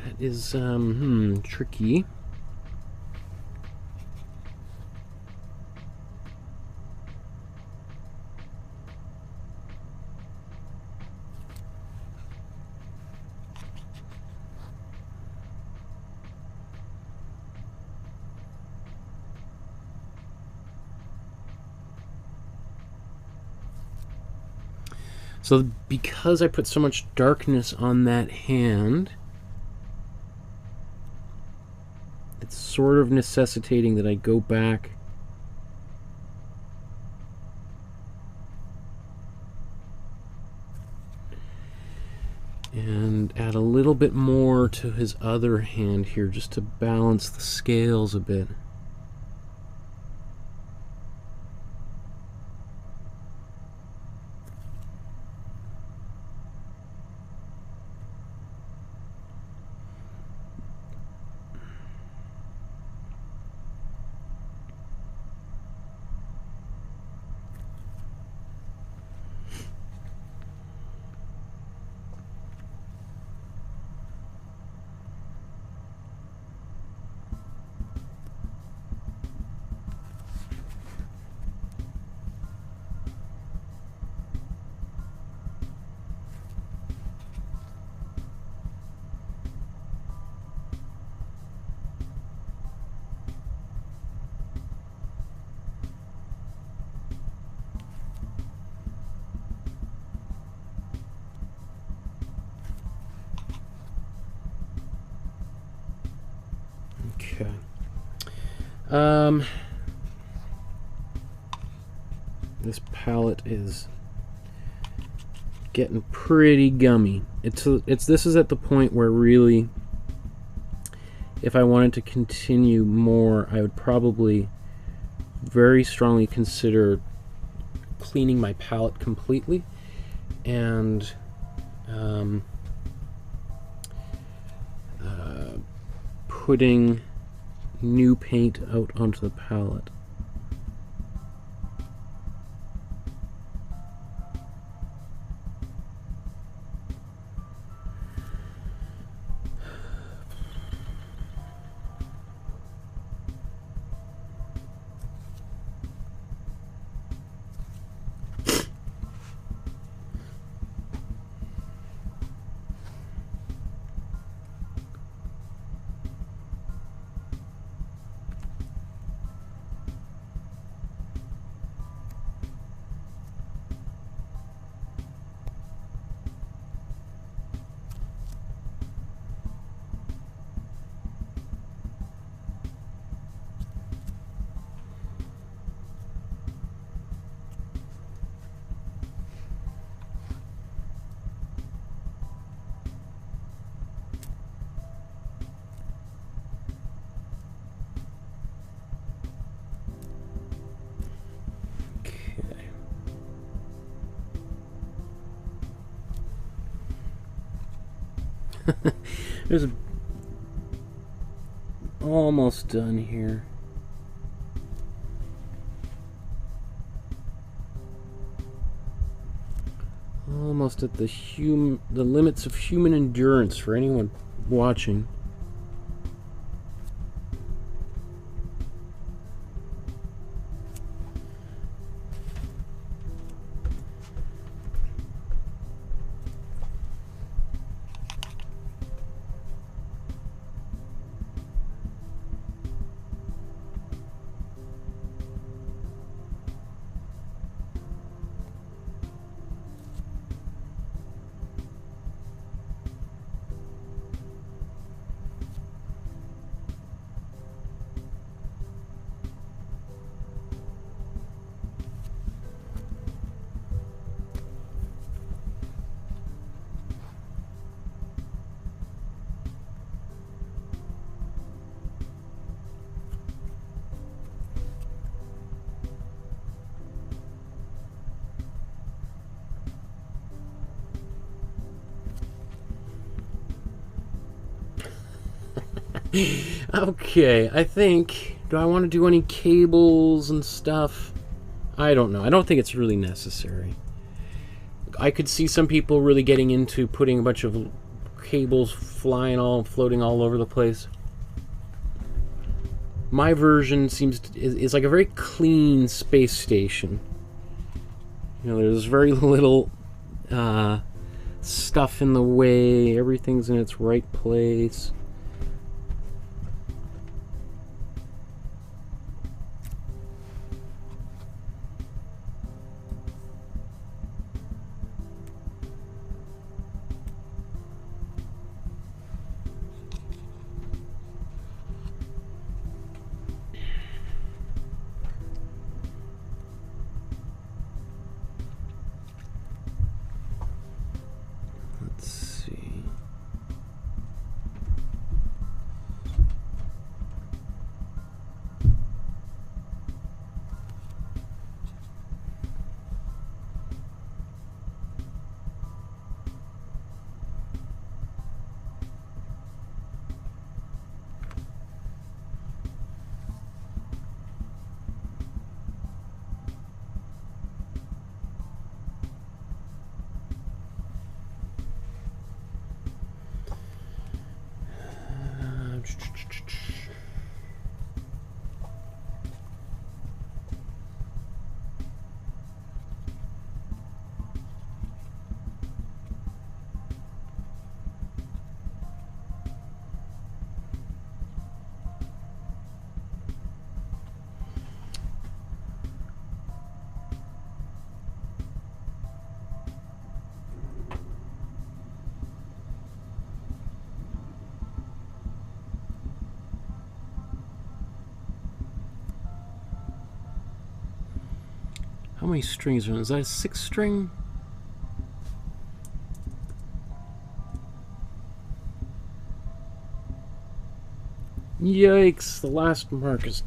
That is tricky. So because I put so much darkness on that hand, it's sort of necessitating that I go back and add a little bit more to his other hand here, just to balance the scales a bit. Okay. This palette is getting pretty gummy. This is at the point where really, if I wanted to continue more, I would probably very strongly consider cleaning my palette completely and putting new paint out onto the palette. There's almost done here. Almost at the limits of human endurance for anyone watching. Okay, I think, do I want to do any cables and stuff? I don't know. I don't think it's really necessary. I could see some people really getting into putting a bunch of cables floating all over the place. My version is like a very clean space station. You know, there's very little stuff in the way. Everything's in its right place. How many strings are there? Is that a 6-string? Yikes, the last mark is...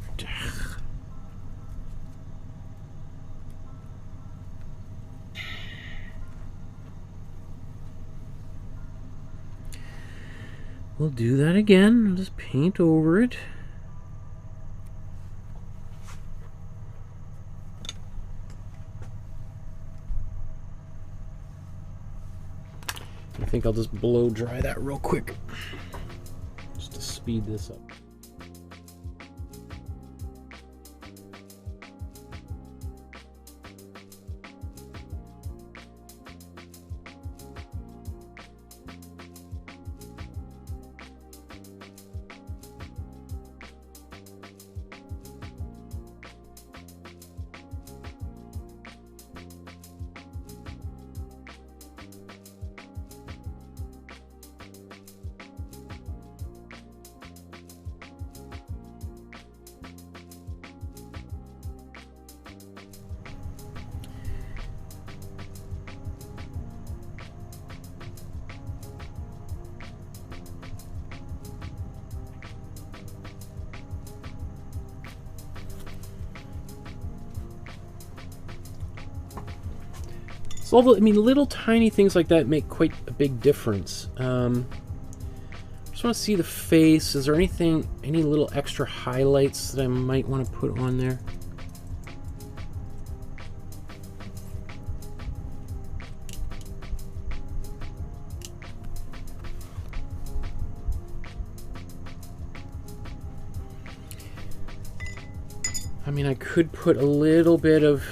We'll do that again. I'll just paint over it. I think I'll just blow dry that real quick, just to speed this up. So all the, I mean, little tiny things like that make quite a big difference. Just want to see the face. Is there anything, any little extra highlights that I might want to put on there? I mean, I could put a little bit of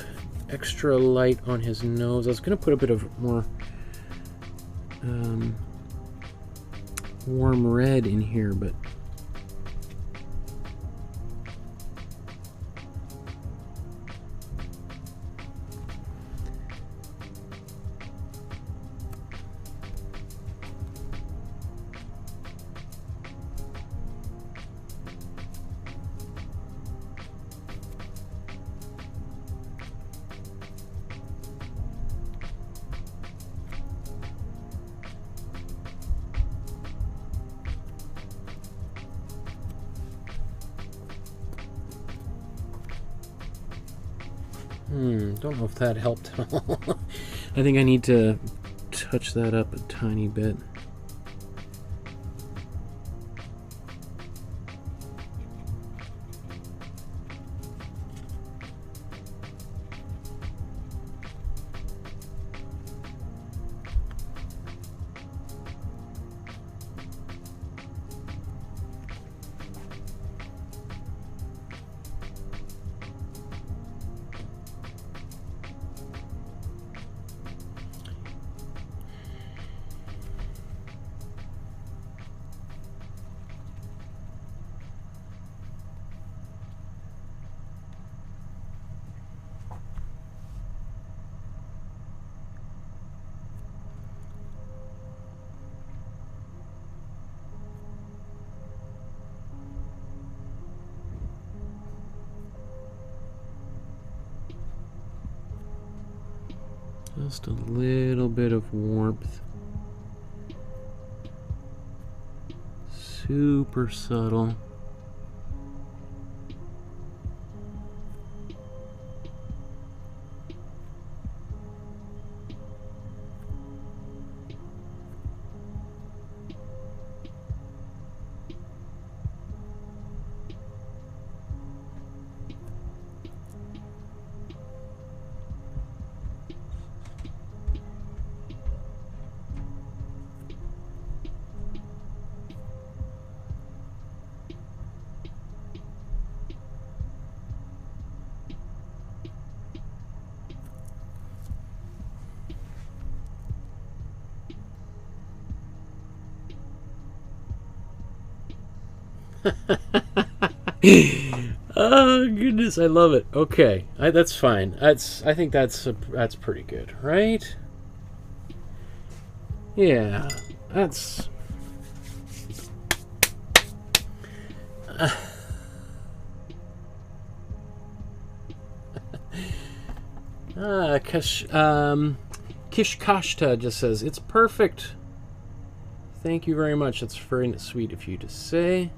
extra light on his nose. I was going to put a bit of more warm red in here, but don't know if that helped at all. I think I need to touch that up a tiny bit. Just a little bit of warmth. Super subtle. Oh goodness, I love it. Okay, that's fine. I think that's pretty good, right? Yeah, that's. Kishkashta just says, it's perfect. Thank you very much. That's very sweet of you to say.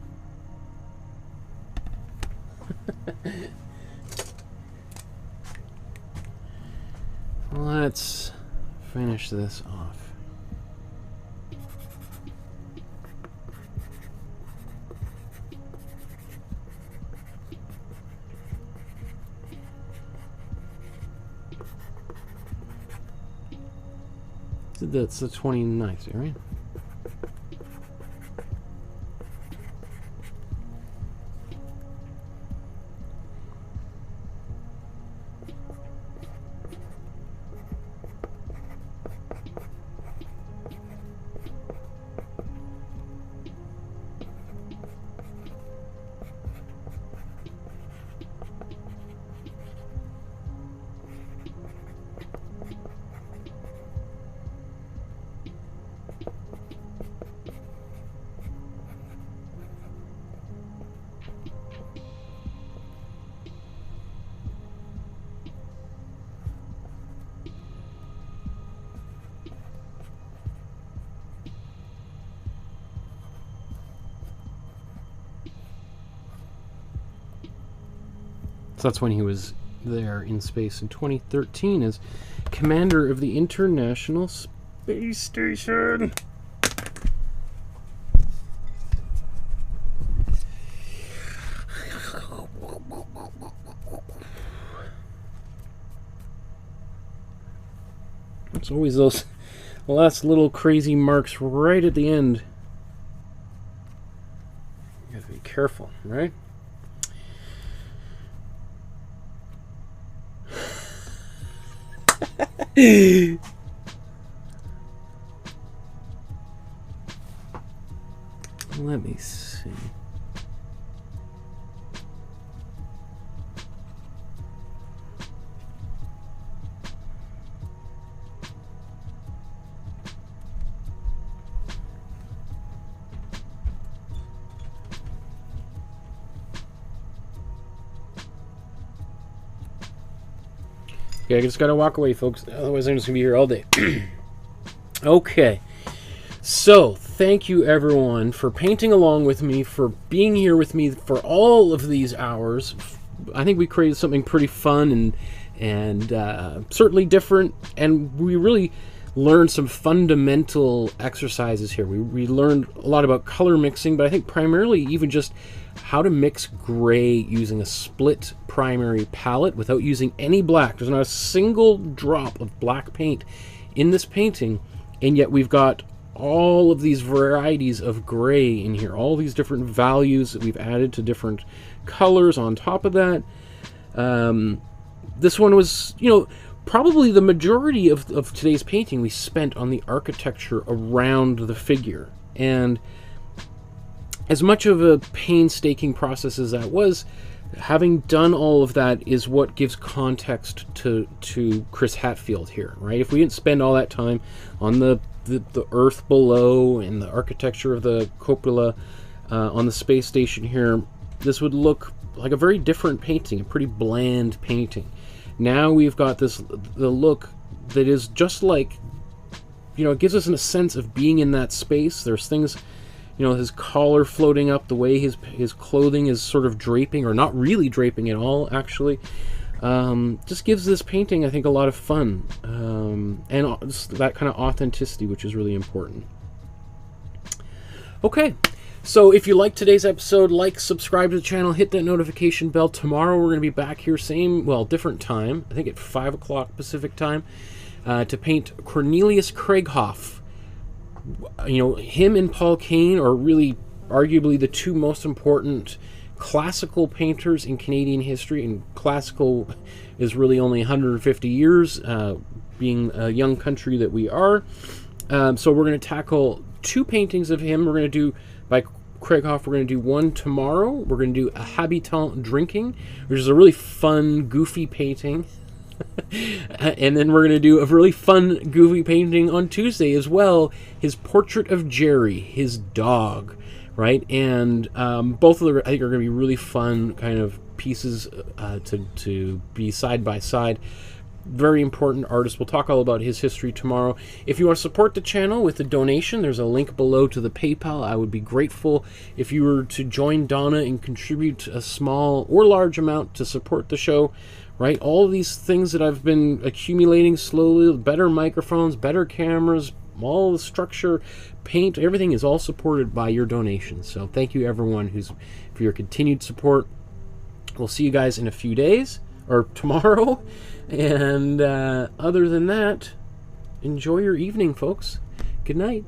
Let's finish this off. That's the 29th, right? So that's when he was there in space in 2013 as commander of the International Space Station. There's always those last little crazy marks right at the end. You have to be careful, right? Let me see. Okay, I just gotta walk away, folks. Otherwise, I'm just gonna be here all day. Okay. So, thank you everyone for painting along with me, for being here with me for all of these hours. I think we created something pretty fun and certainly different, and we really learned some fundamental exercises here. We learned a lot about color mixing, but I think primarily even just how to mix gray using a split primary palette without using any black. There's not a single drop of black paint in this painting, and yet we've got all of these varieties of gray in here, all these different values that we've added to different colors on top of that. This one was, you know, probably the majority of today's painting we spent on the architecture around the figure. And as much of a painstaking process as that was, having done all of that is what gives context to Chris Hadfield here, right? If we didn't spend all that time on the Earth below and the architecture of the cupola on the space station here, this would look like a very different painting, a pretty bland painting. Now we've got the look that is just like, you know, it gives us a sense of being in that space. There's things, you know, his collar floating up, the way his clothing is sort of draping, or not really draping at all, actually. Just gives this painting, I think, a lot of fun. And just that kind of authenticity, which is really important. Okay, so if you liked today's episode, like, subscribe to the channel, hit that notification bell. Tomorrow we're going to be back here, same, well, different time, I think at 5 o'clock Pacific time, to paint Cornelius Krieghoff. You know, him and Paul Kane are really arguably the two most important classical painters in Canadian history, and classical is really only 150 years, being a young country that we are. So we're going to tackle two paintings of him. We're going to do, by Krieghoff, we're going to do one tomorrow. We're going to do a Habitant Drinking, which is a really fun, goofy painting. And then we're going to do a really fun, goofy painting on Tuesday as well, his Portrait of Jerry, his dog, right? And both of them, I think, are going to be really fun kind of pieces to be side by side. very important artist. We'll talk all about his history tomorrow. If you want to support the channel with a donation, there's a link below to the PayPal. I would be grateful if you were to join Donna and contribute a small or large amount to support the show. Right, all of these things that I've been accumulating slowly, better microphones, better cameras, all the structure, paint, everything is all supported by your donations. So thank you everyone for your continued support. We'll see you guys in a few days, or tomorrow. And other than that, enjoy your evening, folks. Good night.